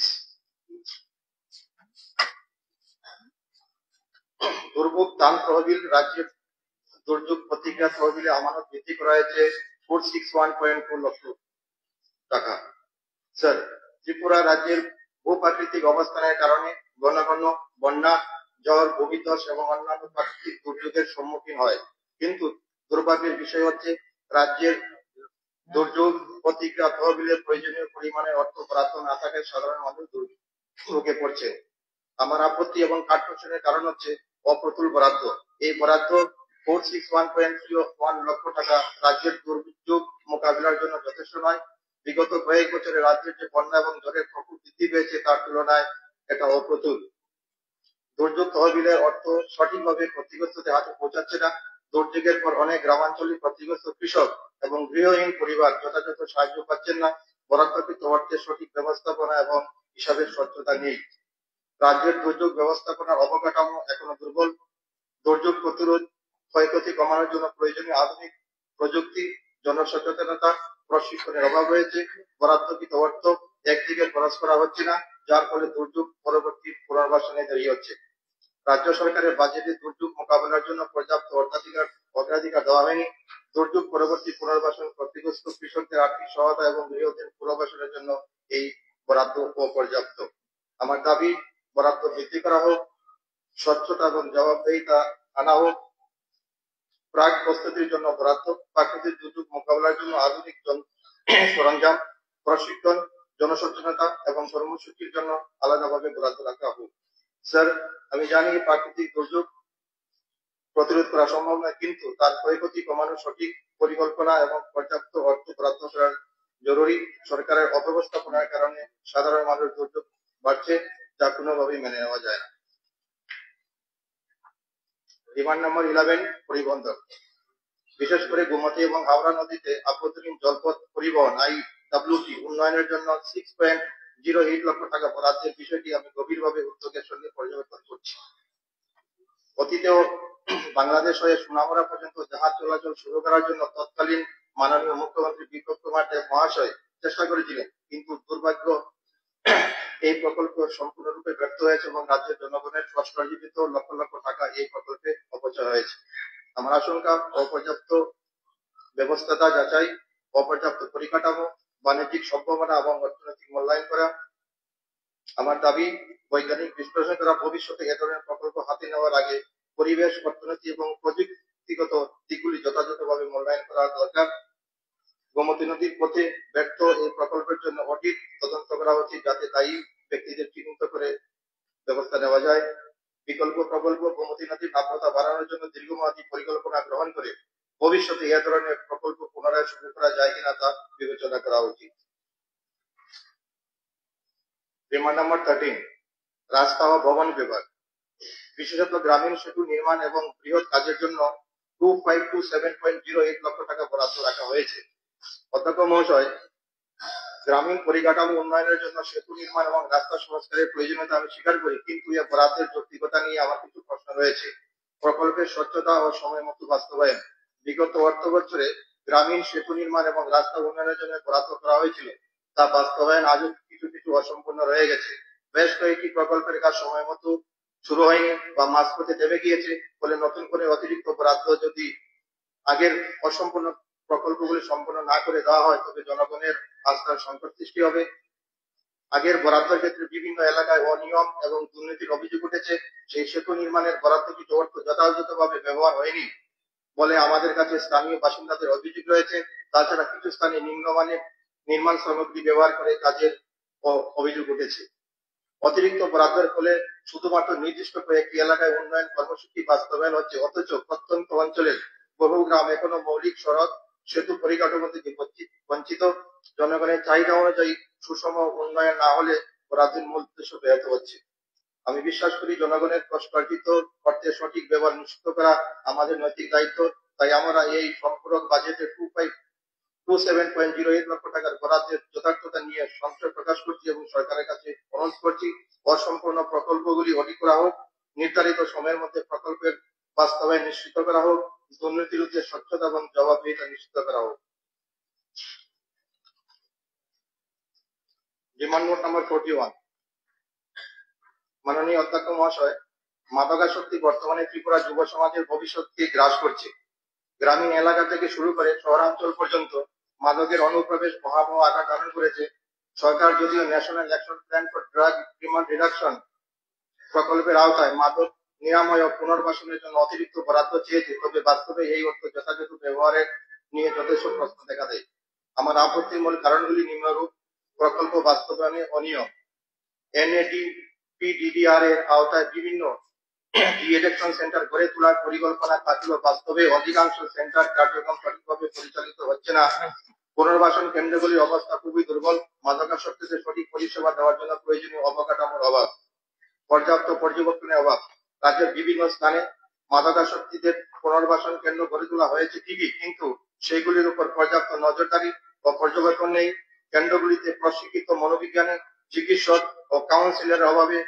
দুর্ভোগ ত্রাণ তহবিল। রাজ্যের দুর্যোগ প্রতিক্রিয়া তহবিলে আমানত বৃদ্ধি করা হয়েছে 461.2 লক্ষ টাকা। স্যার, ত্রিপুরা রাজ্যের ভূপ্রাকৃতিক অবস্থানের কারণে ঘন ঘন বন্যা, ঝড়, ভূমিধস এবং অন্যান্য প্রাকৃতিক দুর্যোগের সম্মুখীন হয়, কিন্তু দুর্ভাগ্যের বিষয় হচ্ছে রাজ্যের দুর্যোগ প্রতিক্রিয়া তহবিলের প্রয়োজনীয় পরিমাণে অর্থ বরাদ্দ না থাকায় সাধারণ মানুষ দুর্ভোগে পড়ছে। আমার আপত্তি এবং কাঠখোট্টার কারণ হচ্ছে অপ্রতুল বরাদ্দ। এই বরাদ্দ 461.01 লক্ষ টাকা রাজ্যের দুর্যোগ মোকাবিলার জন্য যথেষ্ট নয়। বিগত কয়েক বছরে রাজ্যের যে বন্যা এবং ঝড়ের প্রকোপ বৃদ্ধি পেয়েছে তার তুলনায় এটা অপ্রতুল। দুর্যোগ তহবিলের অর্থ সঠিকভাবে ক্ষতিগ্রস্তদের হাতে পৌঁছাচ্ছে না। দুর্যোগের পর অনেক গ্রামাঞ্চলে ক্ষতিগ্রস্ত কৃষক এবং গৃহহীন পরিবার যথাযথ সাহায্য পাচ্ছেন না। বরাদ্দকৃত অর্থের সঠিক ব্যবস্থাপনা এবং হিসাবের স্বচ্ছতা নেই। রাজ্যের দুর্যোগ ব্যবস্থাপনার অবকাঠামো এখনো দুর্বল। দুর্যোগ প্রতিরোধ, ক্ষয়ক্ষতি কমানোর জন্য প্রয়োজনীয় আধুনিক প্রযুক্তি, জনসচেতনতা, প্রশিক্ষণের অভাব রয়েছে। বরাদ্দকৃত অর্থ একদিকে খরচ করা হচ্ছে না, যার ফলে দুর্যোগ পরবর্তী পুনর্বাসনে দেরি হচ্ছে। রাজ্য সরকারের বাজেটে দুর্যোগ মোকাবেলার জন্য পর্যাপ্ত অগ্রাধিকার দেওয়া হয়নি। দুর্যোগ পরবর্তী পুনর্বাসন, ক্ষতিগ্রস্ত কৃষকদের আর্থিক সহায়তা এবং গৃহহীন পুনর্বাসনের জন্য এই বরাদ্দ অপর্যাপ্ত। আমার দাবি, বরাদ্দ বৃদ্ধি করা হোক, স্বচ্ছতা এবং জবাবদিহিতা আনা হোক। প্রাক প্রস্তুতির জন্য বরাদ্দ, প্রাকৃতিক দুর্যোগ মোকাবেলার জন্য আধুনিক সরঞ্জাম, প্রশিক্ষণ, জনসচেতনতা এবং কর্মসূচির জন্য আলাদাভাবে বরাদ্দ রাখা হোক। স্যার, আমি জানি প্রাকৃতিক দুর্যোগ প্রতিরোধ করা সম্ভব নয়, কিন্তু তার ক্ষয়ক্ষতি কমানোর সঠিক পরিকল্পনা এবং পর্যাপ্ত অর্থ বরাদ্দ করা জরুরি। সরকারের অব্যবস্থাপনার কারণে সাধারণ মানুষ দুর্যোগ বাড়ছে, যা কোনোভাবেই মেনে নেওয়া যায় না। ডিমান্ড নাম্বার 11, পরিবহন। বিশেষ করে গোমতী এবং হাওড়া নদীতে আভ্যন্তরীণ জলপথ পরিবহন IWP উন্নয়নের জন্য 6.08 লক্ষ টাকা বরাদ্দের বিষয়টি আমি গভীরভাবে উদ্যোগের সঙ্গে পর্যবেক্ষণ করছি। অতীতেও বাংলাদেশ হয়ে সোনামুড়া পর্যন্ত জাহাজ চলাচল শুরু করার জন্য তৎকালীন মাননীয় মুখ্যমন্ত্রী বিপ্লব কুমার দেব মহাশয় চেষ্টা করেছিলেন, কিন্তু দুর্ভাগ্য এই প্রকল্প সম্পূর্ণরূপে ব্যর্থ হয়েছে এবং রাজ্যের জনগণের কষ্টার্জিত লক্ষ লক্ষ টাকা এই প্রকল্পে অপচয় হয়েছে। আমার আশঙ্কা, অপর্যাপ্ত ব্যবস্থাটা যাচাই, অপর্যাপ্ত পরিকাঠামো, বাণিজ্যিক সম্ভাবনা এবং অর্থনৈতিক মূল্যায়ন করা। আমার দাবি, বৈজ্ঞানিক বিশ্লেষণ করা ভবিষ্যতে এ ধরনের প্রকল্প হাতে নেওয়ার আগে পরিবেশ, অর্থনীতি এবং প্রযুক্তিগত দিকগুলি যথাযথভাবে মূল্যায়ন করা দরকার। গোমতী নদীর পথে ব্যর্থ এই প্রকল্পের জন্য অডিট তদন্ত করা উচিত, যাতে দায়ী ব্যক্তিদের চিহ্নিত করে ব্যবস্থা নেওয়া যায়। বিকল্প প্রকল্প, গোমতী নদীর নাব্যতা বাড়ানোর জন্য দীর্ঘমেয়াদী পরিকল্পনা গ্রহণ করে ভবিষ্যতে এ ধরনের প্রকল্প পুনরায় শুরু করা যায় কিনা তা বিবেচনা করা উচিত। ডিমান্ড নাম্বার 13, রাস্তা ও ভবন বিভাগ। বিশেষত গ্রামীণ সেতু নির্মাণ এবং বৃহৎ কাজের জন্য 2527.08 লক্ষ টাকা বরাদ্দ রাখা হয়েছে। অধ্যক্ষ মহাশয়, গ্রামীণ পরিকাঠামো উন্নয়নের জন্য সেতু নির্মাণ এবং রাস্তা সংস্কারের প্রয়োজনীয়তা আমি স্বীকার করি, কিন্তু এ বরাদ্দের যৌক্তিকতা নিয়ে আমার কিছু প্রশ্ন রয়েছে। প্রকল্পের স্বচ্ছতা ও সময়মতো বাস্তবায়ন। বিগত অর্থ বছরে গ্রামীণ সেতু নির্মাণ এবং রাস্তা উন্নয়নের জন্য বরাদ্দ করা হয়েছিল, তা বাস্তবায়ন আজও কিছু কিছু অসম্পূর্ণ রয়ে গেছে। বেশ কয়েকটি প্রকল্পের কাজ সময় মতো শুরু হয়নি বা মাঝপথে থেমে গিয়েছে। ফলে নতুন করে অতিরিক্ত বরাদ্দ যদি আগের অসম্পূর্ণ প্রকল্পগুলি সম্পূর্ণ না করে দেওয়া হয়, তবে জনগণের আস্থার সংকট সৃষ্টি হবে। আগের বরাদ্দের ক্ষেত্রে বিভিন্ন এলাকায় অনিয়ম এবং দুর্নীতির অভিযোগ উঠেছে। সেই সেতু নির্মাণের বরাদ্দকৃত অর্থ যথাযথভাবে ব্যবহার হয়নি বলে আমাদের কাছে স্থানীয় বাসিন্দাদের অভিযোগ রয়েছে। তাছাড়া কিছু স্থানে নিম্নমানের নির্মাণ সামগ্রী ব্যবহার করে কাজের অভিযোগ উঠেছে। অতিরিক্ত বরাদ্দের ফলে শুধুমাত্র নির্দিষ্ট কয়েকটি এলাকায় উন্নয়ন কর্মসূচি বাস্তবায়ন হচ্ছে, অথচ প্রত্যন্ত অঞ্চলের বহু গ্রাম এখনো মৌলিক সড়ক, সেতু পরিকাঠামো থেকে বঞ্চিত। জনগণের চাহিদা অনুযায়ী সুষম উন্নয়ন না হলে বরাদ্দের মূল উদ্দেশ্য ব্যাহত হচ্ছে। আমি বিশ্বাস করি জনগণের কষ্টার্জিত অর্থের সঠিক ব্যবহার নিশ্চিত করা আমাদের নৈতিক দায়িত্ব। তাই আমরা এই সম্পূরক বাজেটে 27.08 লক্ষ টাকার বরাদ্দের যথার্থতা নিয়ে সংশয় প্রকাশ করছি এবং সরকারের কাছে অনুরোধ করছি অসম্পূর্ণ প্রকল্পগুলি অডিট করা হোক, নির্ধারিত সময়ের মধ্যে প্রকল্পের বাস্তবায়ন নিশ্চিত করা হোক, দুর্নীতির বিরুদ্ধে স্বচ্ছতা এবং জবাবদিহিতা নিশ্চিত করা হোক। Demand note number 41। মাননীয় অধ্যক্ষ মহাশয়, মাদকাসক্তি বর্তমানে ত্রিপুরা যুব সমাজের ভবিষ্যৎকে গ্রাস করছে। গ্রামীণ এলাকা থেকে শুরু করে শহরাঞ্চল পর্যন্ত মাদকের অনুপ্রবেশ ভয়াবহ আকার ধারণ করেছে। সরকার যদিও national action plan for drug demand reduction প্রকল্পের আওতায় মাদক নিরাময় ও পুনর্বাসনের জন্য অতিরিক্ত বরাদ্দ চেয়েছে, তবে বাস্তবে এই অর্থ যথাযথ ব্যবহারের নিয়ে যথেষ্ট প্রশ্ন দেখা দেয়। আমার আপত্তির মূল কারণগুলি নিম্নরূপ: প্রকল্প বাস্তবায়নে অনিয়ম, NADPDDR এর আওতায় বিভিন্ন ডিএডিকশন সেন্টার গড়ে তোলার পরিকল্পনা থাকলেও বাস্তবে অধিকাংশ সেন্টার কার্যক্রম সঠিকভাবে পরিচালিত হচ্ছে না। পুনর্বাসন কেন্দ্রগুলির অবস্থা খুবই দুর্বল। মাদকাসক্তিদের সঠিক পরিষেবা দেওয়ার জন্য প্রয়োজনীয় অবকাঠামোর অভাব, পর্যাপ্ত পর্যবেক্ষণের অভাব। রাজ্যের বিভিন্ন স্থানে মাদকাসক্তিদের পুনর্বাসন কেন্দ্র গড়ে তোলা হয়েছে ঠিকই, কিন্তু সেগুলির উপর পর্যাপ্ত নজরদারি ও পর্যবেক্ষণ নেই। কেন্দ্রগুলিতে প্রশিক্ষিত মনোবিজ্ঞানী, চিকিৎসক ও কাউন্সিলরের অভাবে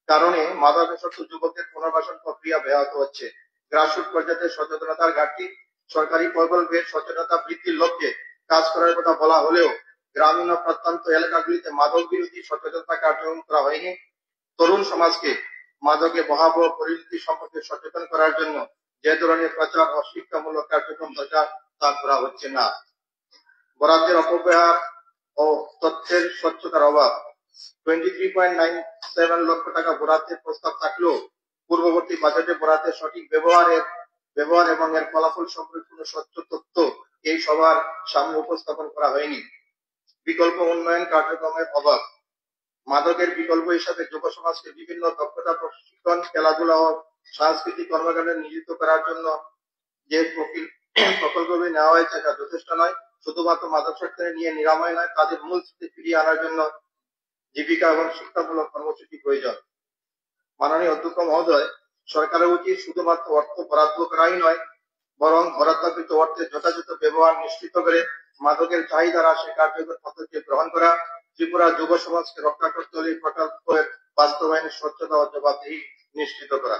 কারণে মাদকাসক্ত যুবকদের পুনর্বাসন প্রক্রিয়া ব্যাহত হচ্ছে। গ্রাসরুট পর্যায়ে সচেতনতার ঘাটতি। সরকারি প্রকল্পে সচেতনতা বৃদ্ধির লক্ষ্যে কাজ করার কথা বলা হলেও গ্রামীণ ও প্রত্যন্ত এলাকাগুলিতে মাদক বিরোধী সচেতনতা কার্যক্রম করা হয়নি। তরুণ সমাজকে মাদকে ভয়াবহ পরিণতি সম্পর্কে সচেতন করার জন্য যে ধরনের প্রচার ও শিক্ষামূলক কার্যক্রম দরকার তা করা হচ্ছে না। বরাদ্দের অপব্যবহার ও তথ্যের স্বচ্ছতার অভাব। 23.97 লক্ষ টাকা বরাদ্দের প্রস্তাব থাকলেও পূর্ববর্তী বাজেটে বরাদ্দের সঠিক ব্যবহার এবং এর ফলাফল সম্পর্কে কোনো স্বচ্ছ তথ্য এই সবার সামনে উপস্থাপন করা হয়নি। বিকল্প উন্নয়ন কার্যক্রমের অভাব। মাদকের বিকল্প হিসাবে যুব সমাজকে বিভিন্ন দক্ষতা প্রশিক্ষণ, খেলাধুলা ও সাংস্কৃতিক কর্মকাণ্ডে নিয়োজিত করার জন্য যে প্রকল্পগুলি নেওয়া হয়েছে তা যথেষ্ট নয়। শুধুমাত্র মাদকাসক্তি নিয়ে নিরাময় নয়, তাদের মূল স্থিতি ফিরিয়ে আনার জন্য জীবিকা এবং শিক্ষামূলক কর্মসূচি প্রয়োজন। মাননীয় অধ্যক্ষ মহোদয়, সরকারের উচিত শুধুমাত্র অর্থ বরাদ্দ করাই নয়, বরং বরাদ্দকৃত অর্থের যথাযথ ব্যবহার নিশ্চিত করে মাদকের চাহিদা হ্রাসে কার্যকর পদক্ষেপ গ্রহণ করা। ত্রিপুরা যুব সমাজকে রক্ষা করতে হলে এই প্রকল্পের বাস্তবায়নের স্বচ্ছতা ও জবাবদিহি নিশ্চিত করা।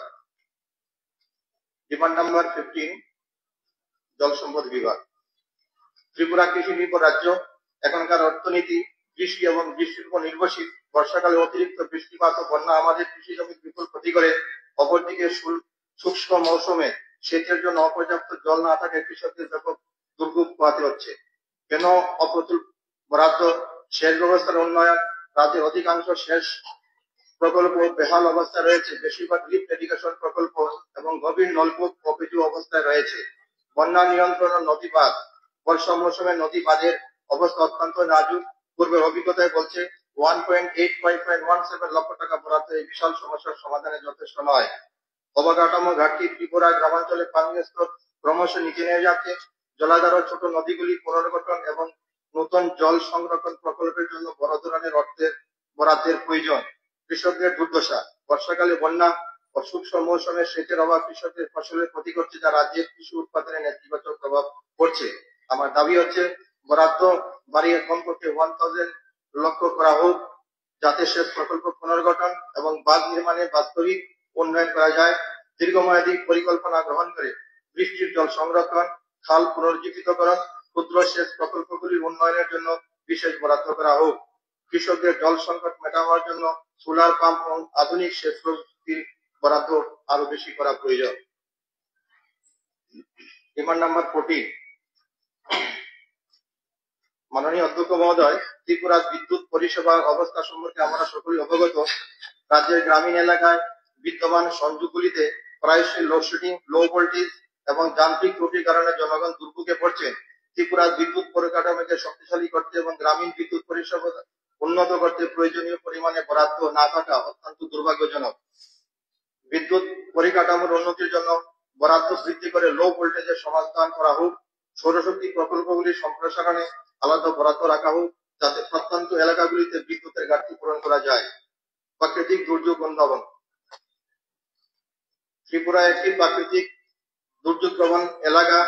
Demand number 15। জল সম্পদ বিভাগ। ত্রিপুরা কৃষি নির্ভর রাজ্য। এখনকার অর্থনীতি কৃষি এবং বৃষ্টির উপর নির্ভরশীল। বর্ষাকালে অতিরিক্ত বৃষ্টিপাত ও বন্যা আমাদের কৃষি জমির বিপুল ক্ষতি করে। অপরদিকে শুষ্ক মৌসুমে সেচের জন্য অপর্যাপ্ত জল না থাকায় কৃষকদের ব্যাপক দুর্ভোগ পোহাতে হচ্ছে। কেন অপ্রতুল বরাদ্দ? সেচ ব্যবস্থার উন্নয়ন। রাজ্যের অধিকাংশ সেচ প্রকল্প বেহাল অবস্থায় রয়েছে। বেশিরভাগ লিফট ইরিগেশন প্রকল্প এবং গভীর নলকূপ অকেজু অবস্থায় রয়েছে। বন্যা নিয়ন্ত্রণ ও নদী বাঁধ। বর্ষা মৌসুমে নদী বাঁধের অবস্থা অত্যন্ত নাজুক। পূর্বের অভিজ্ঞতায় বলছে 1.8517 লক্ষ টাকা বরাদ্দ এই বিশাল সমস্যার সমাধানে যথেষ্ট নয়। অবকাঠামো ঘাটতি। ত্রিপুরা গ্রামাঞ্চলে পানীয় স্তর ক্রমশ নিচে নেমে যাচ্ছে। জলাধার ও ছোট নদীগুলি পুনর্গঠন এবং নতুন জল সংরক্ষণ প্রকল্পের জন্য বড় ধরনের বরাদ্দের প্রয়োজন। কৃষকদের দুর্দশা। বর্ষাকালে বন্যা ও শুষ্ক মৌসুমে সেচের অভাব কৃষকদের ফসলের ক্ষতি করছে, যা রাজ্যের কৃষি উৎপাদনে নেতিবাচক প্রভাব পড়ছে। আমার দাবি হচ্ছে বরাদ্দ বাড়িয়ে কমপক্ষে 1000 লক্ষ করা হোক, যাতে সেচ প্রকল্প পুনর্গঠন এবং বাঁধ নির্মাণে বাস্তবিক উন্নয়ন করা যায়। দীর্ঘমেয়াদী পরিকল্পনা গ্রহণ করে বৃষ্টির জল সংরক্ষণ, খাল পুনর্জীবিতকরণ, ক্ষুদ্র সেচ প্রকল্পগুলির উন্নয়নের জন্য বিশেষ বরাদ্দ করা হোক। কৃষকদের জল সংকট মেটানোর জন্য সোলার পাম্প এবং আধুনিক সেচ প্রযুক্তির বরাদ্দ আরো বেশি করা প্রয়োজন। Demand number 14। মাননীয় অধ্যক্ষ মহোদয়, ত্রিপুরার বিদ্যুৎ পরিষেবার অবস্থা সম্পর্কে আমরা সকলেই অবগত। রাজ্যের গ্রামীণ এলাকায় বিদ্যমান সংযোগগুলিতে প্রায়শই লোডশেডিং, লো ভোল্টেজ এবং যান্ত্রিক ত্রুটির কারণে জনগণ দুর্ভোগে পড়ছে। ত্রিপুরার বিদ্যুৎ পরিকাঠামোকে শক্তিশালী করতে এবং গ্রামীণ বিদ্যুৎ পরিষেবা উন্নত করতে প্রয়োজনীয় পরিমাণে বরাদ্দ না থাকা অত্যন্ত দুর্ভাগ্যজনক। বিদ্যুৎ পরিকাঠামোর উন্নতির জন্য বরাদ্দ বৃদ্ধি করে লো ভোল্টেজের সমাধান করা হোক। সৌরশক্তি প্রকল্পগুলির সম্প্রসারণে আলাদা বরাদ্দ রাখা হোক, যাতে প্রত্যন্ত এলাকাগুলিতে বিদ্যুতের ঘাটতি পূরণ করা যায়। প্রাকৃতিক দুর্যোগ অনুধাবন। ত্রিপুরা একটি প্রাকৃতিক দুর্যোগ প্রবণ এলাকা।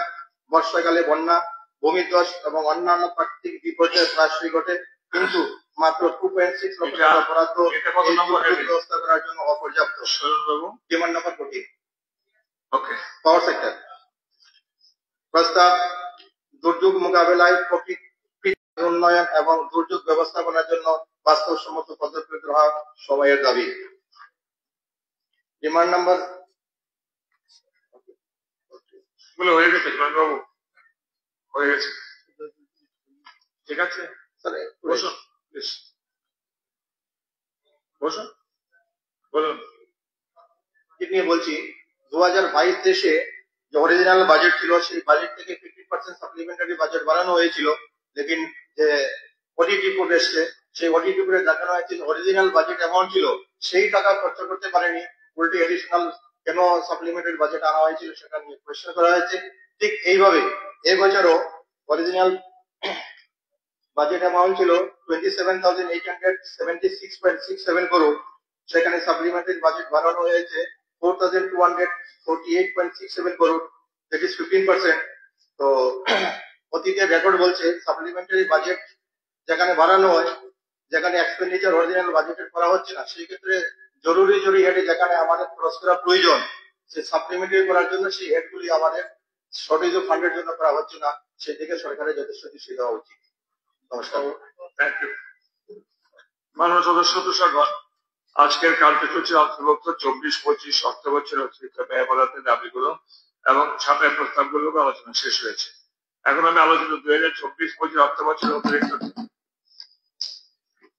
বর্ষাকালে বন্যা, ভূমিধস এবং অন্যান্য প্রাকৃতিক বিপর্যয়ের প্রায়শই ঘটে, কিন্তু মাত্র 2.6 লক্ষ টাকা বরাদ্দ এই দুর্যোগ ব্যবস্থা করার জন্য অপর্যাপ্ত। ডিমান্ড নম্বর 14 পাওয়ার সেক্টর প্রস্তাব দুর্যোগ মোকাবেলায় প্রকৃতি উন্নয়ন এবং দুর্যোগ ব্যবস্থাপনার জন্য বাস্তবসম্মত পদক্ষেপ গ্রহণ সময়ের দাবি। ডিমান্ড নাম্বার হয়ে গেছে বাবু, হয়ে গেছে, ঠিক আছে বসুন প্লিজ, বসুন বলুন। ঠিক নিয়ে বলছি, 2022-23 যে অরিজিনাল বাজেট ছিল সেই বাজেট থেকে 50% সাপ্লিমেন্টারি বাজেট বাড়ানো হয়েছিল, লেকিন যে অডিট রিপোর্ট এসছে সেই অডিট রিপোর্টে দেখানো হয়েছে অরিজিনাল বাজেট অ্যামাউন্ট ছিল সেই টাকা খরচ করতে পারেনি, উল্টে এডিশনাল কেন সাপ্লিমেন্টারি বাজেট আনা হয়েছিল সেটা নিয়ে কোয়েশ্চেন করা হয়েছে। ঠিক এইভাবে এবছরও অরিজিনাল বাজেট অ্যামাউন্ট ছিল 27,876.67 করোড়, সেখানে সাপ্লিমেন্টারি বাজেট বাড়ানো হয়েছে 4,248.67 করোড়, দ্যাট ইজ 15%। তো অতীতের রেকর্ড বলছে সাপ্লিমেন্টারি বাজেট যেখানে বাড়ানো হয়, যেখানে এক্সপেন্ডিচার অরিজিনাল বাজেটের করা হচ্ছে না, সেই ক্ষেত্রে জরুরি হেডে যেখানে আমাদের খরচ করা প্রয়োজন সে সাপ্লিমেন্টারি করার জন্য সেই হেডগুলি আমাদের শর্টেজ অফ ফান্ডের জন্য করা হচ্ছে না, সেদিকে সরকারের যথেষ্ট দৃষ্টি দেওয়া উচিত। নমস্কার। Thank you. মাননীয় সদস্য তুষারগণ, আজকের কার্যসূচি অন্তর্ভুক্ত 24-25 অর্থ বছরের অতিরিক্ত ব্যয় বরাদ্দের দাবিগুলো এবং ছাপের প্রস্তাবগুলো আলোচনা শেষ হয়েছে। এখন আমি আলোচিত 2024-25 অর্থ বছরের অতিরিক্ত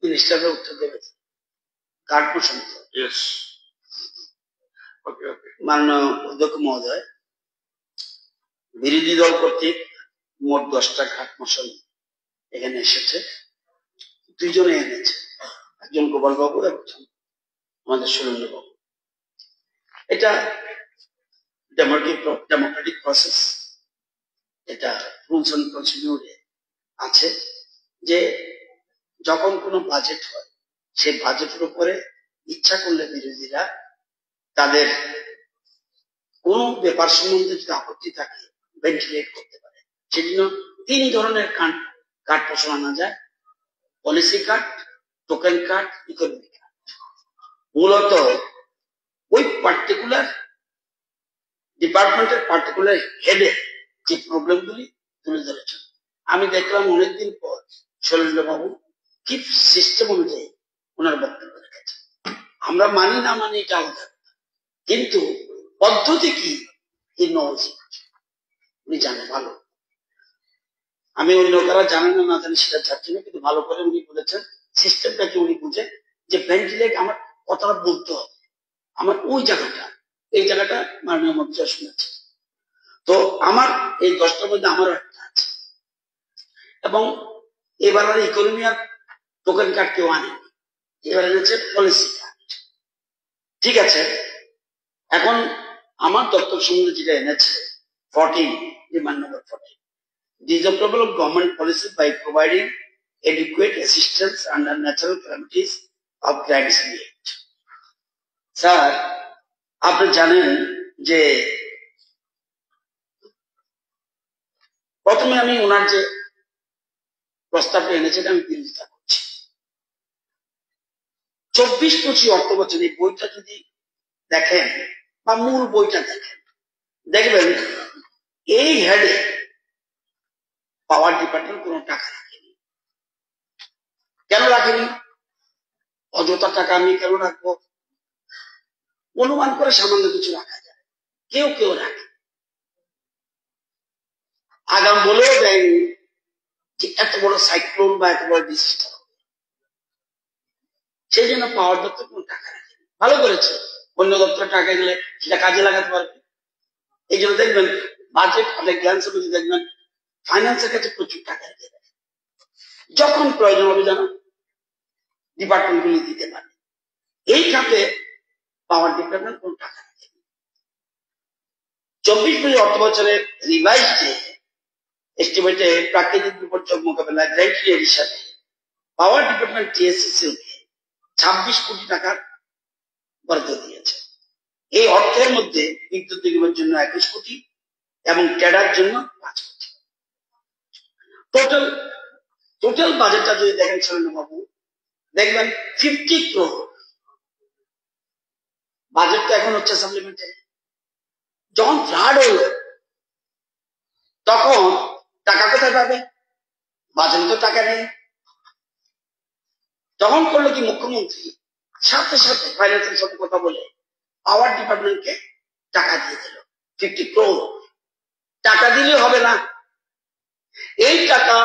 মিনিস্টারের উত্তর দেবে কার্পোরেশন। মাননীয় অধ্যক্ষ মহোদয়, বিরোধী দল কর্তৃক মোট 10টা ঘাট মশাল এখানে এসেছে, দুইজনে এনেছে, একজন গোপাল বাবু একজন আমাদের সুরেন্দ্র বাবু। এটা ডেমোক্রেটিক প্রসেস, এটা রুলস এন্ড প্রসিডিউরে আছে যে যখন কোনো বাজেট হয় সেই বাজেটের উপরে ইচ্ছা করলে বিরোধীরা তাদের কোন ব্যাপার সম্বন্ধে যদি আপত্তি থাকে ভেন্টিলেট করতে পারে। সেজন্য 3 ধরনের কার্ড পোষণ আনা যায়, policy card, token card, economic card. মূলত ওই পার্টিকুলার ডিপার্টমেন্টের পার্টিকুলার হেডে যে প্রবলেমগুলি তুলে ধরেছেন। আমি দেখলাম অনেকদিন পর শৈলেন্দ্র বাবু কি সিস্টেম অনুযায়ী ওনার বক্তব্য রেখেছেন। আমরা মানি না মানি এটা আলাদা, কিন্তু পদ্ধতি কি উনি জানে ভালো। আমি অন্য কারা জানেন না জানি সেটা চাচ্ছি না, কিন্তু ভালো করে উনি বলেছেন সিস্টেমটা কি উনি বুঝে যে ভেন্টিলেট আমার কথা বলতে হবে, আমার ওই জায়গাটা এই জায়গাটা মাননীয় মন্ত্রী শুনেছে। তো আমার এই 10টার মধ্যে আমারও একটা আছে, এবং এবার ইকোনমি আর টোকেন কার্ড কেউ আনেনি, এবার এনেছে পলিসি কার্ড। ঠিক আছে, এখন আমার দপ্তর সম্বন্ধে যেটা এনেছে 14, demand number 14, development of government policy by providing adequate assistance under natural calamities of climate change. Sir, আপনি জানেন যে প্রথমে আমি ওনার যে প্রস্তাবটা এনেছেন আমি বিরোধিতা করছি। 24-25 অর্থ বছর এই বইটা যদি দেখেন বা মূল বইটা দেখেন, দেখবেন এই হেডে পাওয়ার ডিপার্টমেন্ট কোনো টাকা রাখেনি। কেন রাখেনি? অযথা টাকা আমি কেন রাখবো? অনুমান করে সামান্য কিছু রাখা যায়, কেউ কেউ রাখে। আগাম বলেও দেয়নি যে এত বড় সাইক্লোন বা এত বড় ডিসাস্টার হবে, সেই জন্য পাওয়ার দপ্তর কোনো টাকা রাখেনি। ভালো করেছে, অন্য দপ্তরে টাকা গেলে সেটা কাজে লাগাতে পারবে। এই জন্য দেখবেন বাজেট অনেক জ্ঞান সমিতি দেখবেন ফাইন্যান্সের কাছে প্রচুর টাকা রেখে দেয়, যখন প্রয়োজন হবে যেন ডিপার্টমেন্ট গুলি দিতে পারে। এই খাতে পাওয়ার ডিপার্টমেন্ট কোন টাকা রাখেনি। 24-25 অর্থ বছরে রিভাইজ এস্টিমেটে প্রাকৃতিক বিপর্যয় মোকাবেলায় গ্র্যান্ট হিসাবে পাওয়ার ডিপার্টমেন্ট টিএসসি 26 কোটি টাকার বরাদ্দ দিয়েছে। এই অর্থের মধ্যে বিদ্যুৎ নিগমের জন্য 21 কোটি এবং ট্যাডার জন্য 5 কোটি। টোটাল টোটাল বাজেটটা যদি দেখেন বাবু, দেখবেন 50 crore বাজেট তো এখন হচ্ছে সাপ্লিমেন্টারি। যখন ফ্লাড হলো তখন টাকা কোথায় পাবে? বাজেটে তো টাকা নেই। তখন করলো কি মুখ্যমন্ত্রী সাথে সাথে ফাইন্যান্সের সাথে কথা বলে পাওয়ার ডিপার্টমেন্টকে টাকা দিয়ে দিল 50 crore। টাকা দিলে হবে না, এই টাকা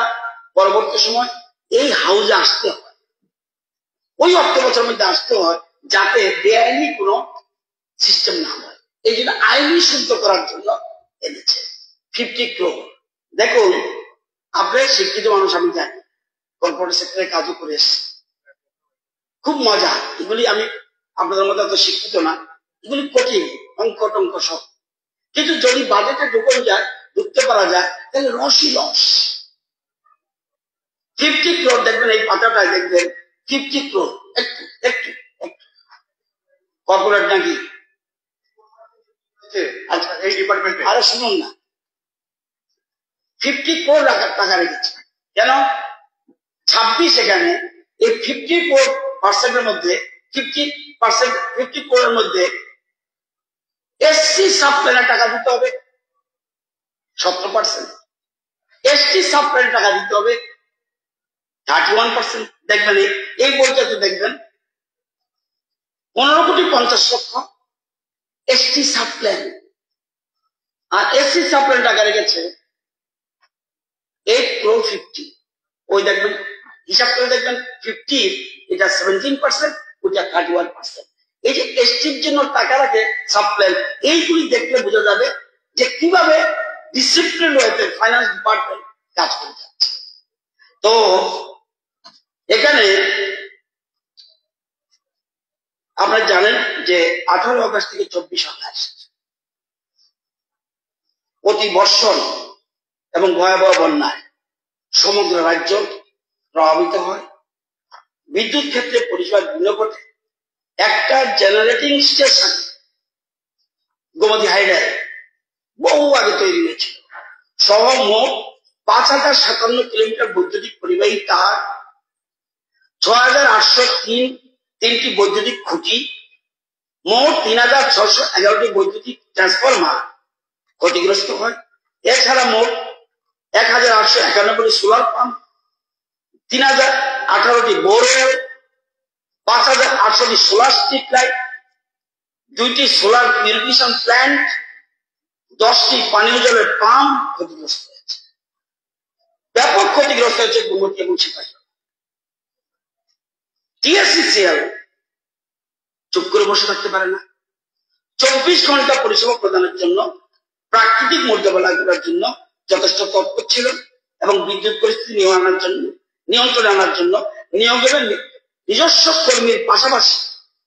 পরবর্তী সময় এই হাউজে আসতে হয়, ওই অর্থ বছরের মধ্যে আসতে হয়, যাতে বেআইনি কোনো সিস্টেম না হয়। এই জন্য আইনি শুদ্ধ করার জন্য এনেছে 50 crore। দেখুন, আপনার শিক্ষিত মানুষ, আমি জানি, কর্পোরেট সেক্টরে কাজও করে এসছি, খুব মজা। এগুলি আমি আপনাদের মধ্যে এত শিক্ষিত না, এগুলি কঠিন, অঙ্ক টঙ্ক সব। কিন্তু যদি বাজেটে ঢুকতে পারা যায় তাহলে রসই রস। 50 crore দেখবেন, এই পাতাটায় দেখবেন 50 crore। একটু একটু কর্পোরেট নাকি? আচ্ছা, এই ডিপার্টমেন্টে আরে শুনুন না, 50 crore টাকা রেখেছে কেন? 26 এখানে এই 54% এর মধ্যে 50 crore এর মধ্যে এসসি সাব প্ল্যানের টাকা দিতে হবে 17%, এসটি সাব প্ল্যানের টাকা দিতে হবে 31%। দেখবেন এই বইটাতে দেখবেন 15,50,00,000 এসটি সাব প্ল্যান, আর এসসি সাব প্ল্যান টাকা রেখেছে 8 crore 50। ওই দেখবেন হিসাব করে দেখবেন 50 এটা 17%, ওইটা 31%। এই যে এসটির জন্য টাকা রাখে সাব প্ল্যান, এইগুলি দেখলে বোঝা যাবে যে কিভাবে ডিসিপ্লিন ওয়েতে ফাইন্যান্স ডিপার্টমেন্ট কাজ করে যাচ্ছে। তো এখানে আপনারা জানেন যে 18 আগস্ট থেকে 24 আগস্ট অতি বর্ষণ এবং ভয়াবহ বন্যায় সমগ্র রাজ্য প্রভাবিত হয়। বিদ্যুৎ ক্ষেত্রে পরিষেবা বিঘ্ন ঘটে। একটা জেনারেটিং স্টেশন গোমতী হাইডায় বহু আগে তৈরি হয়েছিল, সহ মোট 5,057 কিলোমিটার বৈদ্যুতিক পরিবাহী তার, 6,803টি বৈদ্যুতিক খুঁটি, মোট 3,611টি বৈদ্যুতিক ট্রান্সফরমার ক্ষতিগ্রস্ত হয়। এছাড়া মোট 1,891টি সোলার পাম্প, 3,018টি বোরওয়েল, 5,800টি সোলার স্ট্রিট লাইট, 2টি সোলার পিউরিফিকেশন প্ল্যান্ট, 10টি পানীয় জলের পাম্প ক্ষতিগ্রস্ত হয়েছে। ব্যাপক ক্ষতিগ্রস্ত হয়েছে গোমতী এবং সিপাহীজলা। টিএসসিসিএল চুপ করে বসে থাকতে পারে না। 24 ঘন্টা পরিষেবা প্রদানের জন্য, প্রাকৃতিক মোকাবেলা করার জন্য যথেষ্ট তৎপর ছিল এবং বিদ্যুৎ পরিস্থিতি নিয়ন্ত্রণে আনার জন্য নিয়োগের নিজস্ব কর্মীর পাশাপাশি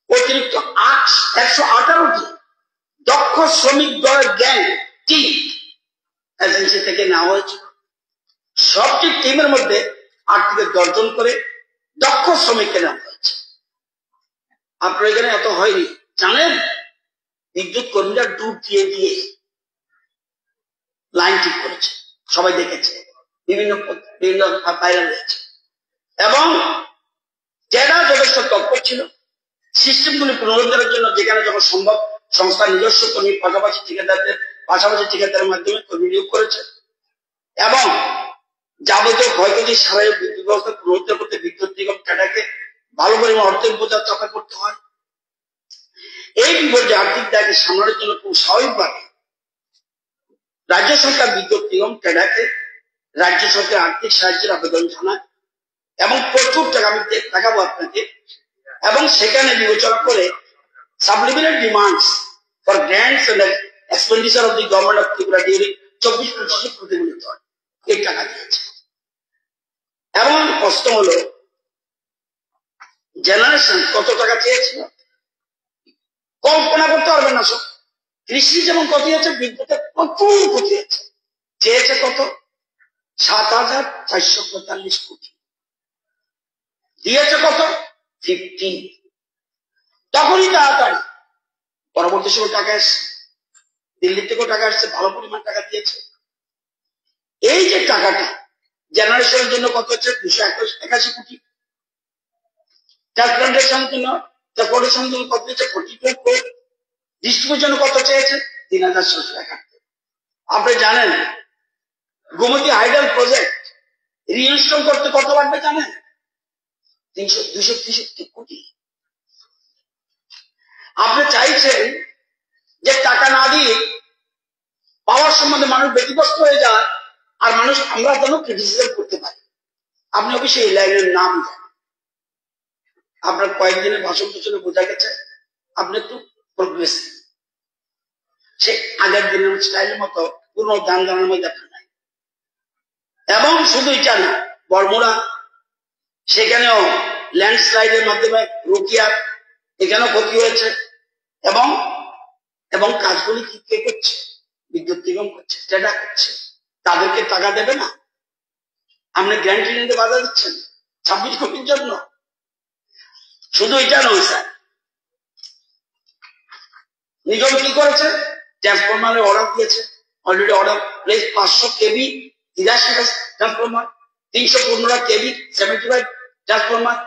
অতিরিক্ত 118টি দক্ষ শ্রমিক দলের গ্যাং টিম এজেন্সি থেকে নেওয়া হয়েছিল। সবটি টিমের মধ্যে 8 থেকে 10 জন করে দক্ষ শ্রমিককে নেওয়া হয়েছে। আপনার এখানে এত হয়নি, জানেন, বিদ্যুৎ কর্মীরা ডুব দিয়ে দিয়ে লাইন ঠিক করেছে, সবাই দেখেছে, বিভিন্ন ভাইরাল হয়েছে। এবং যারা যথেষ্ট তৎপর ছিল সিস্টেমগুলি পুনরুদ্ধারের জন্য, যেখানে যখন সম্ভব সংস্থার নিজস্ব কর্মীর পাশাপাশি ঠিকাদারের মাধ্যমে কর্মী নিয়োগ করেছে এবং যাবতীয় ক্ষয়ক্ষতি সারাই বিদ্যুৎ ব্যবস্থা পুনরুদ্ধার করতে বিদ্যুৎ নিগম ক্যাডাকে ভালো পরিমাণ অর্থের বোঝা চাপা করতে হয়। এই বিপর্যয় আর্থিক দায়কে সামলানোর জন্য খুব স্বাভাবিকভাবে রাজ্য সরকার বিদ্যুৎ নিগম ক্যাডাকে রাজ্য সরকার আর্থিক সাহায্যের আবেদন জানায় এবং প্রচুর টাকা, আমি দেখাবো আপনাকে, এবং সেখানে বিবেচনা করে supplementary demands for grants and expenditure of the government of Tripura during 24-25 প্রতিফলিত হয়। এই টাকা দিয়েছে। এমন প্রশ্ন হলো, জেনারেশন কত টাকা চেয়েছিল কল্পনা করতে পারবেন না। সব কৃষি যেমন ক্ষতি হচ্ছে, বিদ্যুতের প্রচুর ক্ষতি হচ্ছে। চেয়েছে কত? 7,445 কোটি। দিয়েছে কত? 15। তখনই তাড়াতাড়ি পরবর্তী সময় টাকা এসছে, দিল্লি থেকেও টাকা আসছে, ভালো পরিমাণ টাকা দিয়েছে। এই যে টাকাটা জেনারেশনের জন্য কত হচ্ছে 281 কোটি, ট্রান্সপ্লান্টেশনের জন্য কত হচ্ছে 42 কোটি, ডিস্ট্রিবিউশনের জন্য কত চেয়েছে 3771। আপনি জানেন গোমতী হাইডাল প্রজেক্ট রিইনস্টল করতে কত লাগবে জানেন? 263 কোটি। আপনি চাইছেন যে টাকা না দিয়ে পাওয়ার সম্বন্ধে মানুষ ব্যতিব্যস্ত হয়ে যায়, আর মানুষ আমরা যেন ক্রিটিসিজম করতে পারি। আপনি অবশ্যই এই লাইনের নাম দেন, আপনার কয়েকদিনের ভাষণ পিছনে বোঝা গেছে আপনি একটু প্রোগ্রেসিভ, সে আগের দিনের স্টাইলের মতো কোন দান দানের মধ্যে আপনার নাই। এবং শুধু এটা না, বর্মুড়া সেখানেও ল্যান্ডস্লাইডের মাধ্যমে রুকিয়ার এখানেও ক্ষতি হয়েছে, এবং এবং কাজগুলি কি কে করছে? বিদ্যুৎ নিগম করছে, যেটা করছে। তাদেরকে টাকা দেবে না? আপনি গ্যারান্টি নিতে বাধা দিচ্ছেন 26 কোটির জন্য। শুধু এটা নয় স্যার, নিগম কি করেছে? ট্রান্সফরমারের অর্ডার দিয়েছে, অলরেডি অর্ডার প্লেস 500 কেবি 83টা ট্রান্সফরমার, 315 কেবি 75 ট্রান্সফরমার,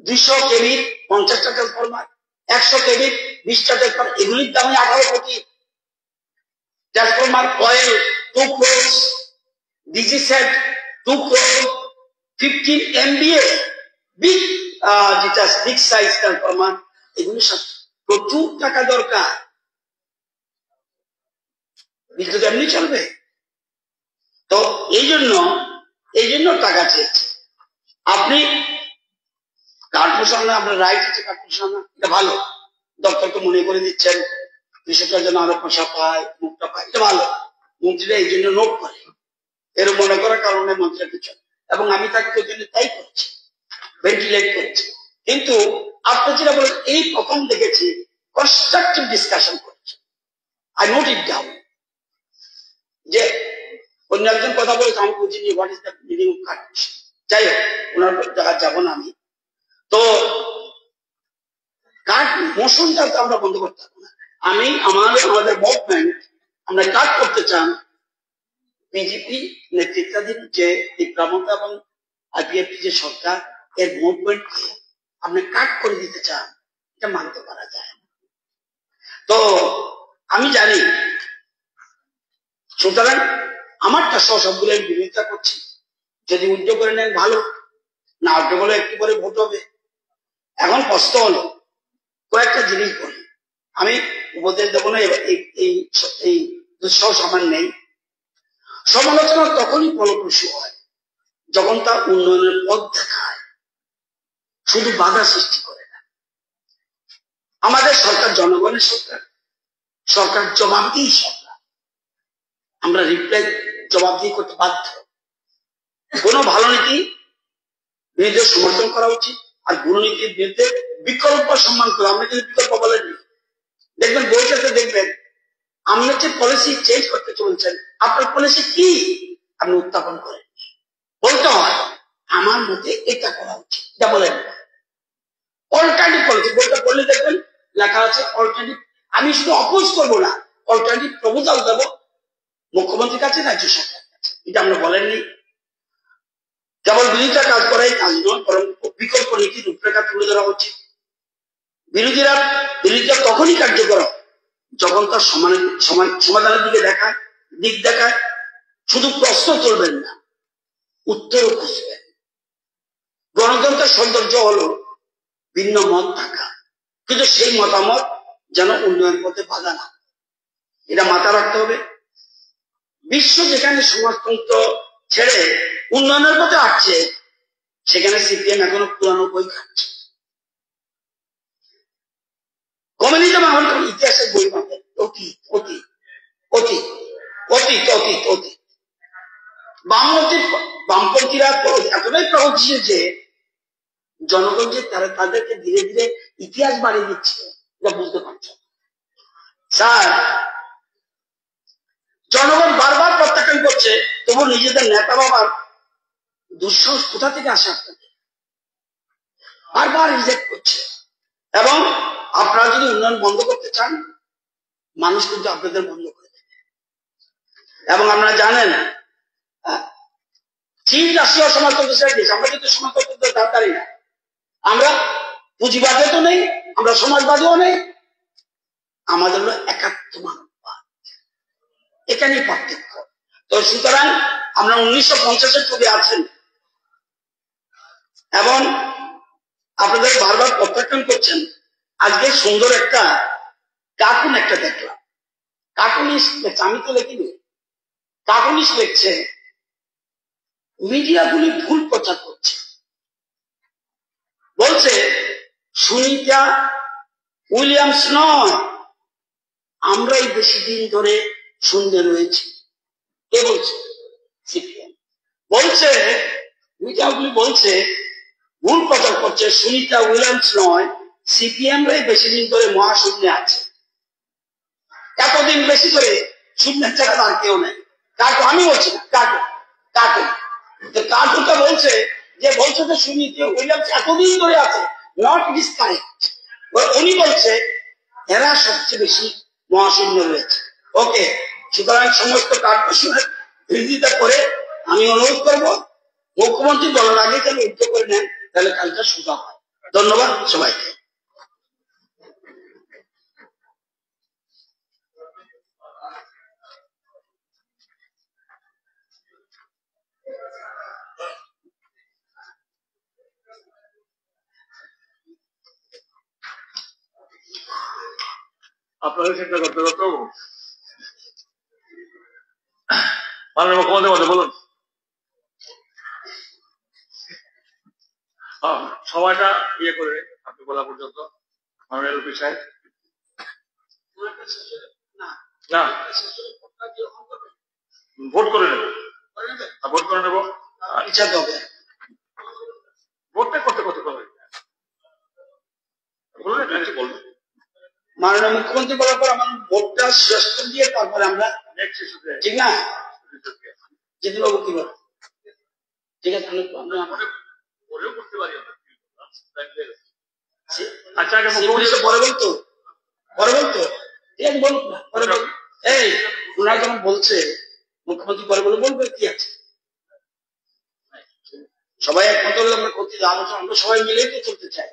200 কেবি 50টা ট্রান্সফরমার, 100 কেবি 20টা ট্রান্সফরমার, এগুলির দাম 18 কোটি। Transformer coil 2 crores, DG set 2 crores, 15 MVA big যেটা বিগ সাইজ ট্রান্সফরমার, এগুলি সব প্রচুর টাকা দরকার। বিদ্যুৎ এমনি চলবে তো? এই জন্য টাকা চেয়েছে। আপনি কার্পোরেশন, আপনার রাইট আছে কার্পোরেশন, এটা ভালো, দপ্তরকে মনে করে দিচ্ছেন কৃষকরা যেন আরো পয়সা পায়, মুখটা পায়, এটা ভালো। মন্ত্রীরা এই জন্য নোট করে, এর মনে করার কারণে মন্ত্রীরা কিছু, এবং আমি তাকে ওই জন্য তাই করছি, ভেন্টিলেট করছি। কিন্তু আপনি যেটা বলেন, এই প্রথম দেখেছি কনস্ট্রাকটিভ ডিসকাশন করছে। আই নোট ইট ডাউন, যে অন্য একজন কথা বলেছে আমি বুঝিনি what is the meaning of কার্পোরেশন। যাই হোক, ওনার জায়গা যাবো না আমি। তো কাট মোশনটা তো আমরা বন্ধ করতে পারবো না। আমি আমাদের মুভমেন্ট আমরা কাট করতে চান, বিজেপি নেতৃত্বাধীন যে বিক্রমতা এবং আইপিএফটি যে সরকার, এর মুভমেন্ট আপনি কাট করে দিতে চান, এটা মানতে পারা যায়। তো আমি জানি, সুতরাং আমারটা সবগুলো বিরোধিতা করছি। যদি উদ্যোগ করে নেন ভালো, না উদ্যোগ হলে একটু পরে ভোট হবে। এখন প্রশ্ন হলো কয়েকটা জিনিস বলি, আমি উপদেশ দেবো না, এই দুঃসহ সমান নেই। সমালোচনা তখনই ফলপ্রসূ হয় যখন তার উন্নয়নের পথ দেখায়, শুধু বাধা সৃষ্টি করে না। আমাদের সরকার জনগণের সরকার, সরকার জবাবদিহি সরকার, আমরা রিপ্লাই জবাবদিহি করতে বাধ্য। কোন ভালো নীতি বিরুদ্ধে সমর্থন করা উচিত, আর দুর্নীতির বিরুদ্ধে বিকল্প সম্মান করা। আপনি যদি বিকল্প বলেননি, দেখবেন বইটাতে দেখবেন আপনি যে পলিসি চেঞ্জ করতে চলছেন, আপনার পলিসি কি আপনি উত্থাপন করেন। বলতে হয় আমার মতে এটা করা উচিত, এটা বলেন অল্টারনেটিভ পলিসি। বইটা পড়লে দেখবেন লেখা আছে অল্টারনেটিভ। আমি শুধু অপোজ করবো না, অল্টারনেটিভ প্রপোজাল দেবো মুখ্যমন্ত্রীর কাছে, রাজ্য সরকারের কাছে। এটা আমরা বলেননি। কেবল বিরোধিতা কাজ করাই কাজ নয়, বরং বিকল্প নীতির রূপরেখা তুলে ধরা উচিত। বিরোধীরা তখনই কার্যকর যখন তার সমাধানের দিক দেখায়। শুধু প্রশ্ন তুলবেন না, উত্তরও খুঁজবেন। গণতন্ত্রের সৌন্দর্য হলো ভিন্ন মত থাকা, কিন্তু সেই মতামত যেন উন্নয়ন পথে বাধা না। এটা মাথায় রাখতে হবে। বিশ্ব যেখানে সমাজতন্ত্র ছেড়ে উন্নয়নের পথে আসছে, সেখানে সিপিএম এখনো পুরানো বই খাচ্ছে। কমিউনিজম এখন ইতিহাসের বই পাবে, অতীত অতীত অতীত অতীত অতীত অতীত। বামপন্থীরা এতটাই প্রগতিশীল যে জনগণ যে তাদেরকে ধীরে ধীরে ইতিহাস বাড়িয়ে দিচ্ছে, এটা বুঝতে পারছে। স্যার, জনগণ বারবার প্রত্যাখ্যান করছে, তবু নিজেদের নেতা বাবার দুঃসাহস কোথা থেকে আসে? আপনাদের বারবার রিজেক্ট করছে। এবং আপনারা যদি উন্নয়ন বন্ধ করতে চান, মানুষ কিন্তু আপনাদের বন্ধ করে দেবে। এবং আপনারা জানেন চীন রাশিয়া সমাজতন্ত্র ছেড়ে দিয়েছে, আমরা কিন্তু সমাজতন্ত্র দাঁড়াই না। আমরা পুঁজিবাদে তো নেই, আমরা সমাজবাদীও নেই, আমাদের হলো একাত্ম মানববাদ, এখানেই পার্থক্য। তো সুতরাং আমরা 1950-এর ছবি আছেন এবং আপনাদের বারবার প্রত্যাখ্যান করছেন। আজকে সুন্দর একটা কার্টুন একটা দেখলাম, কার্টুনিস্ট লিখছে, আমি তো লিখিনি, কার্টুনিস্ট লিখছে মিডিয়াগুলি ভুল প্রচার করছে, বলছে সুনিতা উইলিয়ামস নয়, আমরাই বেশি দিন ধরে শূন্য রয়েছি। কে বলছে? সিপিএম বলছে, মিডিয়াগুলি বলছে ভুল প্রচার করছে, সুনিতা উইলিয়ামস নয়, সিপিএম রাই বেশি দিন ধরে মহাশূন্যে আছে। এতদিন বেশি করে শূন্যের জায়গা আর কেউ নেই। কার্টুন, আমি বলছি না, কার্টুন কার্টুন কার্টুনটা বলছে যে সুনিতা উইলিয়ামস এতদিন ধরে আছে, নট ইট ইজ কারেক্ট। উনি বলছে এরা সবচেয়ে বেশি মহাশূন্য রয়েছে। ওকে, সুতরাং সমস্ত কার্টুনের বিরোধিতা করে আমি অনুরোধ করবো মুখ্যমন্ত্রী বলার আগে যেন উদ্যোগ করে নেন, তাহলে কাজটা সোজা হয়। ধন্যবাদ সবাইকে। আপনাদের চিন্তা করতে করতে মাননীয় মুখ্যমন্ত্রী মধ্যে বলুন। সময়টা ইয়ে করে আপনি বলা পর্যন্ত মাননীয় এলপি সাহেব। না, ভোট করে নেব, ভোট করে নেব, ইচ্ছা তো হবে ভোটটা করতে করতে করবে বলবেন। মাননীয় মুখ্যমন্ত্রী বলার পর আমার ভোটটা শেষ করে দিয়ে তারপরে আমরা, ঠিক না জিতু বাবু কি বল? ঠিক আছে, করতে পারি। আচ্ছা, পরে বলতো, পরে বলতো, ঠিক আছে বলুক না, পরে বল। এই ওনারা যখন বলছে মুখ্যমন্ত্রী পরে বলবে কি আছে, সবাই একমত হলে আমরা করতে আলোচনা, আমরা সবাই মিলেই তো চলতে চাই।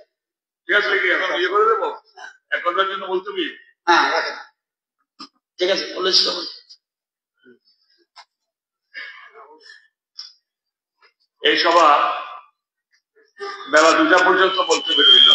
ঠিক আছে, এখন ইয়ে করে দেবো, 1 ঘন্টার জন্য বলতে কি? হ্যাঁ রাখেন, ঠিক আছে বলেছিল। এই সভা বেলা 2টা পর্যন্ত বলতে বেরোইল।